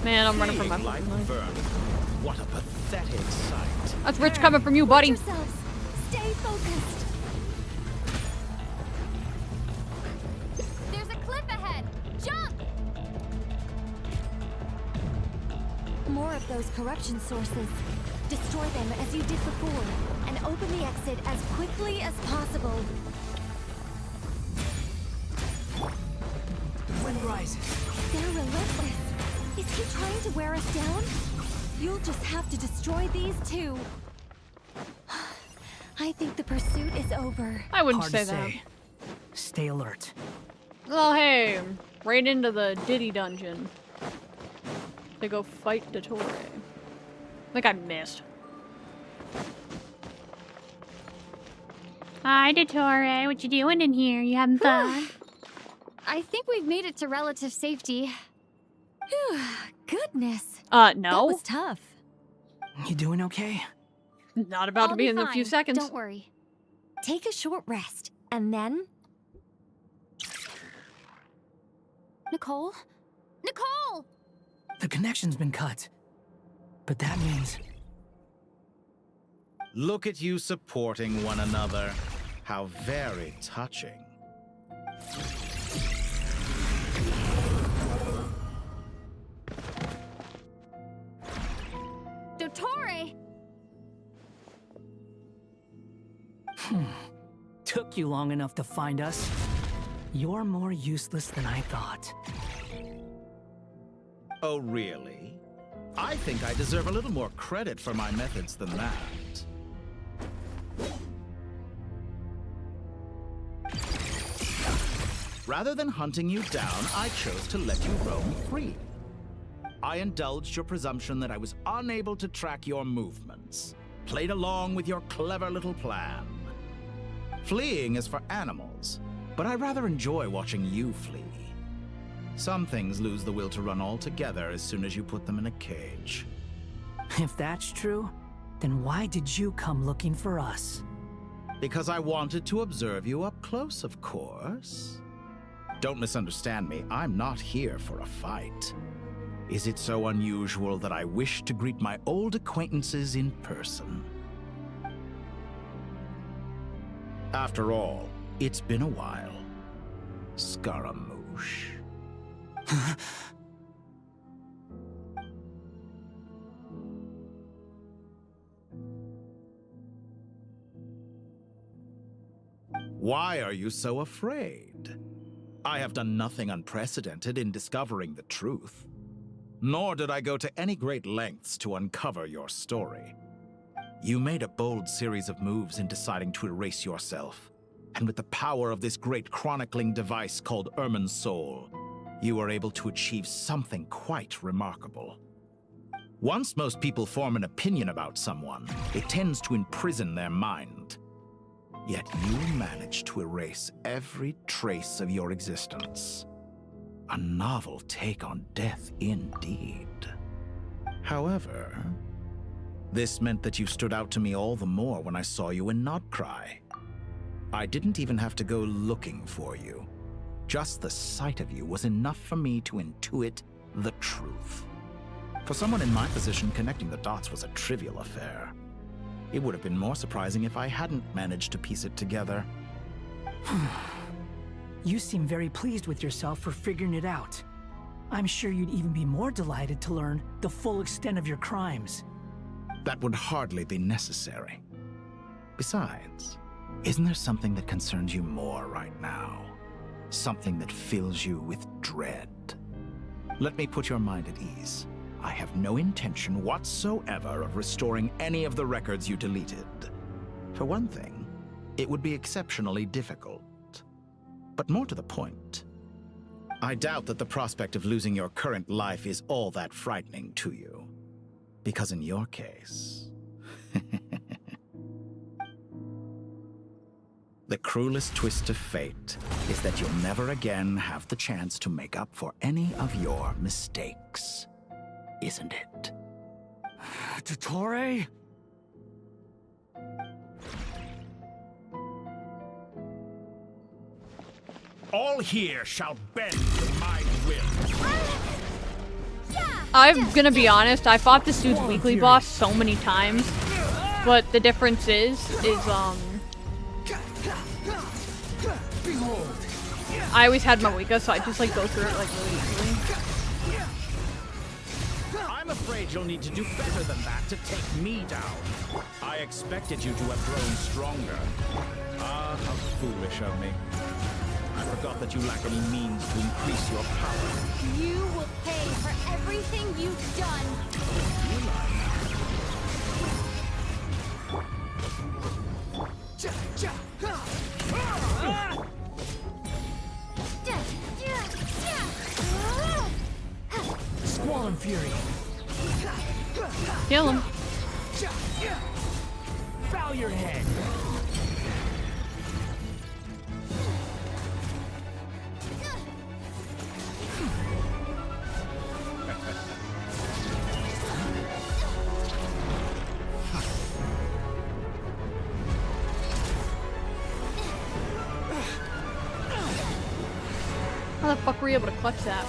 Man, I'm running from my Like Vern. What a pathetic sight. That's rich coming from you, buddy. Watch yourselves. Stay focused. There's a cliff ahead. Jump! More of those corruption sources. Destroy them as you did before, and open the exit as quickly as possible. The wind rises. They're relentless. Is he trying to wear us down? You'll just have to destroy these two. I think the pursuit is over. I wouldn't Hard say to that. say. Stay alert. Oh, hey. Right into the Diddy dungeon. To go fight Dottore. I think I missed. Hi, Dottore. What you doing in here? You having fun? I think we've made it to relative safety. Goodness. No. That was tough. You doing okay? Not about to be in a few seconds. Don't worry. Take a short rest, and then... Nicole? Nicole! The connection's been cut. But that means... Look at you supporting one another. How very touching. Dottore! Took you long enough to find us. You're more useless than I thought. Oh, really? I think I deserve a little more credit for my methods than that. Rather than hunting you down, I chose to let you roam free. I indulged your presumption that I was unable to track your movements, played along with your clever little plan. Fleeing is for animals, but I rather enjoy watching you flee. Some things lose the will to run altogether as soon as you put them in a cage. If that's true, then why did you come looking for us? Because I wanted to observe you up close, of course. Don't misunderstand me, I'm not here for a fight. Is it so unusual that I wish to greet my old acquaintances in person? After all, it's been a while. Scaramouche. Why are you so afraid? I have done nothing unprecedented in discovering the truth. Nor did I go to any great lengths to uncover your story. You made a bold series of moves in deciding to erase yourself. And with the power of this great chronicling device called Irmin's Soul, you were able to achieve something quite remarkable. Once most people form an opinion about someone, it tends to imprison their mind. Yet you managed to erase every trace of your existence. A novel take on death indeed. However, this meant that you stood out to me all the more when I saw you in Nodcry. I didn't even have to go looking for you. Just the sight of you was enough for me to intuit the truth. For someone in my position, connecting the dots was a trivial affair. It would have been more surprising if I hadn't managed to piece it together. You seem very pleased with yourself for figuring it out. I'm sure you'd even be more delighted to learn the full extent of your crimes. That would hardly be necessary. Besides, isn't there something that concerns you more right now? Something that fills you with dread? Let me put your mind at ease. I have no intention whatsoever of restoring any of the records you deleted. For one thing, it would be exceptionally difficult. But more to the point, I doubt that the prospect of losing your current life is all that frightening to you. Because in your case... the cruelest twist of fate is that you'll never again have the chance to make up for any of your mistakes. Isn't it? Dottore? All here shall bend to my will. I'm gonna be honest, I fought this dude's weekly boss so many times, but the difference is I always had my Wicca, so I just like go through it like really easily. I'm afraid you'll need to do better than that to take me down. I expected you to have grown stronger. Ah, how foolish of me. I forgot that you lack any means to increase your power. You will pay for everything you've done. Squall and Fury. Kill him. Bow your head. fuck were you able to clutch that?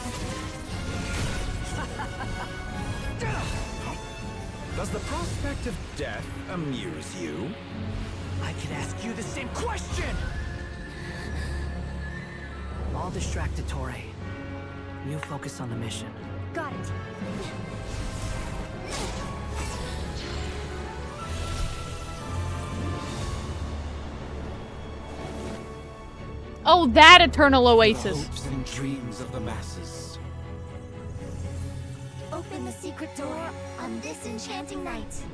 Does the prospect of death amuse you? I could ask you the same question! I'll distract Dottore. You focus on the mission. Got it. Oh, that eternal oasis. Hopes and dreams of the masses. Open the secret door on this enchanting night.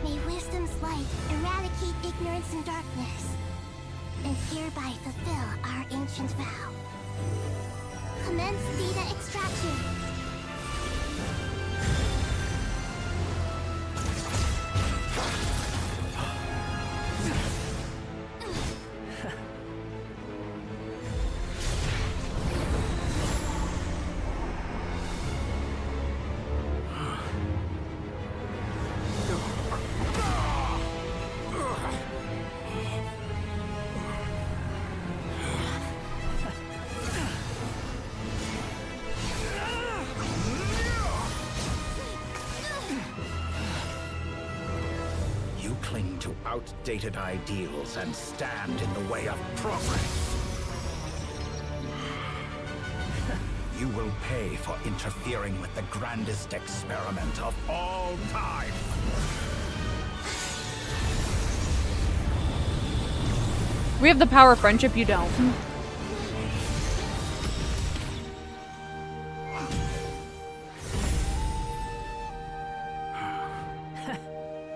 May wisdom's light eradicate ignorance and darkness, and hereby fulfill our ancient vow. Commence data extraction. Cling to outdated ideals and stand in the way of progress. You will pay for interfering with the grandest experiment of all time. We have the power of friendship, you don't.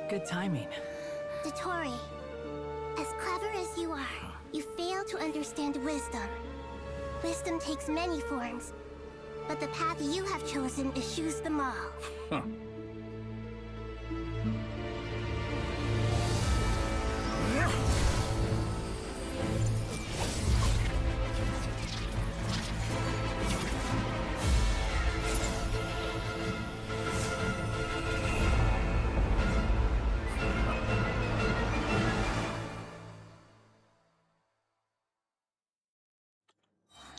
Good timing. Dottore, as clever as you are, you fail to understand wisdom. Wisdom takes many forms, but the path you have chosen eschews them all. Huh.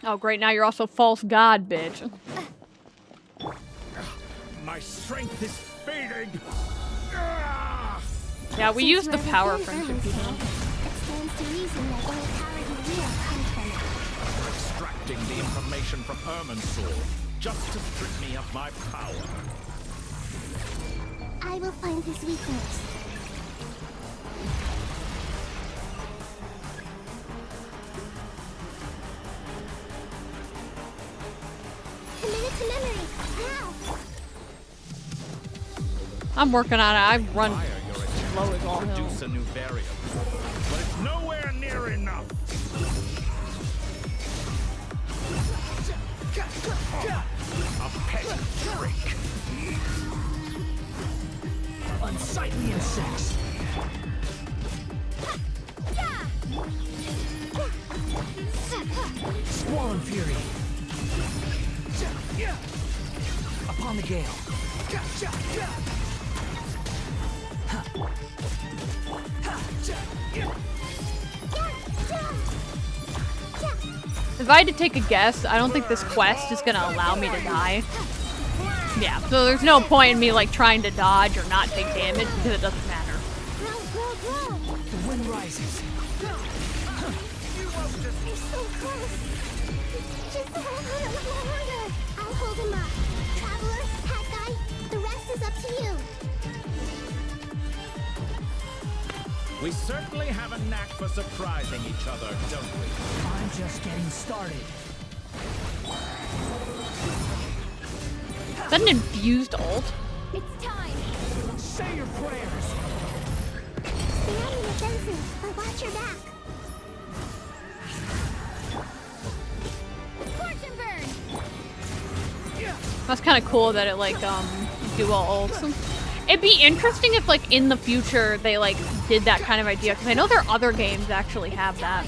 Oh, great. Now you're also false god, bitch. My strength is fading. Yeah, we use the power of friendship, you know. It stands to reason that only power you wield comes from it. Extracting the information from Irminsul just to strip me of my power. I will find his weakness. Commit it to memory. Now. I'm working on it. I run slow as all hell. Produce a new variable, but it's nowhere near enough. A petty trick. Unsightly insects. Squall and fury. Upon the gale. If I had to take a guess, I don't think this quest is gonna allow me to die. Yeah, so there's no point in me like trying to dodge or not take damage because it doesn't matter. The wind rises. You're so close. Just hold on a little longer. I'll hold him up. Traveler, hat guy, the rest is up to you. We certainly have a knack for surprising each other, don't we? I'm just getting started. Is that an infused ult? It's time. Say your prayers. Stay on the defensive, but watch your back. Scorch and burn. That's kind of cool that it like dual ults. It'd be interesting if like in the future they like did that kind of idea because I know there are other games that actually have that.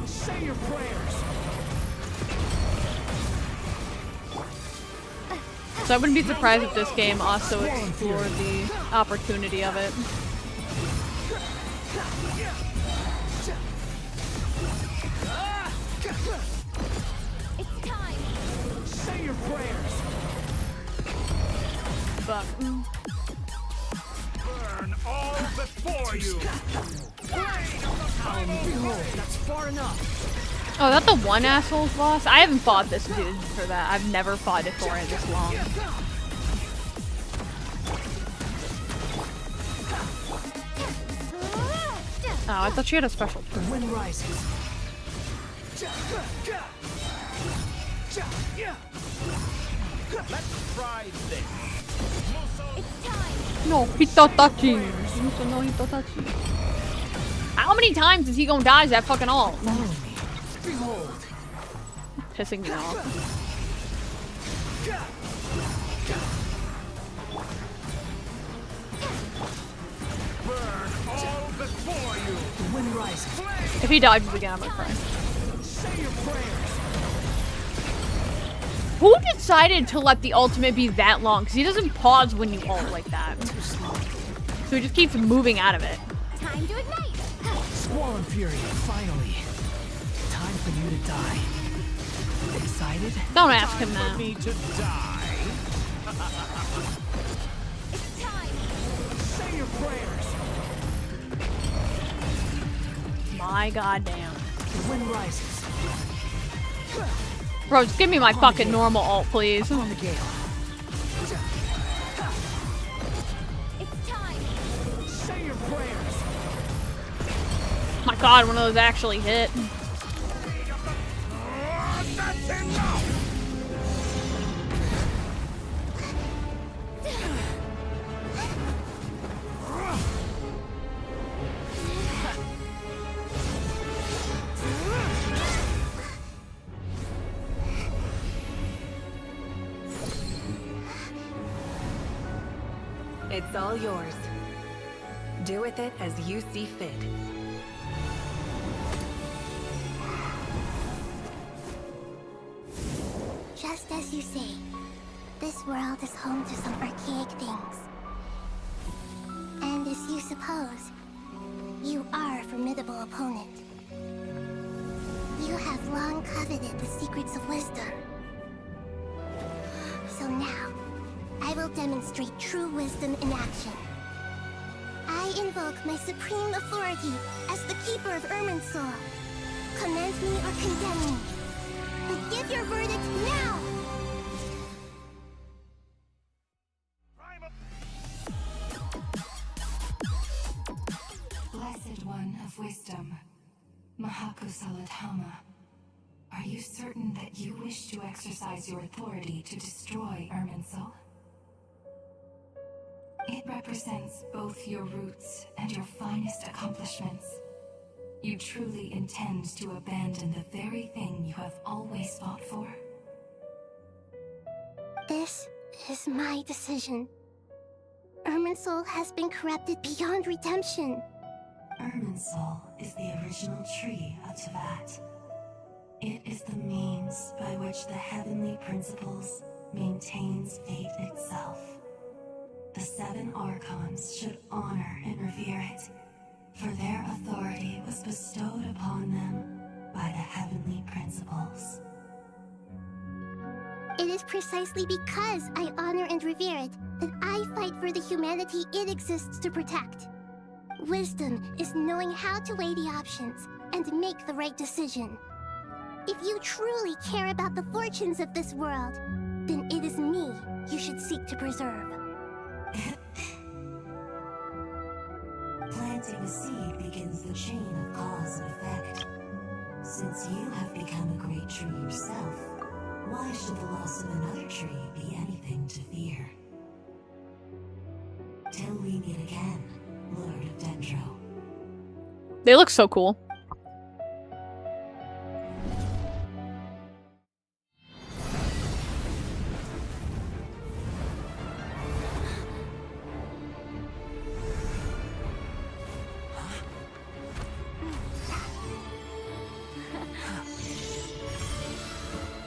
Say your prayers. So I wouldn't be surprised if this game also explored the opportunity of it. fuck. Burn all before you. That's far enough. Oh, is that the one asshole's boss? I haven't fought this dude for that. I've never fought Dottore this long. Oh, I thought she had a special turn. The wind rises. Let's try this. No, Hitotouchi. No Hitotouchi. How many times is he gonna dodge that fucking ult? Behold. Pissing me off. Burn all before you. The wind rises. If he dodges again, I'm gonna cry. Say your prayers. Who decided to let the ultimate be that long? Because he doesn't pause when you ult like that. So he just keeps moving out of it. Time to ignite! Squall Fury, finally. Time for you to die. Excited? Don't ask him that. Me to die. It's time! Say your prayers. My goddamn. The wind rises. Bro, just give me my fucking normal ult, please. On the gale. It's time! Say your prayers. My god, one of those actually hit. That's enough. It's all yours. Do with it as you see fit. Just as you say, this world is home to some archaic things. And as you suppose, you are a formidable opponent. You have long coveted the secrets of wisdom. So now, I will demonstrate true wisdom in action. I invoke my supreme authority as the keeper of Irminsul. Commend me or condemn me. But give your verdict now! Blessed One of Wisdom, Mahakusaladhama, are you certain that you wish to exercise your authority to destroy Irminsul? It represents both your roots and your finest accomplishments. You truly intend to abandon the very thing you have always fought for? This is my decision. Irminsul has been corrupted beyond redemption. Irminsul is the original tree of Tevat. It is the means by which the heavenly principles maintains fate itself. The seven Archons should honor and revere it, for their authority was bestowed upon them by the heavenly principles. It is precisely because I honor and revere it that I fight for the humanity it exists to protect. Wisdom is knowing how to weigh the options and make the right decision. If you truly care about the fortunes of this world, then it is me you should seek to preserve. Planting a seed begins the chain of cause and effect. Since you have become a great tree yourself, why should the loss of another tree be anything to fear? Till we meet again, Lord of Dendro. They look so cool.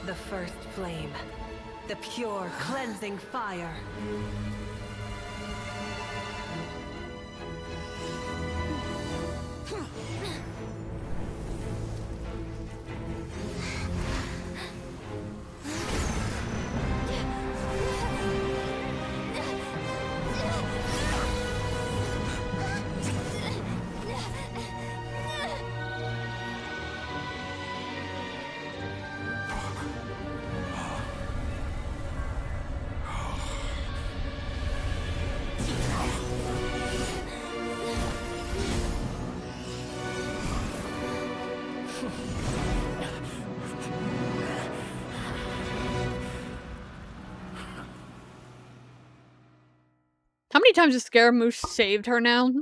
The first flame. The pure, cleansing fire. How many times has Scaramouche saved her now?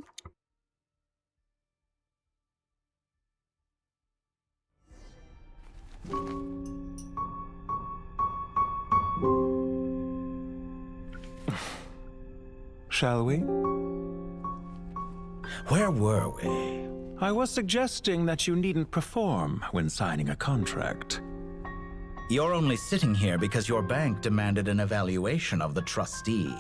Shall we? Where were we? I was suggesting that you needn't perform when signing a contract. You're only sitting here because your bank demanded an evaluation of the trustee.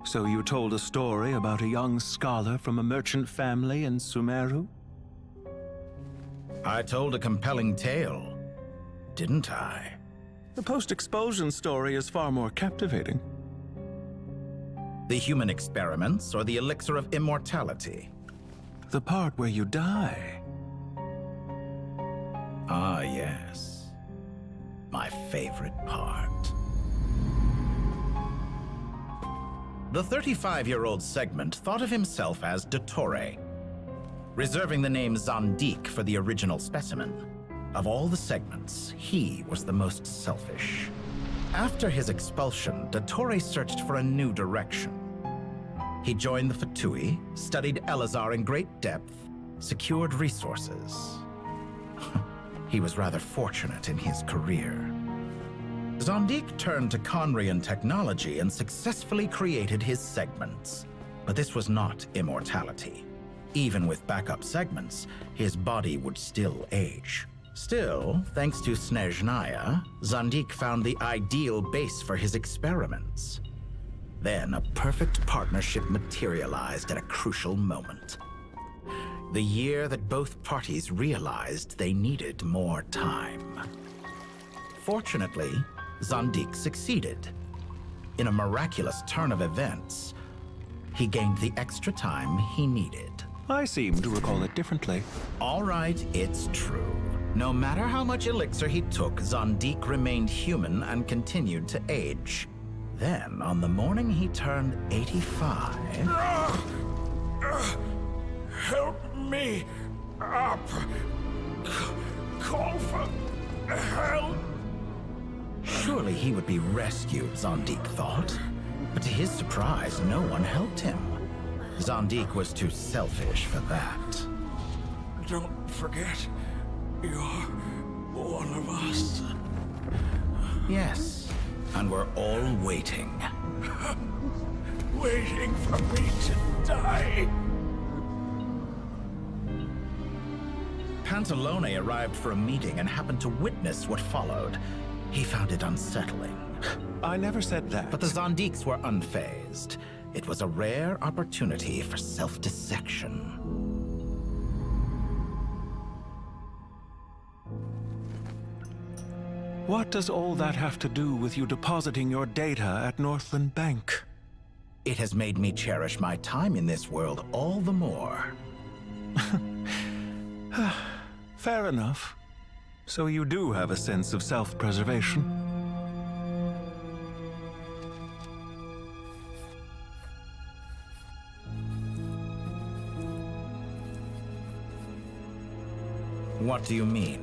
So you told a story about a young scholar from a merchant family in Sumeru? I told a compelling tale, didn't I? The post-expulsion story is far more captivating. The human experiments or the elixir of immortality? The part where you die. Ah, yes. My favorite part. The 35-year-old Segment thought of himself as Dottore, reserving the name Zandik for the original specimen. Of all the Segments, he was the most selfish. After his expulsion, Dottore searched for a new direction. He joined the Fatui, studied Elazar in great depth, secured resources. He was rather fortunate in his career. Zandik turned to Conrian technology and successfully created his segments. But this was not immortality. Even with backup segments, his body would still age. Still, thanks to Snezhnaya, Zandik found the ideal base for his experiments. Then a perfect partnership materialized at a crucial moment. The year that both parties realized they needed more time. Fortunately, Zandik succeeded. In a miraculous turn of events, he gained the extra time he needed. I seem to recall it differently. All right, it's true. No matter how much elixir he took, Zandik remained human and continued to age. Then, on the morning he turned 85... Help me up. Call for help. Surely he would be rescued, Zandik thought. But to his surprise, no one helped him. Zandik was too selfish for that. Don't forget, you're one of us. Yes, and we're all waiting. Waiting for me to die. Pantalone arrived for a meeting and happened to witness what followed. He found it unsettling. I never said that. But the Zandiks were unfazed. It was a rare opportunity for self-dissection. What does all that have to do with you depositing your data at Northland Bank? It has made me cherish my time in this world all the more. Fair enough. So you do have a sense of self-preservation. What do you mean?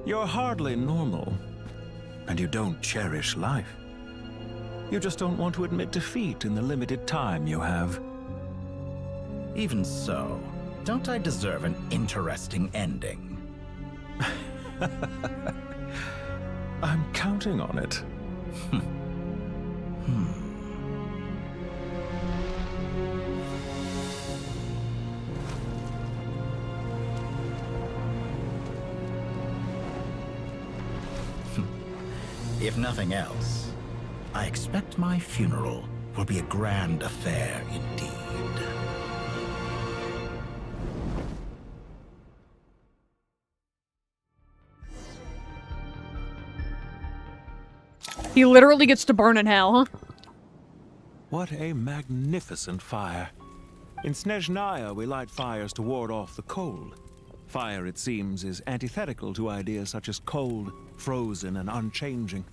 You're hardly normal, and you don't cherish life. You just don't want to admit defeat in the limited time you have. Even so, don't I deserve an interesting ending? I'm counting on it. If nothing else, I expect my funeral will be a grand affair indeed. He literally gets to burn in hell, huh? What a magnificent fire. In Snezhnaya, we light fires to ward off the cold. Fire, it seems, is antithetical to ideas such as cold, frozen, and unchanging.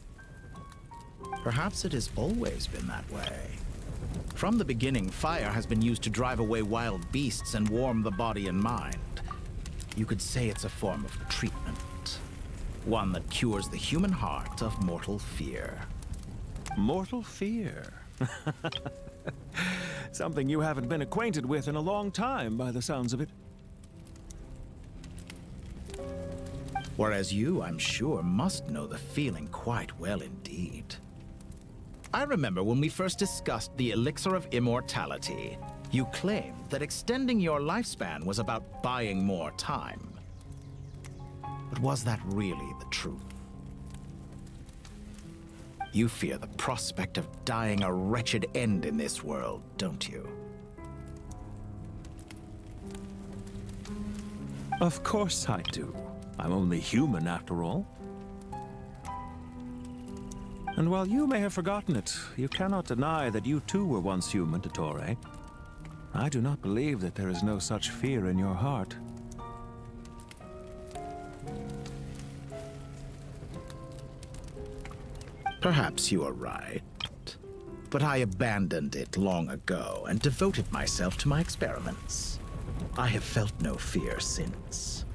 Perhaps it has always been that way. From the beginning, fire has been used to drive away wild beasts and warm the body and mind. You could say it's a form of treatment. One that cures the human heart of mortal fear. Mortal fear. Something you haven't been acquainted with in a long time, by the sounds of it. Whereas you, I'm sure, must know the feeling quite well indeed. I remember when we first discussed the elixir of immortality, you claimed that extending your lifespan was about buying more time. But was that really the truth? You fear the prospect of dying a wretched end in this world, don't you? Of course I do. I'm only human, after all. And while you may have forgotten it, you cannot deny that you too were once human, Dottore. I do not believe that there is no such fear in your heart. Perhaps you are right. But I abandoned it long ago and devoted myself to my experiments. I have felt no fear since.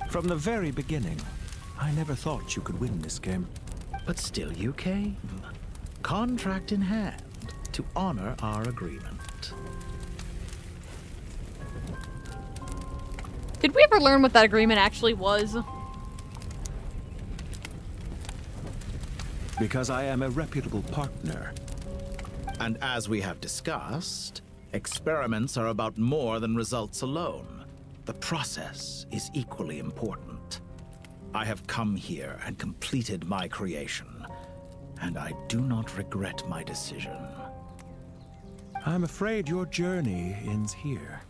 From the very beginning, I never thought you could win this game. But still you came. Contract in hand, to honor our agreement. Did we ever learn what that agreement actually was? Because I am a reputable partner. And as we have discussed, experiments are about more than results alone. The process is equally important. I have come here and completed my creation, and I do not regret my decision. I'm afraid your journey ends here.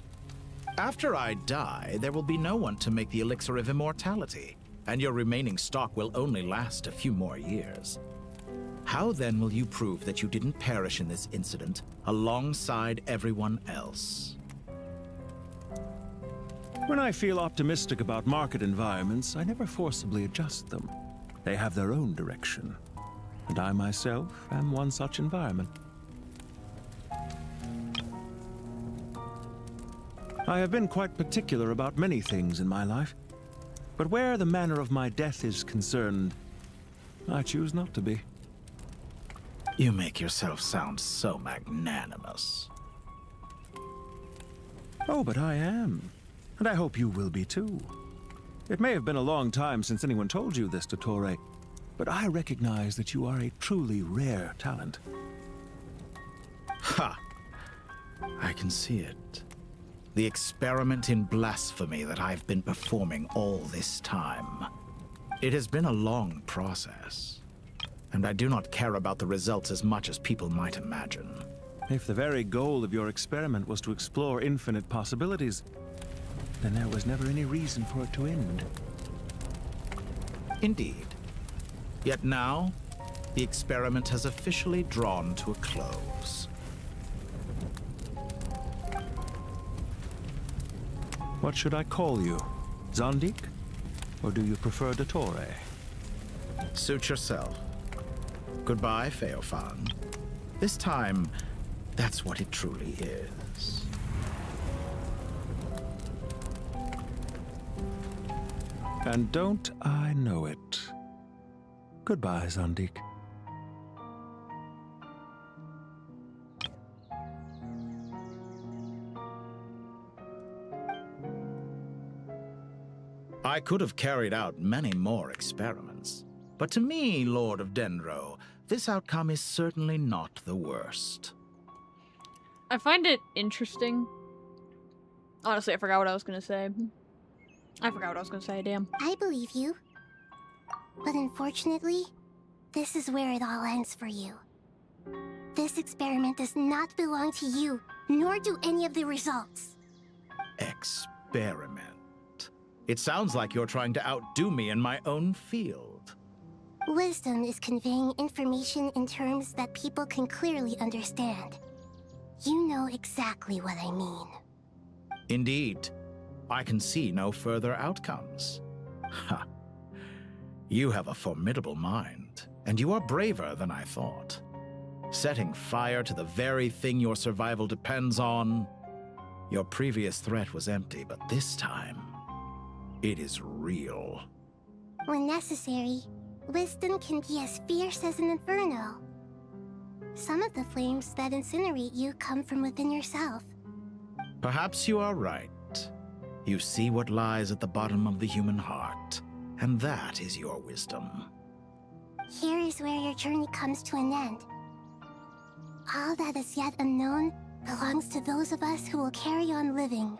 After I die, there will be no one to make the elixir of immortality, and your remaining stock will only last a few more years. How then will you prove that you didn't perish in this incident alongside everyone else? When I feel optimistic about market environments, I never forcibly adjust them. They have their own direction. And I myself am one such environment. I have been quite particular about many things in my life. But where the manner of my death is concerned, I choose not to be. You make yourself sound so magnanimous. Oh, but I am. And I hope you will be too. It may have been a long time since anyone told you this, Dottore, but I recognize that you are a truly rare talent. Ha! I can see it. The experiment in blasphemy that I've been performing all this time. It has been a long process, and I do not care about the results as much as people might imagine. If the very goal of your experiment was to explore infinite possibilities, then there was never any reason for it to end. Indeed. Yet now, the experiment has officially drawn to a close. What should I call you? Zandik? Or do you prefer Dottore? Suit yourself. Goodbye, Feofan. This time, that's what it truly is. And don't I know it? Goodbye, Zandik. I could have carried out many more experiments, but to me, Lord of Dendro, this outcome is certainly not the worst. I find it interesting. Honestly, I forgot what I was gonna say. Damn. I believe you. But unfortunately, this is where it all ends for you. This experiment does not belong to you, nor do any of the results. Experiment. It sounds like you're trying to outdo me in my own field. Wisdom is conveying information in terms that people can clearly understand. You know exactly what I mean. Indeed. I can see no further outcomes. Ha. You have a formidable mind, and you are braver than I thought. Setting fire to the very thing your survival depends on. Your previous threat was empty, but this time, it is real. When necessary, wisdom can be as fierce as an inferno. Some of the flames that incinerate you come from within yourself. Perhaps you are right. You see what lies at the bottom of the human heart, and that is your wisdom. Here is where your journey comes to an end. All that is yet unknown belongs to those of us who will carry on living.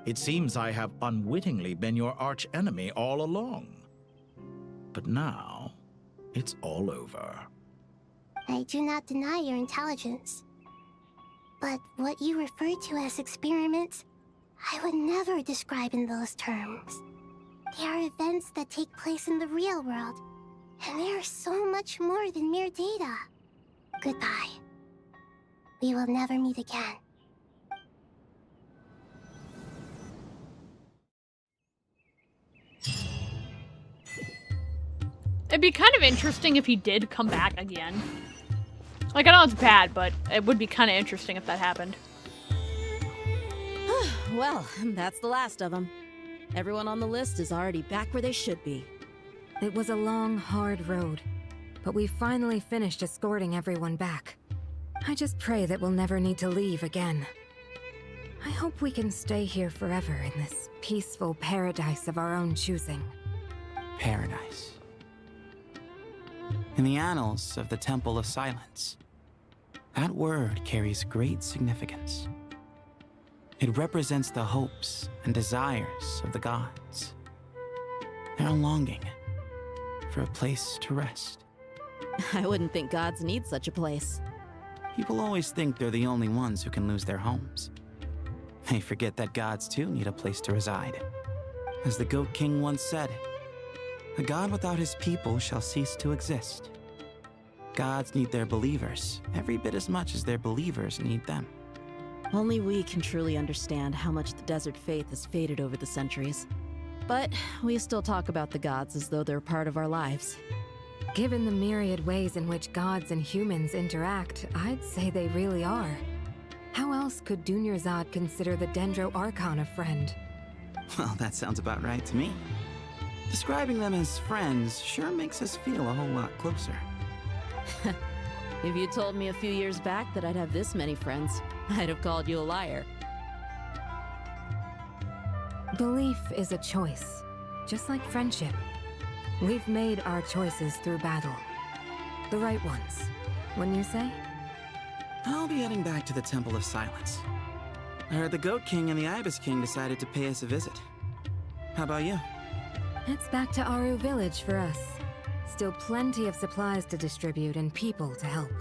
It seems I have unwittingly been your arch enemy all along. But now, it's all over. I do not deny your intelligence. But what you refer to as experiments, I would never describe in those terms. They are events that take place in the real world, and they are so much more than mere data. Goodbye. We will never meet again. It'd be kind of interesting if he did come back again. Like, I know it's bad, but it would be kind of interesting if that happened. Well, that's the last of them. Everyone on the list is already back where they should be. It was a long, hard road, but we finally finished escorting everyone back. I just pray that we'll never need to leave again. I hope we can stay here forever in this peaceful paradise of our own choosing. Paradise. In the annals of the Temple of Silence, that word carries great significance. It represents the hopes and desires of the gods. Their longing for a place to rest. I wouldn't think gods need such a place. People always think they're the only ones who can lose their homes. They forget that gods too need a place to reside. As the Goat King once said, "A god without his people shall cease to exist." Gods need their believers every bit as much as their believers need them. Only we can truly understand how much the desert faith has faded over the centuries. But we still talk about the gods as though they're part of our lives. Given the myriad ways in which gods and humans interact, I'd say they really are. How else could Dunyarzad consider the Dendro Archon a friend? Well, that sounds about right to me. Describing them as friends sure makes us feel a whole lot closer. If you told me a few years back that I'd have this many friends, I'd have called you a liar. Belief is a choice, just like friendship. We've made our choices through battle. The right ones, wouldn't you say? I'll be heading back to the Temple of Silence. I heard the Goat King and the Ibis King decided to pay us a visit. How about you? It's back to Aru Village for us. Still plenty of supplies to distribute and people to help.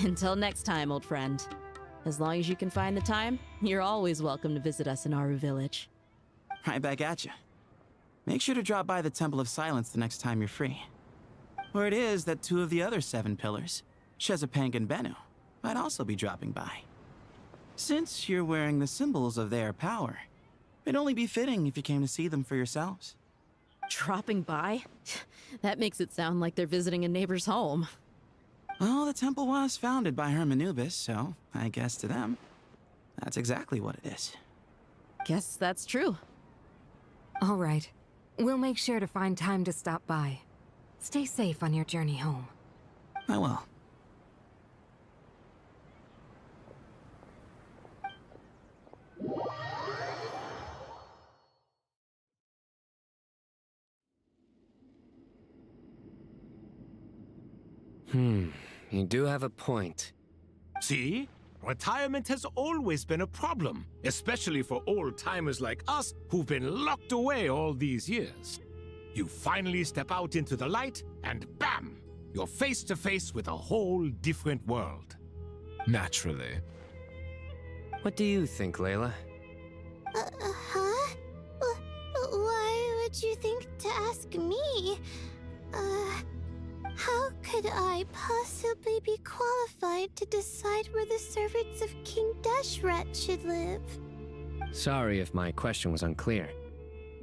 Until next time, old friend. As long as you can find the time, you're always welcome to visit us in Aru Village. Right back at you. Make sure to drop by the Temple of Silence the next time you're free. Word is that 2 of the other 7 pillars, Shezapang and Bennu, might also be dropping by. Since you're wearing the symbols of their power, it'd only be fitting if you came to see them for yourselves. Dropping by? That makes it sound like they're visiting a neighbor's home. Well, the temple was founded by Hermanubis, so I guess to them, that's exactly what it is. Guess that's true. All right. We'll make sure to find time to stop by. Stay safe on your journey home. I will. You do have a point. See? Retirement has always been a problem, especially for old-timers like us who've been locked away all these years. You finally step out into the light, and bam! You're face to face with a whole different world. Naturally. What do you think, Layla? Huh? Why would you think to ask me? How could I possibly be qualified to decide where the servants of King Deshret should live? Sorry if my question was unclear.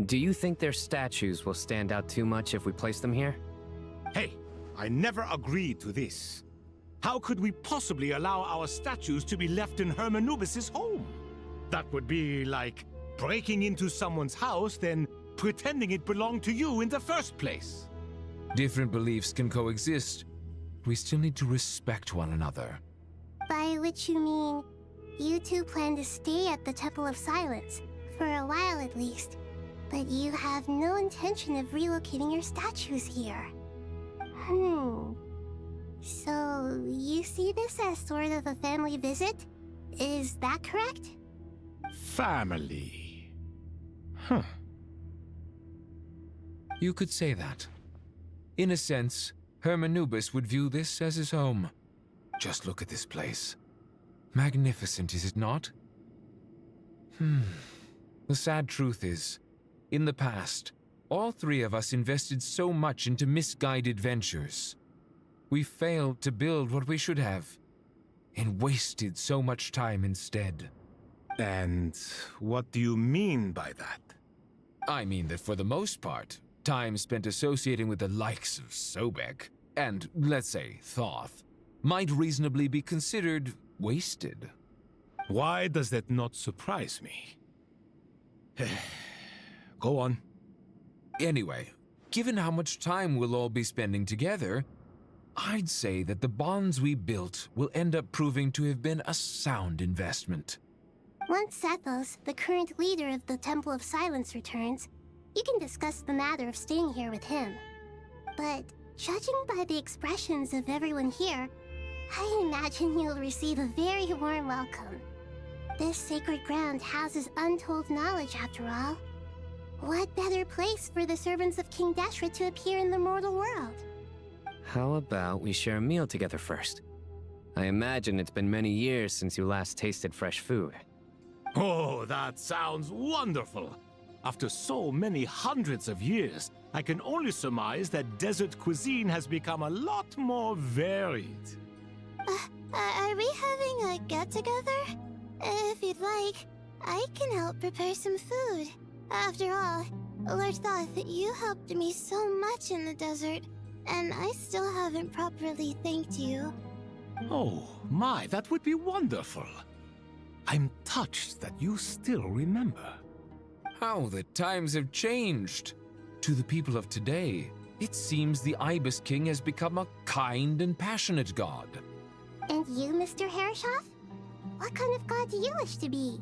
Do you think their statues will stand out too much if we place them here? Hey, I never agreed to this. How could we possibly allow our statues to be left in Hermanubis' home? That would be like breaking into someone's house, then pretending it belonged to you in the first place. Different beliefs can coexist. We still need to respect one another. By which you mean, you two plan to stay at the Temple of Silence, for a while at least, but you have no intention of relocating your statues here. So, you see this as sort of a family visit? Is that correct? Family. Huh. You could say that. In a sense, Hermanubis would view this as his home. Just look at this place. Magnificent, is it not? The sad truth is, in the past, all three of us invested so much into misguided ventures. We failed to build what we should have, and wasted so much time instead. And what do you mean by that? I mean that for the most part, time spent associating with the likes of Sobek, and, let's say, Thoth, might reasonably be considered wasted. Why does that not surprise me? Go on. Anyway, given how much time we'll all be spending together, I'd say that the bonds we built will end up proving to have been a sound investment. Once Sethos, the current leader of the Temple of Silence, returns, you can discuss the matter of staying here with him. But judging by the expressions of everyone here, I imagine you'll receive a very warm welcome. This sacred ground houses untold knowledge, after all. What better place for the servants of King Deshra to appear in the mortal world? How about we share a meal together first? I imagine it's been many years since you last tasted fresh food. Oh, that sounds wonderful! After so many hundreds of years, I can only surmise that desert cuisine has become a lot more varied. Are we having a get-together? If you'd like, I can help prepare some food. After all, Lord Thoth, you helped me so much in the desert, and I still haven't properly thanked you. Oh, my, that would be wonderful. I'm touched that you still remember. How the times have changed. To the people of today, it seems the Ibis King has become a kind and passionate god. And you, Mr. Herreshoff? What kind of god do you wish to be?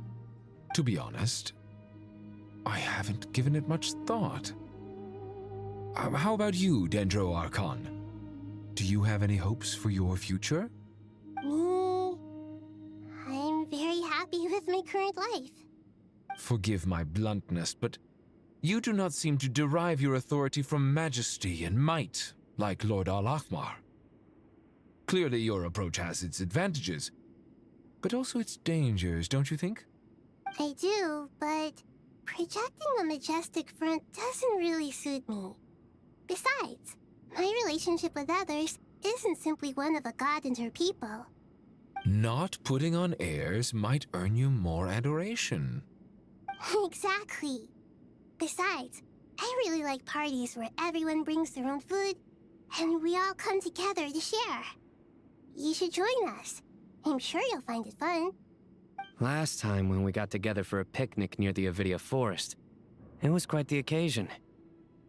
To be honest, I haven't given it much thought. How about you, Dendro Archon? Do you have any hopes for your future? Me? I'm very happy with my current life. Forgive my bluntness, but you do not seem to derive your authority from majesty and might, like Lord Al-Ahmar. Clearly your approach has its advantages, but also its dangers, don't you think? I do, but projecting a majestic front doesn't really suit me. Besides, my relationship with others isn't simply one of a god and her people. Not putting on airs might earn you more adoration. Exactly. Besides, I really like parties where everyone brings their own food, and we all come together to share. You should join us. I'm sure you'll find it fun. Last time when we got together for a picnic near the Avidia Forest, it was quite the occasion.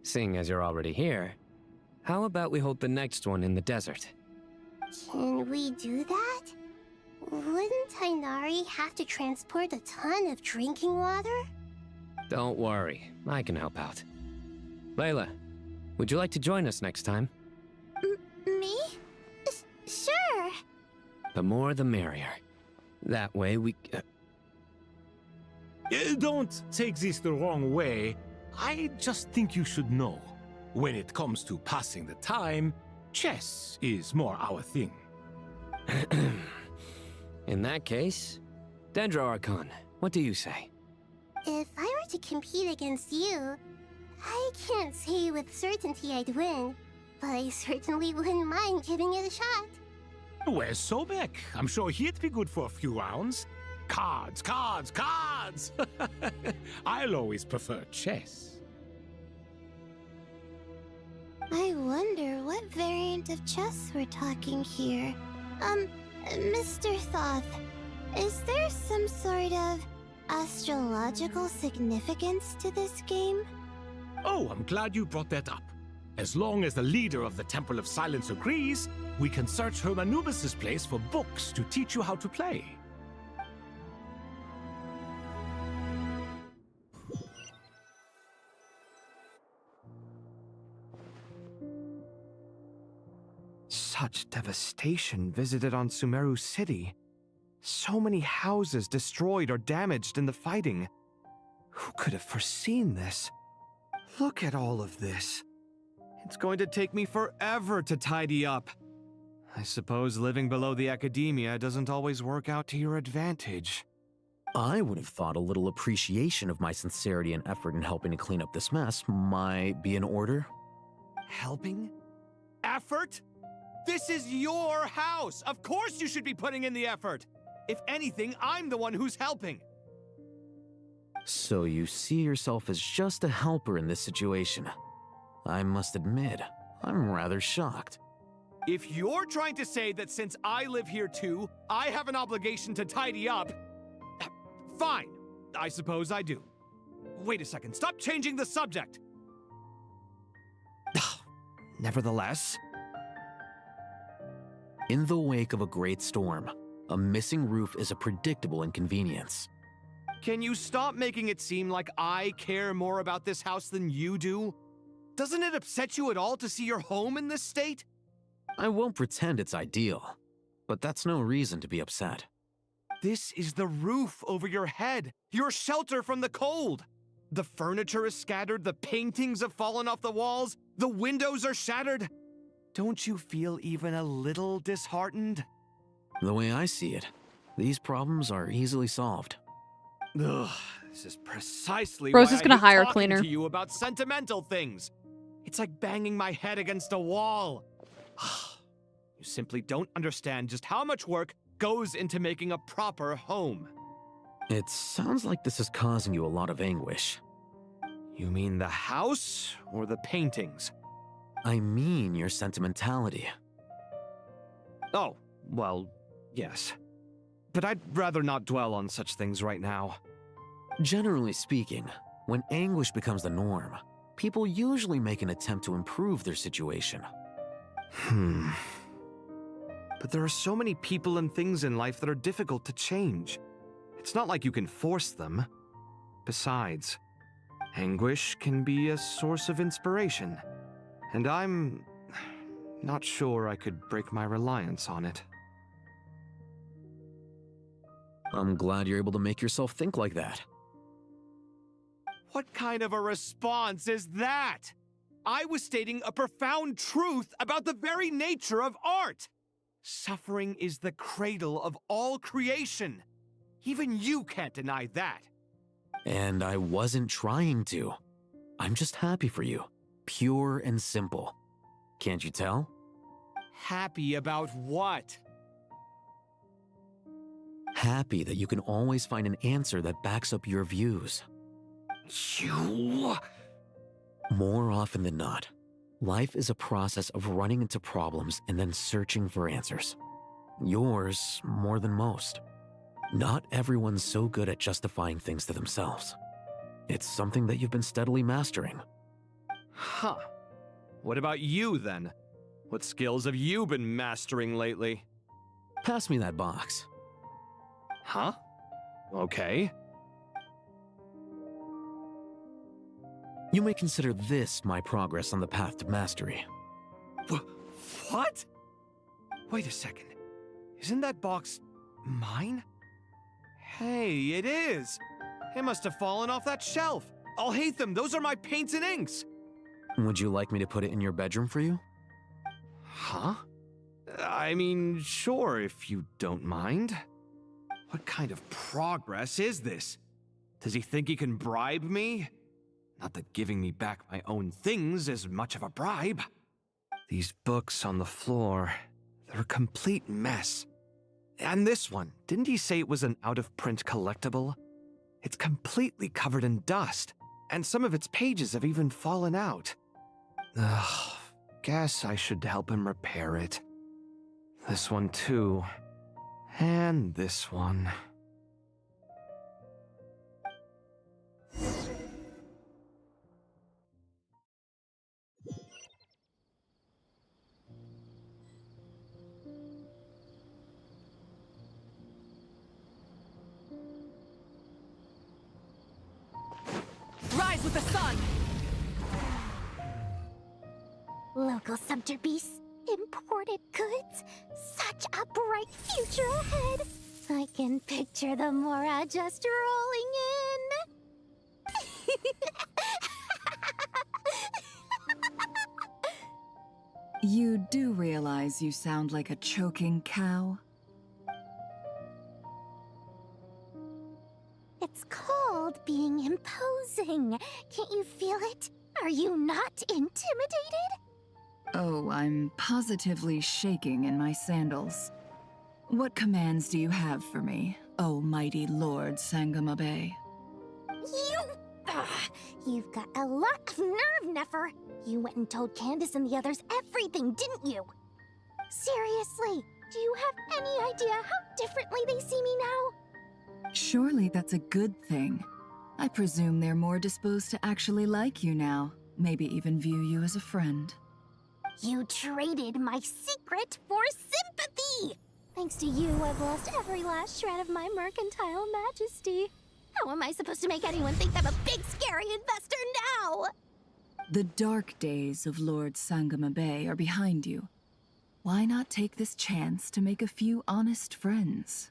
Seeing as you're already here, how about we hold the next one in the desert? Can we do that? Wouldn't Tainari have to transport a ton of drinking water? Don't worry, I can help out. Layla, would you like to join us next time? Me? Sure. The more the merrier. That way we... Don't take this the wrong way. I just think you should know. When it comes to passing the time, chess is more our thing. In that case, Dendro Archon, what do you say? If I were to compete against you, I can't say with certainty I'd win, but I certainly wouldn't mind giving it a shot. Where's Sobek? I'm sure he'd be good for a few rounds. Cards, cards, cards! I'll always prefer chess. I wonder what variant of chess we're talking here. Mr. Thoth, is there some sort of astrological significance to this game? Oh, I'm glad you brought that up. As long as the leader of the Temple of Silence agrees, we can search Hermanubis' place for books to teach you how to play. Such devastation visited on Sumeru City. So many houses destroyed or damaged in the fighting. Who could have foreseen this? Look at all of this. It's going to take me forever to tidy up. I suppose living below the academia doesn't always work out to your advantage. I would have thought a little appreciation of my sincerity and effort in helping to clean up this mess might be in order. Helping? Effort? This is your house! Of course you should be putting in the effort! If anything, I'm the one who's helping! So you see yourself as just a helper in this situation. I must admit, I'm rather shocked. If you're trying to say that since I live here too, I have an obligation to tidy up, fine, I suppose I do. Wait a second, stop changing the subject! Nevertheless... In the wake of a great storm, a missing roof is a predictable inconvenience. Can you stop making it seem like I care more about this house than you do? Doesn't it upset you at all to see your home in this state? I won't pretend it's ideal, but that's no reason to be upset. This is the roof over your head, your shelter from the cold. The furniture is scattered, the paintings have fallen off the walls, the windows are shattered. Don't you feel even a little disheartened? The way I see it, these problems are easily solved. Ugh, this is precisely Bro's why just I gonna hate hire a talking cleaner. to you about sentimental things. It's like banging my head against a wall. You simply don't understand just how much work goes into making a proper home. It sounds like this is causing you a lot of anguish. You mean the house or the paintings? I mean your sentimentality. Oh, well, yes. But I'd rather not dwell on such things right now. Generally speaking, when anguish becomes the norm, people usually make an attempt to improve their situation. But there are so many people and things in life that are difficult to change. It's not like you can force them. Besides, anguish can be a source of inspiration. And I'm not sure I could break my reliance on it. I'm glad you're able to make yourself think like that. What kind of a response is that? I was stating a profound truth about the very nature of art. Suffering is the cradle of all creation. Even you can't deny that. And I wasn't trying to. I'm just happy for you. Pure and simple. Can't you tell? Happy about what? Happy that you can always find an answer that backs up your views. You... More often than not, life is a process of running into problems and then searching for answers. Yours more than most. Not everyone's so good at justifying things to themselves. It's something that you've been steadily mastering. Huh. What about you, then? What skills have you been mastering lately? Pass me that box. Huh? Okay. You may consider this my progress on the path to mastery. What? Wait a second. Isn't that box mine? Hey, it is! It must have fallen off that shelf. I'll hate them. Those are my paints and inks. Would you like me to put it in your bedroom for you? Huh? I mean, sure, if you don't mind. What kind of progress is this? Does he think he can bribe me? Not that giving me back my own things is much of a bribe. These books on the floor, they're a complete mess. And this one, didn't he say it was an out-of-print collectible? It's completely covered in dust, and some of its pages have even fallen out. Ugh, guess I should help him repair it. This one too. And this one. rise with the sun! Local subter beasts, imported goods, such a bright future ahead. I can picture the Mora just rolling in. You do realize you sound like a choking cow? It's called being imposing. Can't you feel it? Are you not intimidated? Oh, I'm positively shaking in my sandals. What commands do you have for me, oh mighty Lord Sangamabe? You've got a lot of nerve, Nefer. You went and told Candace and the others everything, didn't you? Seriously, do you have any idea how differently they see me now? Surely that's a good thing. I presume they're more disposed to actually like you now, maybe even view you as a friend. You traded my secret for sympathy! Thanks to you, I've lost every last shred of my mercantile majesty. How am I supposed to make anyone think I'm a big, scary investor now? The dark days of Lord Sangamabe are behind you. Why not take this chance to make a few honest friends?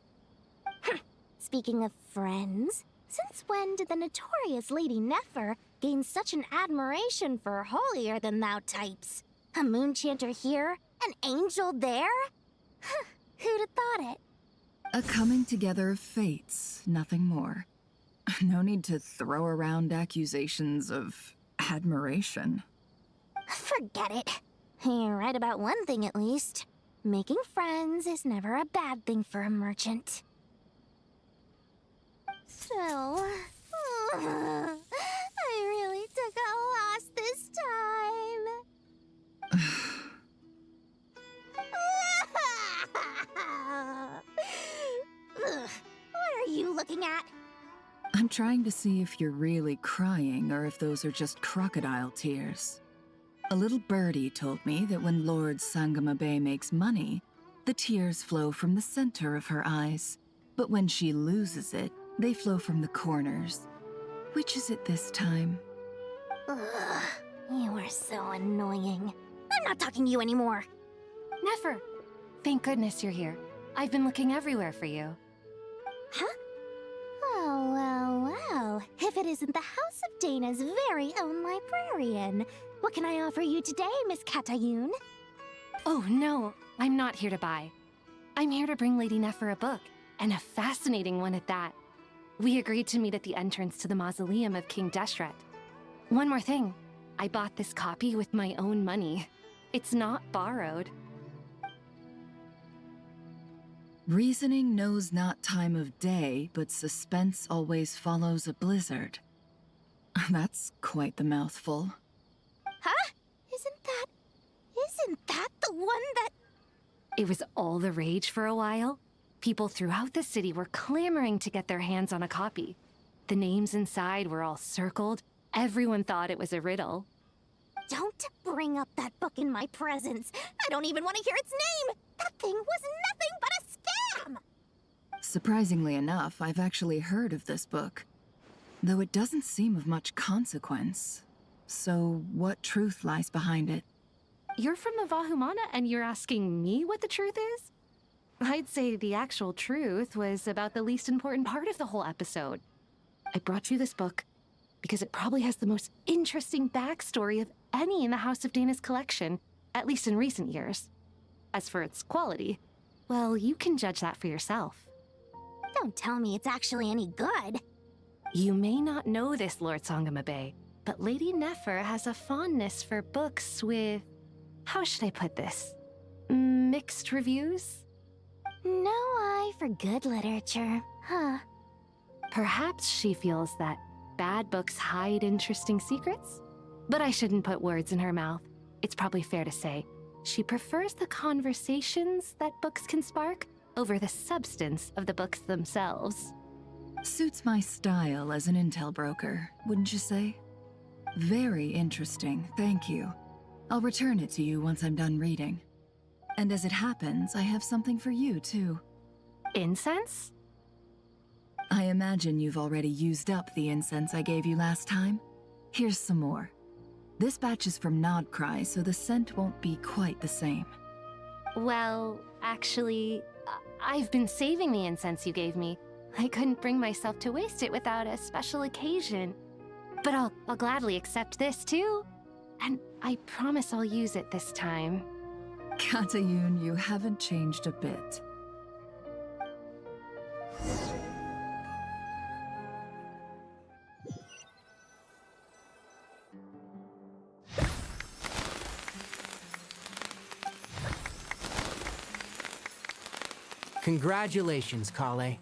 Speaking of friends, since when did the notorious Lady Nefer gain such an admiration for holier-than-thou types? A moon chanter here, an angel there? Who'd have thought it? A coming together of fates, nothing more. No need to throw around accusations of admiration. Forget it. You're right about one thing at least. Making friends is never a bad thing for a merchant. So, I really took a loss this time. What are you looking at? I'm trying to see if you're really crying or if those are just crocodile tears. A little birdie told me that when Lord Sangamabe makes money, the tears flow from the center of her eyes. But when she loses it, they flow from the corners. Which is it this time? Ugh, you are so annoying. I'm not talking to you anymore. Nefer, thank goodness you're here. I've been looking everywhere for you. Huh? Oh, well. If it isn't the House of Dana's very own librarian. What can I offer you today, Miss Katayun? Oh, no. I'm not here to buy. I'm here to bring Lady Nefer a book, and a fascinating one at that. We agreed to meet at the entrance to the mausoleum of King Deshret. One more thing. I bought this copy with my own money. It's not borrowed. Reasoning knows not time of day, but suspense always follows a blizzard. That's quite the mouthful. Huh? Isn't that the one that... It was all the rage for a while. People throughout the city were clamoring to get their hands on a copy. The names inside were all circled. Everyone thought it was a riddle. Don't bring up that book in my presence. I don't even want to hear its name. That thing was nothing but a scam. Surprisingly enough, I've actually heard of this book, though it doesn't seem of much consequence. So, what truth lies behind it? You're from the Vahumana and you're asking me what the truth is? I'd say the actual truth was about the least important part of the whole episode. I brought you this book because it probably has the most interesting backstory of any in the House of Dana's collection, at least in recent years. As for its quality, well, you can judge that for yourself. Don't tell me it's actually any good. You may not know this, Lord Sangamabe, but Lady Nefer has a fondness for books with... how should I put this? Mixed reviews? No eye for good literature, huh? Perhaps she feels that bad books hide interesting secrets? But I shouldn't put words in her mouth. It's probably fair to say she prefers the conversations that books can spark over the substance of the books themselves. Suits my style as an intel broker, wouldn't you say? Very interesting, thank you. I'll return it to you once I'm done reading. And as it happens, I have something for you, too. Incense? I imagine you've already used up the incense I gave you last time. Here's some more. This batch is from Nodcry, so the scent won't be quite the same. Well, actually, I've been saving the incense you gave me. I couldn't bring myself to waste it without a special occasion. But I'll gladly accept this too. And I promise I'll use it this time. Katayun, you haven't changed a bit. Congratulations, Kale.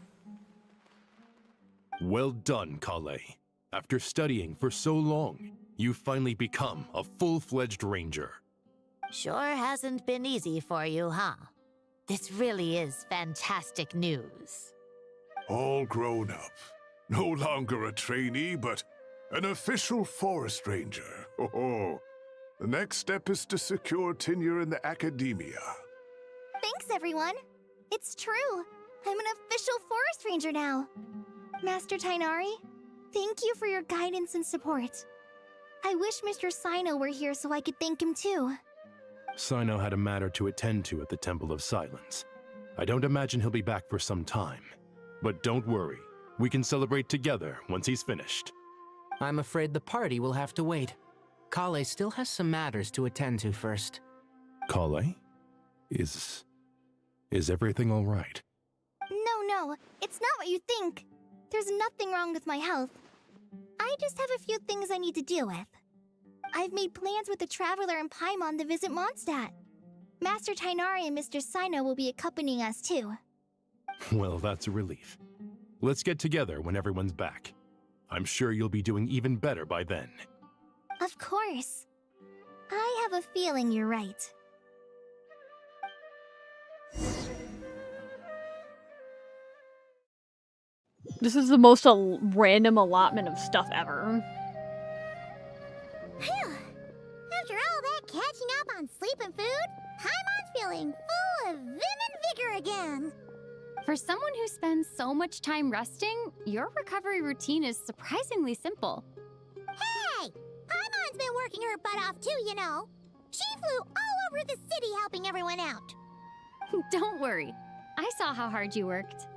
Well done, Kale. After studying for so long, you've finally become a full-fledged ranger. Sure hasn't been easy for you, huh? This really is fantastic news. All grown up. No longer a trainee, but an official forest ranger. Oh, the next step is to secure tenure in the academia. Thanks, everyone. It's true. I'm an official forest ranger now. Master Tainari, thank you for your guidance and support. I wish Mr. Sino were here so I could thank him too. Sino had a matter to attend to at the Temple of Silence. I don't imagine he'll be back for some time. But don't worry, we can celebrate together once he's finished. I'm afraid the party will have to wait. Kale still has some matters to attend to first. Kale? Is everything all right? No, it's not what you think. There's nothing wrong with my health. I just have a few things I need to deal with. I've made plans with the Traveler and Paimon to visit Mondstadt. Master Tainari and Mr. Sino will be accompanying us too. Well, that's a relief. Let's get together when everyone's back. I'm sure you'll be doing even better by then. Of course. I have a feeling you're right. This is the most random allotment of stuff ever. Phew. After all that catching up on sleep and food, Paimon's feeling full of vim and vigor again. For someone who spends so much time resting, your recovery routine is surprisingly simple. Hey! Paimon's been working her butt off too, you know. She flew all over the city helping everyone out. Don't worry. I saw how hard you worked.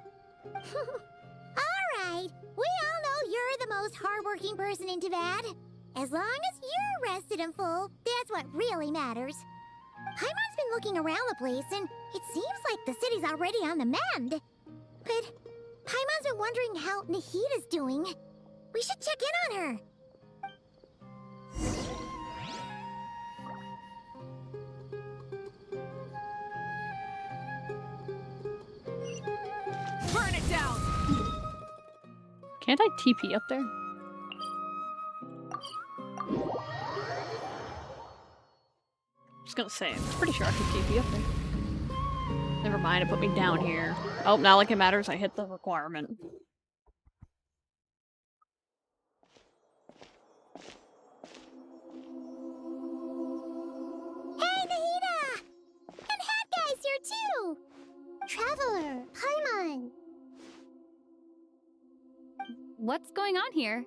Alright, we all know you're the most hardworking person in Teyvat. As long as you're rested and full, that's what really matters. Paimon's been looking around the place, and it seems like the city's already on the mend. But Paimon's been wondering how Nahida's doing. We should check in on her. Burn it down! Can't I TP up there? Just gonna say, I'm pretty sure I could TP up there. Never mind, it put me down here. Oh, not like it matters, I hit the requirement. Hey, Nahida! And Hat Guy's here too! Traveler, Paimon. What's going on here?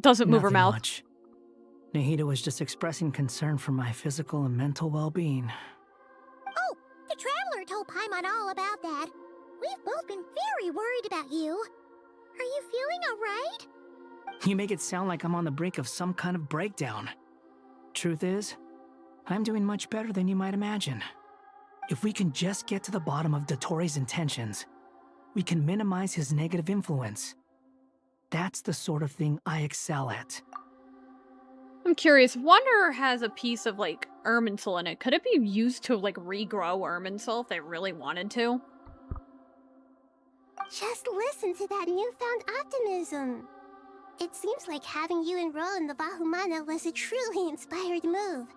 Doesn't move her Nothing mouth. Much. Nahida was just expressing concern for my physical and mental well-being. Oh, the Traveler told Paimon all about that. We've both been very worried about you. Are you feeling alright? You make it sound like I'm on the brink of some kind of breakdown. Truth is, I'm doing much better than you might imagine. If we can just get to the bottom of Dottore's intentions, we can minimize his negative influence. That's the sort of thing I excel at. I'm curious, Wanderer has a piece of, like, Irminsul in it. Could it be used to, like, regrow Irminsul if they really wanted to? Just listen to that newfound optimism. It seems like having you enroll in the Vahumana was a truly inspired move.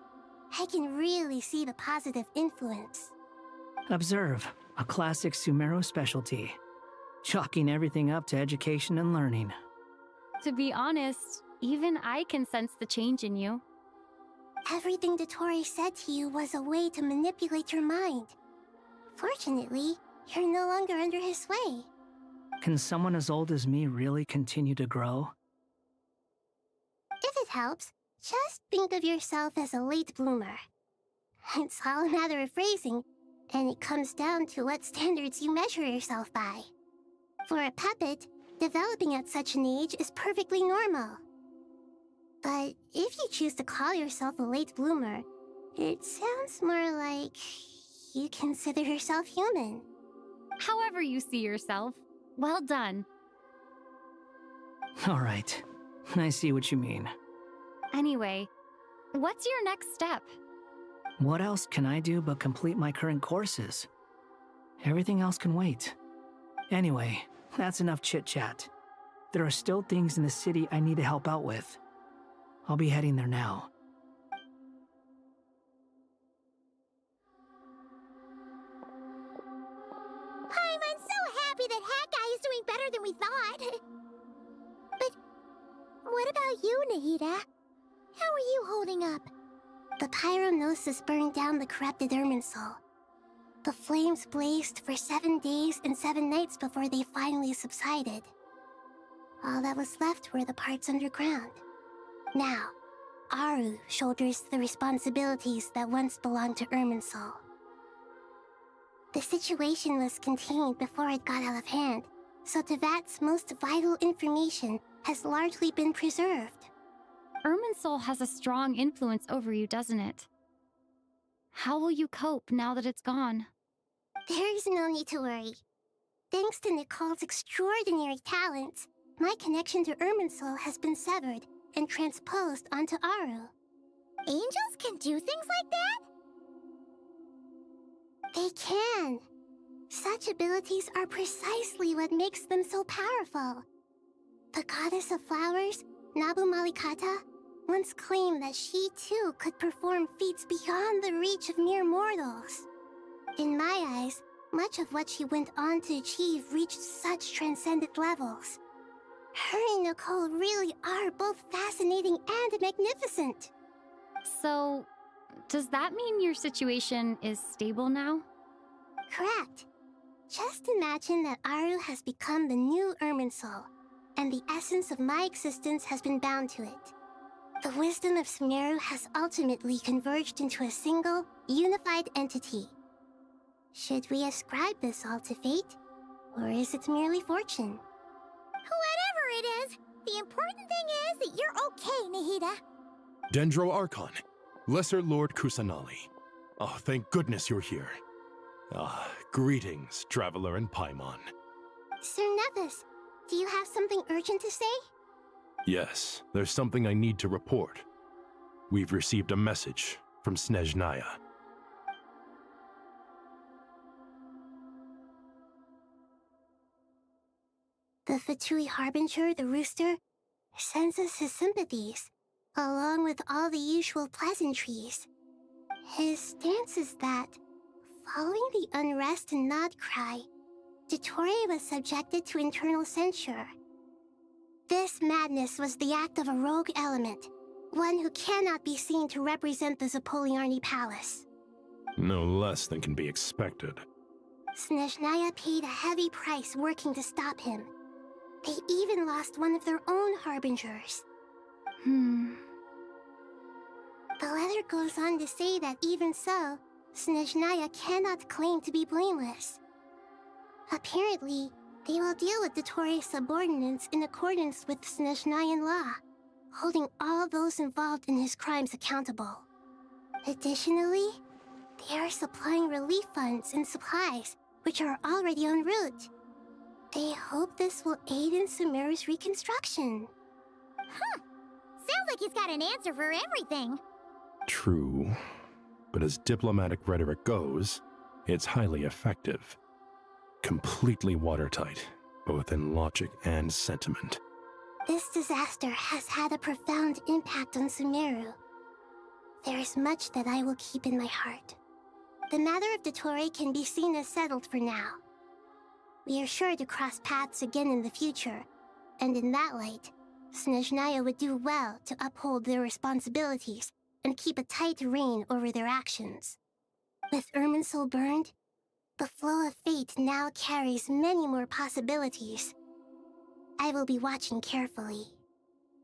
I can really see the positive influence. Observe, a classic Sumero specialty. Chalking everything up to education and learning. To be honest, even I can sense the change in you. Everything Dottore said to you was a way to manipulate your mind. Fortunately, you're no longer under his sway. Can someone as old as me really continue to grow? helps. Just think of yourself as a late bloomer. It's all a matter of phrasing, and it comes down to what standards you measure yourself by. For a puppet, developing at such an age is perfectly normal. But if you choose to call yourself a late bloomer, it sounds more like you consider yourself human. However you see yourself, well done. All right, I see what you mean. Anyway, what's your next step? What else can I do but complete my current courses? Everything else can wait. Anyway, that's enough chit-chat. There are still things in the city I need to help out with. I'll be heading there now. I'm so happy that Hat Guy is doing better than we thought. But what about you, Nahida? How are you holding up? The pyronosis burned down the corrupted Irminsul. The flames blazed for 7 days and 7 nights before they finally subsided. All that was left were the parts underground. Now, Aru shoulders the responsibilities that once belonged to Irminsul. The situation was contained before it got out of hand, so Tevat's most vital information has largely been preserved. Irminsul has a strong influence over you, doesn't it? How will you cope now that it's gone? There is no need to worry. Thanks to Nicole's extraordinary talents, my connection to Irminsul has been severed and transposed onto Aru. Angels can do things like that? They can. Such abilities are precisely what makes them so powerful. The goddess of flowers, Nabu Malikata, once claimed that she too could perform feats beyond the reach of mere mortals. In my eyes, much of what she went on to achieve reached such transcendent levels. Her and Nicole really are both fascinating and magnificent. So, does that mean your situation is stable now? Correct. Just imagine that Aru has become the new Irminsul, and the essence of my existence has been bound to it. The wisdom of Sumeru has ultimately converged into a single, unified entity. Should we ascribe this all to fate, or is it merely fortune? Whatever it is, the important thing is that you're okay, Nahida. Dendro Archon, Lesser Lord Kusanali. Oh, thank goodness you're here. Greetings, Traveler and Paimon. Sir Nevis, do you have something urgent to say? Yes, there's something I need to report. We've received a message from Snezhnaya. The Fatui Harbinger, the Rooster, sends us his sympathies, along with all the usual pleasantries. His stance is that, following the unrest and Nod Cry, Dottore was subjected to internal censure. This madness was the act of a rogue element, one who cannot be seen to represent the Zapoliarni Palace. No less than can be expected. Snezhnaya paid a heavy price working to stop him. They even lost one of their own harbingers. The letter goes on to say that even so, Snezhnaya cannot claim to be blameless. Apparently, they will deal with Dottore's subordinates in accordance with Snezhnayan law, holding all those involved in his crimes accountable. Additionally, they are supplying relief funds and supplies, which are already en route. They hope this will aid in Sumeru's reconstruction. Sounds like he's got an answer for everything. True, but as diplomatic rhetoric goes, it's highly effective. Completely watertight, both in logic and sentiment. This disaster has had a profound impact on Sumeru. There is much that I will keep in my heart. The matter of Dottore can be seen as settled for now. We are sure to cross paths again in the future, and in that light, Snezhnaya would do well to uphold their responsibilities and keep a tight rein over their actions. With Irminsul burned, the flow of fate now carries many more possibilities. I will be watching carefully.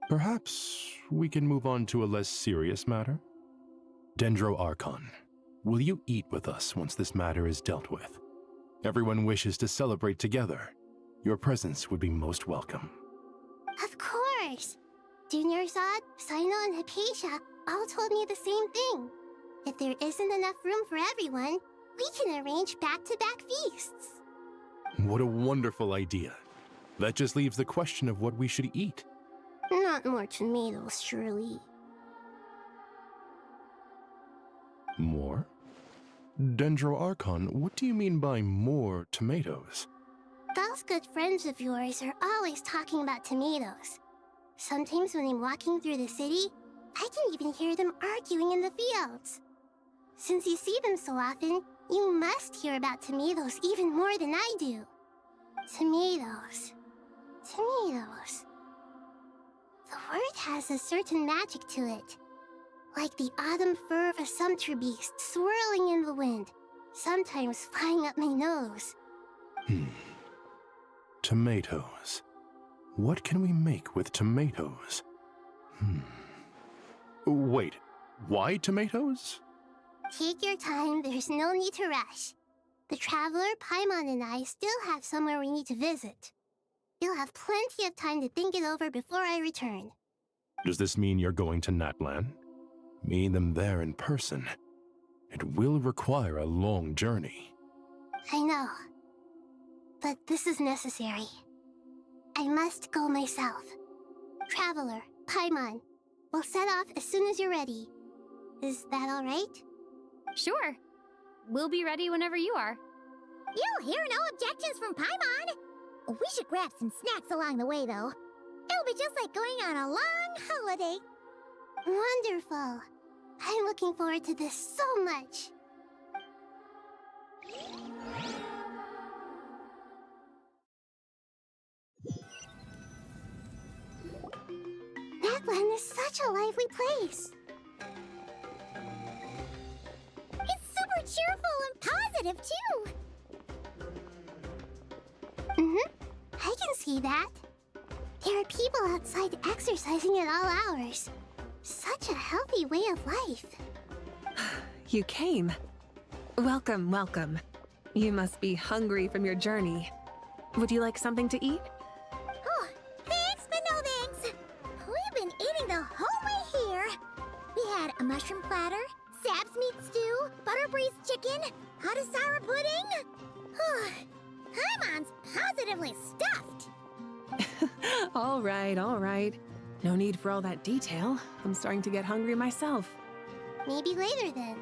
Perhaps we can move on to a less serious matter? Dendro Archon, will you eat with us once this matter is dealt with? Everyone wishes to celebrate together. Your presence would be most welcome. Of course! Junior Zod, Sino, and Hypatia all told me the same thing. If there isn't enough room for everyone, we can arrange back-to-back feasts. What a wonderful idea. That just leaves the question of what we should eat. Not more tomatoes, surely. More? Dendro Archon, what do you mean by more tomatoes? Those good friends of yours are always talking about tomatoes. Sometimes when I'm walking through the city, I can even hear them arguing in the fields. Since you see them so often, you must hear about tomatoes even more than I do. Tomatoes. Tomatoes. The word has a certain magic to it. Like the autumn fur of a sumpter beast swirling in the wind, sometimes flying up my nose. Tomatoes. What can we make with tomatoes? Wait, why tomatoes? Take your time, there's no need to rush. The Traveler, Paimon, and I still have somewhere we need to visit. You'll have plenty of time to think it over before I return. Does this mean you're going to Natlan? Meeting them there in person. It will require a long journey. I know. But this is necessary. I must go myself. Traveler, Paimon, we'll set off as soon as you're ready. Is that all right? Sure. We'll be ready whenever you are. You'll hear no objections from Paimon. We should grab some snacks along the way, though. It'll be just like going on a long holiday. Wonderful. I'm looking forward to this so much. Natlan is such a lively place. It's super cheerful and positive, too. I can see that. There are people outside exercising at all hours. Such a healthy way of life. You came. Welcome, welcome. You must be hungry from your journey. Would you like something to eat? Oh, thanks, but no thanks. We've been eating the whole way here. We had a mushroom platter, Sab's meat stew, butter braised chicken, hot asara pudding. Paimon's positively stuffed. All right. No need for all that detail. I'm starting to get hungry myself. Maybe later then.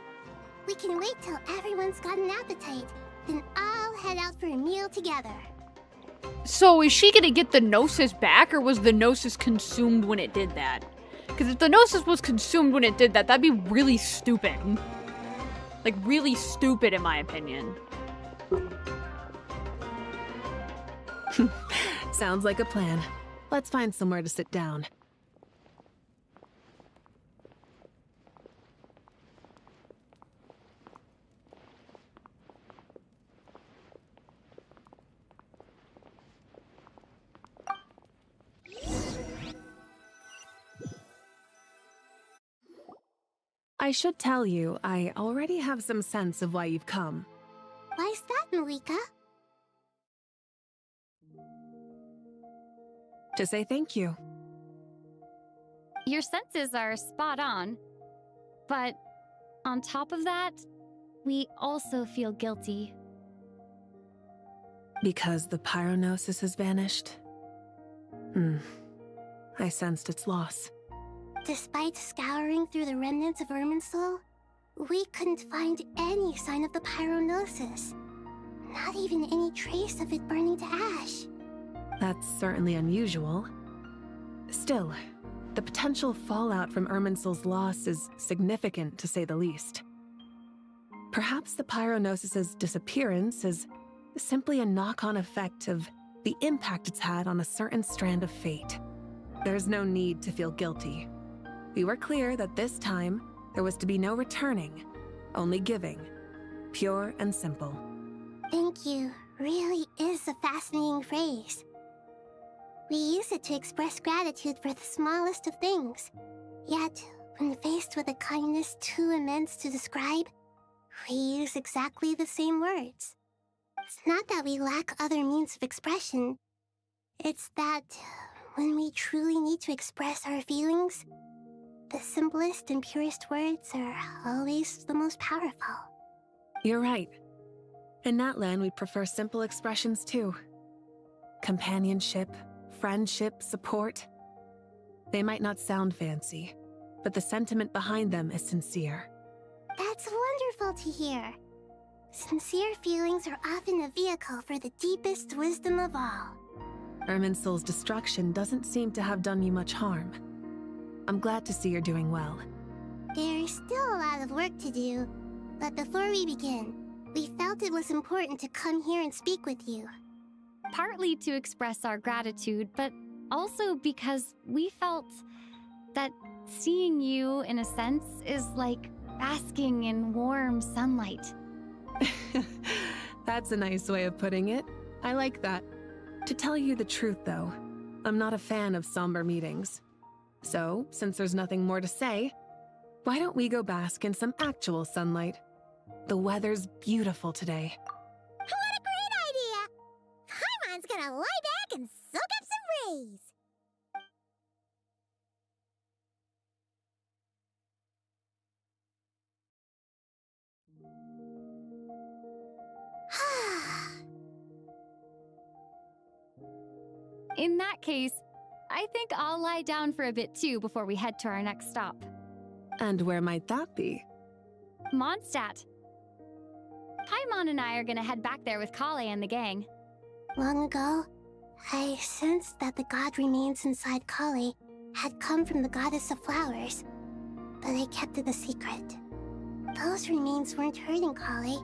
We can wait till everyone's got an appetite, then I'll head out for a meal together. So is she gonna get the Gnosis back, or was the Gnosis consumed when it did that? Because if the Gnosis was consumed when it did that, that'd be really stupid. Like, really stupid in my opinion. Sounds like a plan. Let's find somewhere to sit down. I should tell you, I already have some sense of why you've come. Why's that, Malika? To say thank you. Your senses are spot on. But on top of that, we also feel guilty. Because the Pyronosis has vanished? I sensed its loss. Despite scouring through the remnants of Irminsul, we couldn't find any sign of the Pyronosis. Not even any trace of it burning to ash. That's certainly unusual. Still, the potential fallout from Irminsul's loss is significant, to say the least. Perhaps the Pyronosis's disappearance is simply a knock-on effect of the impact it's had on a certain strand of fate. There's no need to feel guilty. We were clear that this time, there was to be no returning, only giving. Pure and simple. Thank you really is a fascinating phrase. We use it to express gratitude for the smallest of things. Yet, when faced with a kindness too immense to describe, we use exactly the same words. It's not that we lack other means of expression. It's that when we truly need to express our feelings, the simplest and purest words are always the most powerful. You're right. In Natlan, we prefer simple expressions too. Companionship, friendship, support. They might not sound fancy, but the sentiment behind them is sincere. That's wonderful to hear. Sincere feelings are often a vehicle for the deepest wisdom of all. Irminsul's destruction doesn't seem to have done you much harm. I'm glad to see you're doing well. There's still a lot of work to do, but before we begin, we felt it was important to come here and speak with you. Partly to express our gratitude, but also because we felt that seeing you, in a sense, is like basking in warm sunlight. That's a nice way of putting it. I like that. To tell you the truth, though, I'm not a fan of somber meetings. So, since there's nothing more to say, why don't we go bask in some actual sunlight? The weather's beautiful today. What a great idea! Paimon's gonna lie back and soak up some rays. In that case, I think I'll lie down for a bit too before we head to our next stop. And where might that be? Mondstadt. Paimon and I are gonna head back there with Kale and the gang. Long ago, I sensed that the god remains inside Kale had come from the goddess of flowers, but I kept it a secret. Those remains weren't hurting Kale,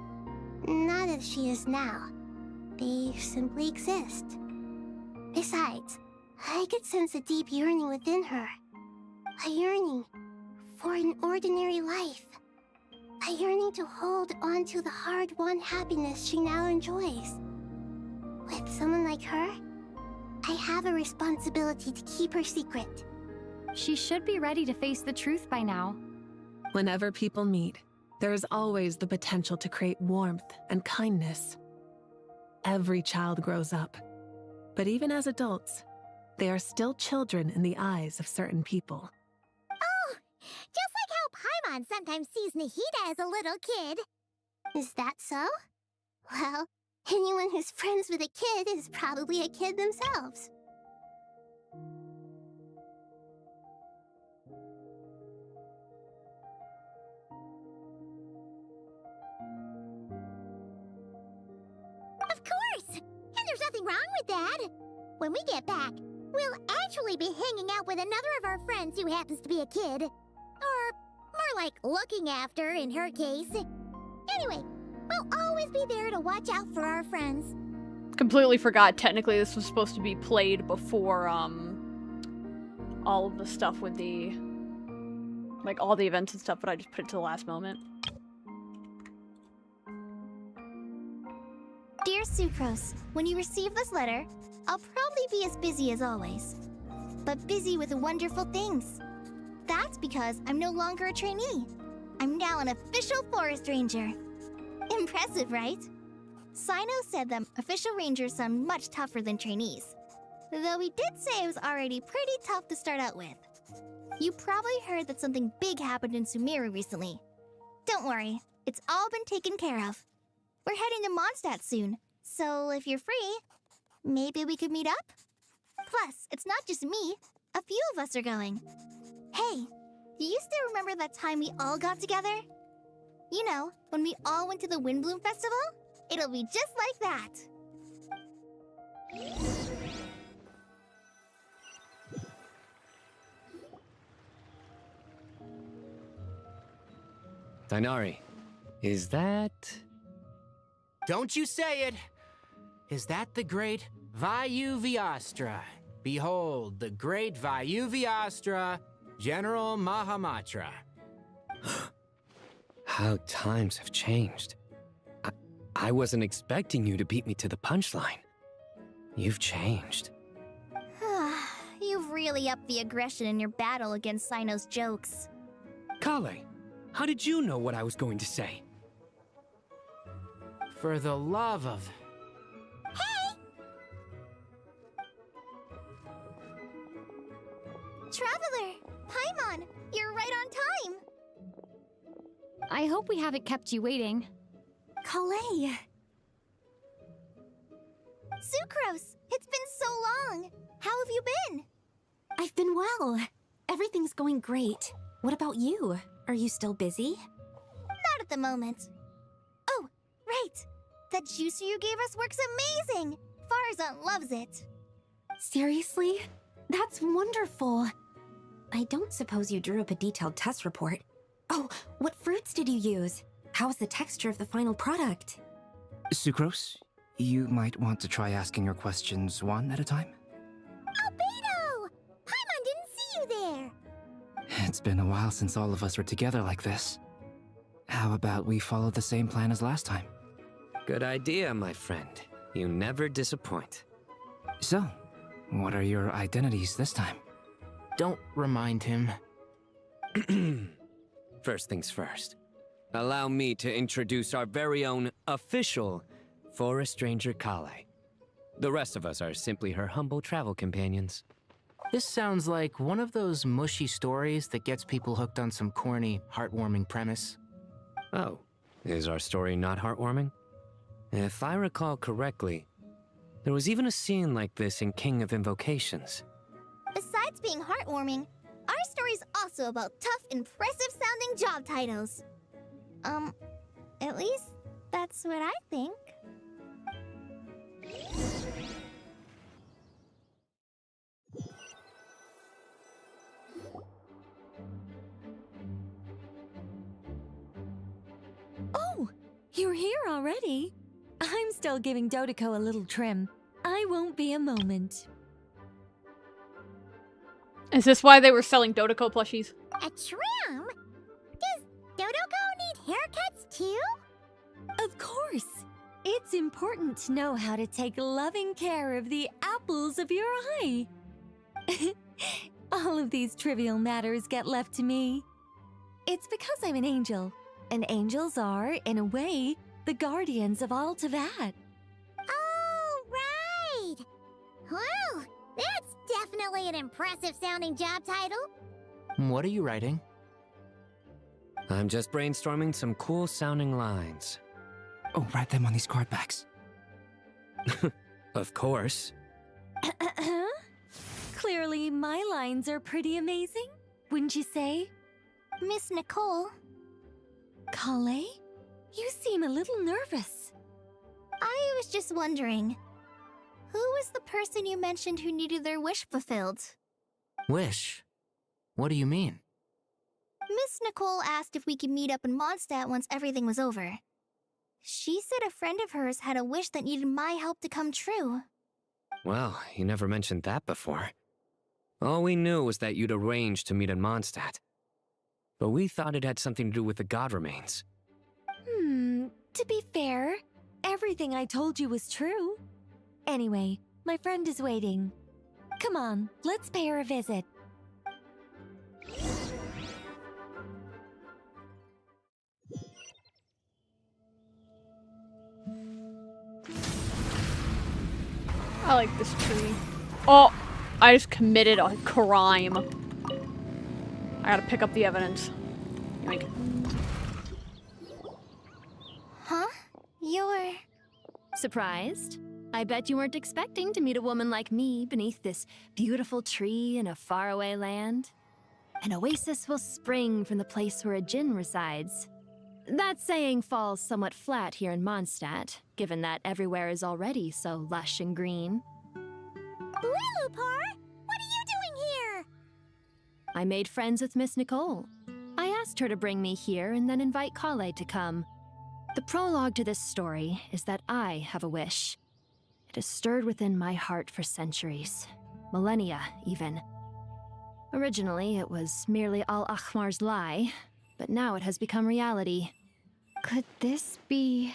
not as she is now. They simply exist. Besides, I could sense a deep yearning within her. A yearning for an ordinary life. A yearning to hold on to the hard-won happiness she now enjoys. With someone like her, I have a responsibility to keep her secret. She should be ready to face the truth by now. Whenever people meet, there is always the potential to create warmth and kindness. Every child grows up, but even as adults, they are still children in the eyes of certain people. Oh, just like how Paimon sometimes sees Nahida as a little kid. Is that so? Well, anyone who's friends with a kid is probably a kid themselves. Of course! And there's nothing wrong with that. When we get back, we'll actually be hanging out with another of our friends who happens to be a kid. Or more like looking after, in her case. Anyway, we'll always be there to watch out for our friends. Completely forgot, technically this was supposed to be played before, all of the stuff with the... like, all the events and stuff, but I just put it to the last moment. Dear Sucrose, when you receive this letter, I'll probably be as busy as always. But busy with wonderful things. That's because I'm no longer a trainee. I'm now an official forest ranger. Impressive, right? Sino said that official rangers sound much tougher than trainees. Though he did say it was already pretty tough to start out with. You probably heard that something big happened in Sumeru recently. Don't worry, it's all been taken care of. We're heading to Mondstadt soon, so if you're free, maybe we could meet up? Plus, it's not just me. A few of us are going. Hey, do you still remember that time we all got together? You know, when we all went to the Windbloom Festival? It'll be just like that. Dainari, is that... Don't you say it! Is that the great Vayu-Vyastra? Behold, the great Vayu-Vyastra, General Mahamatra. How times have changed. I wasn't expecting you to beat me to the punchline. You've changed. really upped the aggression in your battle against Sino's jokes. Kale, how did you know what I was going to say? For the love of... Traveler! Paimon! You're right on time! I hope we haven't kept you waiting. Kalei! Sucrose! It's been so long! How have you been? I've been well. Everything's going great. What about you? Are you still busy? Not at the moment. Oh, right! That juicer you gave us works amazing! Farzan loves it. Seriously? That's wonderful. I don't suppose you drew up a detailed test report. Oh, what fruits did you use? How's the texture of the final product? Sucrose, you might want to try asking your questions one at a time. Albedo! Paimon didn't see you there! It's been a while since all of us were together like this. How about we follow the same plan as last time? Good idea, my friend. You never disappoint. So, what are your identities this time? Don't remind him. First things first. Allow me to introduce our very own official Forest Ranger Kale. The rest of us are simply her humble travel companions. This sounds like one of those mushy stories that gets people hooked on some corny, heartwarming premise. Oh, is our story not heartwarming? If I recall correctly, there was even a scene like this in King of Invocations. Besides being heartwarming, our story's also about tough, impressive-sounding job titles. At least that's what I think. Oh, you're here already? I'm still giving Dottore a little trim. I won't be a moment. Is this why they were selling Dottore plushies? A trim? Does Dottore need haircuts too? Of course. It's important to know how to take loving care of the apples of your eye. All of these trivial matters get left to me. It's because I'm an angel, and angels are, in a way, the guardians of all Teyvat. Oh, right! Well, that's definitely an impressive-sounding job title. What are you writing? I'm just brainstorming some cool-sounding lines. Oh, write them on these card backs. Of course. Clearly, my lines are pretty amazing, wouldn't you say? Miss Nicole. Kale? You seem a little nervous. I was just wondering, who was the person you mentioned who needed their wish fulfilled? Wish? What do you mean? Miss Nicole asked if we could meet up in Mondstadt once everything was over. She said a friend of hers had a wish that needed my help to come true. Well, you never mentioned that before. All we knew was that you'd arranged to meet in Mondstadt. But we thought it had something to do with the god remains. To be fair, everything I told you was true. Anyway, my friend is waiting. Come on, let's pay her a visit. I like this tree. Oh, I just committed a crime. I gotta pick up the evidence. Yoink. Huh? You're... Surprised? I bet you weren't expecting to meet a woman like me beneath this beautiful tree in a faraway land. An oasis will spring from the place where a djinn resides. That saying falls somewhat flat here in Mondstadt, given that everywhere is already so lush and green. Lilupar, what are you doing here? I made friends with Miss Nicole. I asked her to bring me here and then invite Kale to come. The prologue to this story is that I have a wish. It has stirred within my heart for centuries, millennia even. Originally, it was merely Al-Ahmar's lie, but now it has become reality. Could this be...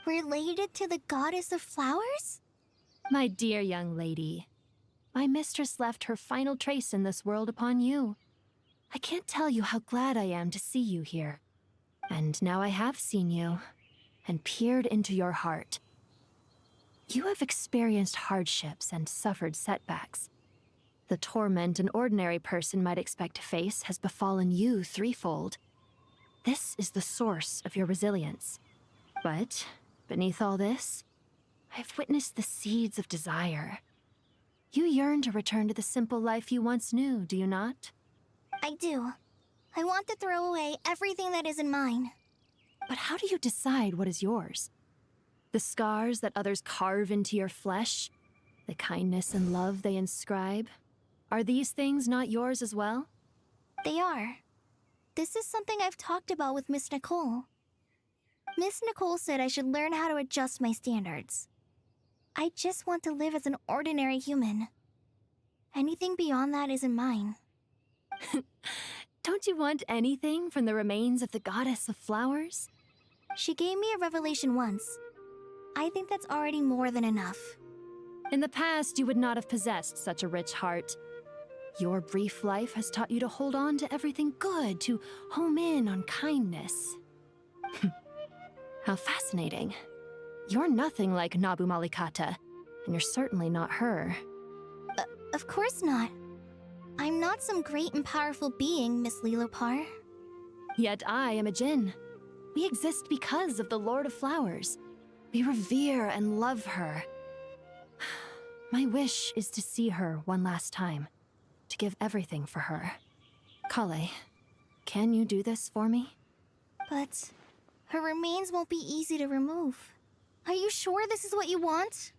related to the goddess of flowers? My dear young lady, my mistress left her final trace in this world upon you. I can't tell you how glad I am to see you here. And now I have seen you, and peered into your heart. You have experienced hardships and suffered setbacks. The torment an ordinary person might expect to face has befallen you threefold. This is the source of your resilience. But, beneath all this, I've witnessed the seeds of desire. You yearn to return to the simple life you once knew, do you not? I do. I want to throw away everything that isn't mine. But how do you decide what is yours? The scars that others carve into your flesh? The kindness and love they inscribe? Are these things not yours as well? They are. This is something I've talked about with Miss Nicole. Miss Nicole said I should learn how to adjust my standards. I just want to live as an ordinary human. Anything beyond that isn't mine. Don't you want anything from the remains of the goddess of flowers? She gave me a revelation once. I think that's already more than enough. In the past, you would not have possessed such a rich heart. Your brief life has taught you to hold on to everything good, to home in on kindness. How fascinating. You're nothing like Nabu Malikata, and you're certainly not her. Of course not. I'm not some great and powerful being, Miss Lilopar. Yet I am a Djinn. We exist because of the Lord of Flowers. We revere and love her. My wish is to see her one last time, to give everything for her. Kale, can you do this for me? But her remains won't be easy to remove. Are you sure this is what you want?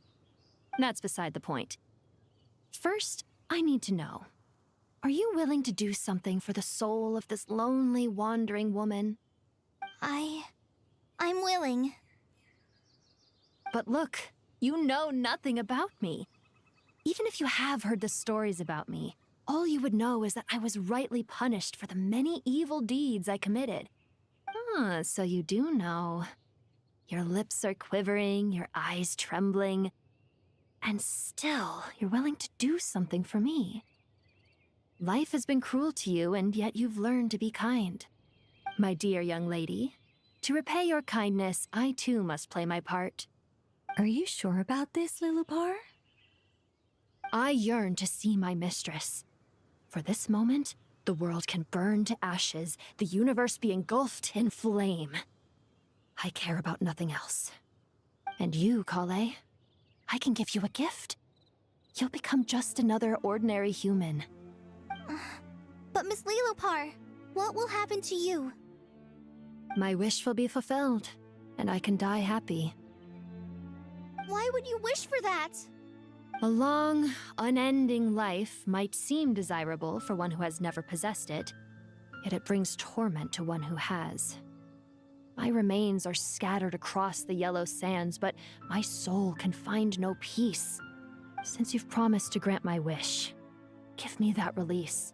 That's beside the point. First, I need to know. Are you willing to do something for the soul of this lonely, wandering woman? I'm willing. But look, you know nothing about me. Even if you have heard the stories about me, all you would know is that I was rightly punished for the many evil deeds I committed. Ah, so you do know. Your lips are quivering, your eyes trembling, and still you're willing to do something for me. Life has been cruel to you, and yet you've learned to be kind. My dear young lady, to repay your kindness, I too must play my part. Are you sure about this, Lilopar? I yearn to see my mistress. For this moment, the world can burn to ashes, the universe be engulfed in flame. I care about nothing else. And you, Kale, I can give you a gift. You'll become just another ordinary human. But Miss Lilopar, what will happen to you? My wish will be fulfilled, and I can die happy. Why would you wish for that? A long, unending life might seem desirable for one who has never possessed it, yet it brings torment to one who has. My remains are scattered across the yellow sands, but my soul can find no peace. Since you've promised to grant my wish, give me that release.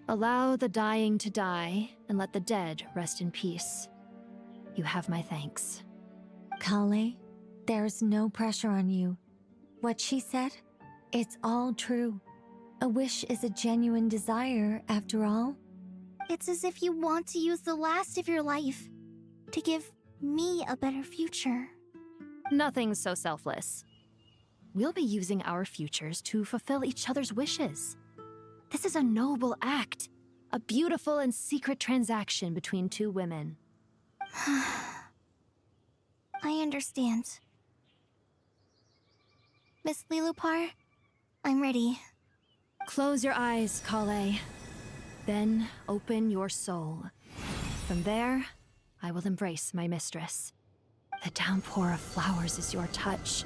Allow the dying to die, and let the dead rest in peace. You have my thanks. Kale, there's no pressure on you. What she said, it's all true. A wish is a genuine desire, after all. It's as if you want to use the last of your life to give me a better future. Nothing's so selfless. We'll be using our futures to fulfill each other's wishes. This is a noble act, a beautiful and secret transaction between two women. I understand. Miss Lilopar, I'm ready. Close your eyes, Kale. Then open your soul. From there, I will embrace my mistress. The downpour of flowers is your touch.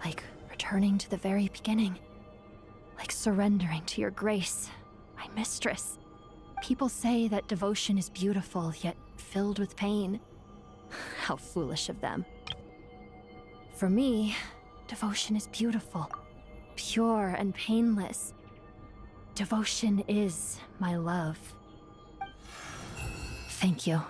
Like returning to the very beginning. Like surrendering to your grace, my mistress. People say that devotion is beautiful, yet filled with pain. How foolish of them. For me, devotion is beautiful, pure and painless. Devotion is my love. Thank you.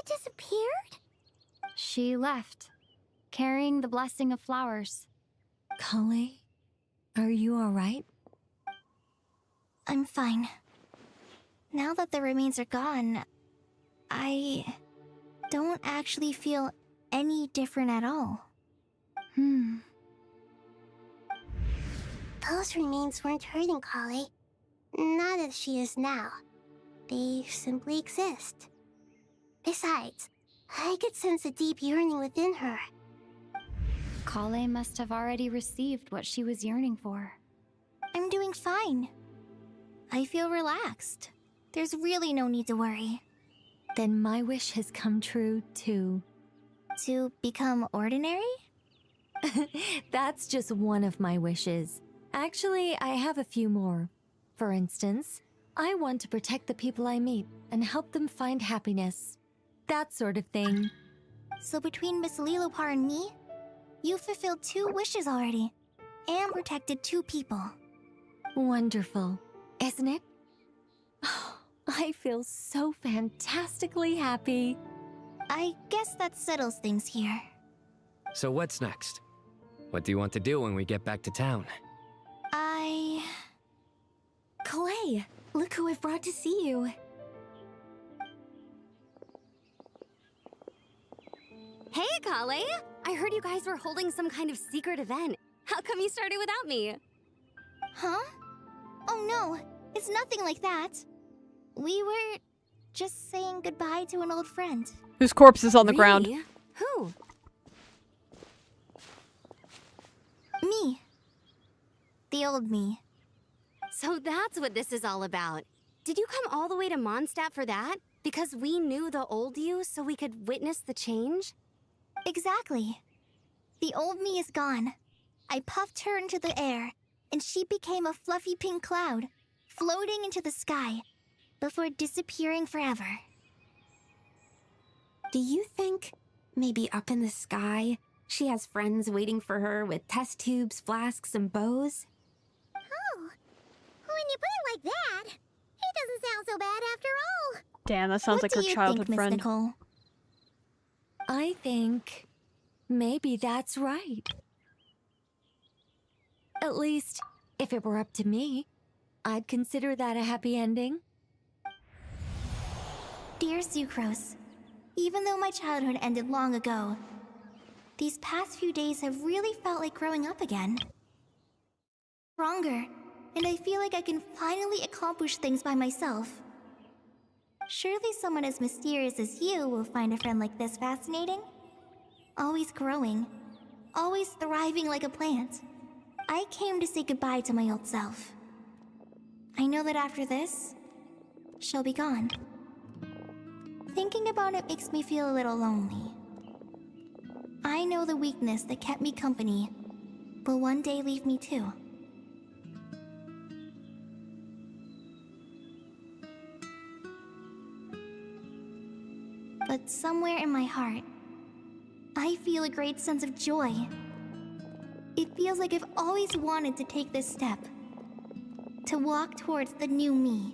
disappeared? She left, carrying the blessing of flowers. Kale, are you alright? I'm fine. Now that the remains are gone, I don't actually feel any different at all. Those remains weren't hurting Kale. Not as she is now. They simply exist. Besides, I could sense a deep yearning within her. Kale must have already received what she was yearning for. I'm doing fine. I feel relaxed. There's really no need to worry. Then my wish has come true, too. To become ordinary? That's just one of my wishes. Actually, I have a few more. For instance, I want to protect the people I meet and help them find happiness. That sort of thing. So between Miss Lilopar and me, you fulfilled 2 wishes already, and protected 2 people. Wonderful, isn't it? I feel so fantastically happy. I guess that settles things here. So what's next? What do you want to do when we get back to town? Clay, look who I've brought to see you. Hey, Kale! I heard you guys were holding some kind of secret event. How come you started without me? Huh? Oh no, it's nothing like that. We were just saying goodbye to an old friend. Whose corpse is on the ground. Who? Me. The old me. So that's what this is all about. Did you come all the way to Mondstadt for that? Because we knew the old you so we could witness the change? Exactly. The old me is gone. I puffed her into the air, and she became a fluffy pink cloud, floating into the sky, before disappearing forever. Do you think, maybe up in the sky, she has friends waiting for her with test tubes, flasks, and bows? Oh, when you put it like that, it doesn't sound so bad after all. Damn, that sounds like her childhood friend. Nicole? I think maybe that's right. At least, if it were up to me, I'd consider that a happy ending. Dear Sucrose, even though my childhood ended long ago, these past few days have really felt like growing up again. Stronger, and I feel like I can finally accomplish things by myself. Surely someone as mysterious as you will find a friend like this fascinating? Always growing, always thriving like a plant. I came to say goodbye to my old self. I know that after this, she'll be gone. Thinking about it makes me feel a little lonely. I know the weakness that kept me company will one day leave me too. But somewhere in my heart, I feel a great sense of joy. It feels like I've always wanted to take this step, to walk towards the new me.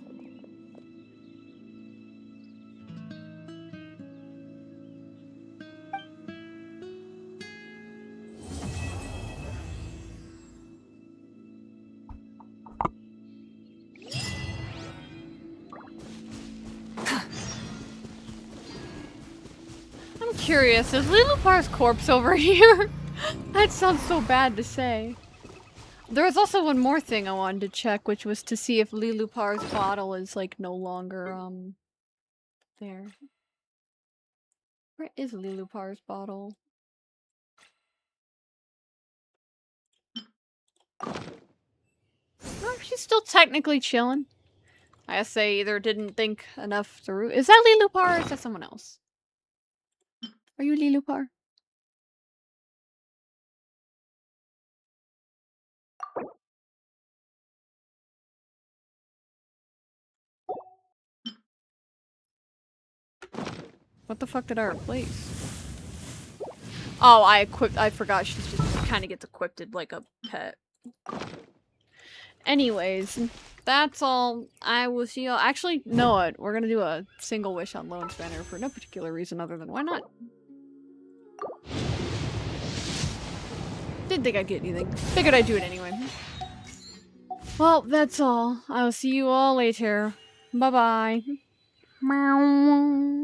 I'm curious, is Lilupar's corpse over here? That sounds so bad to say. There was also one more thing I wanted to check, which was to see if Lilupar's bottle is like no longer there. Where is Lilupar's bottle? Oh, she's still technically chilling. I guess they either didn't think enough through. Is that Lilupar or is that someone else? Are you Lilupar? What the fuck did I replace? Oh, I forgot she just kind of gets equipped like a pet. Anyways, that's all. I will see y'all. Actually, know what? We're gonna do a single wish on Lone Spanner for no particular reason other than why not? Didn't think I'd get anything. Figured I'd do it anyway. Well, that's all. I will see you all later. Bye-bye. Meow.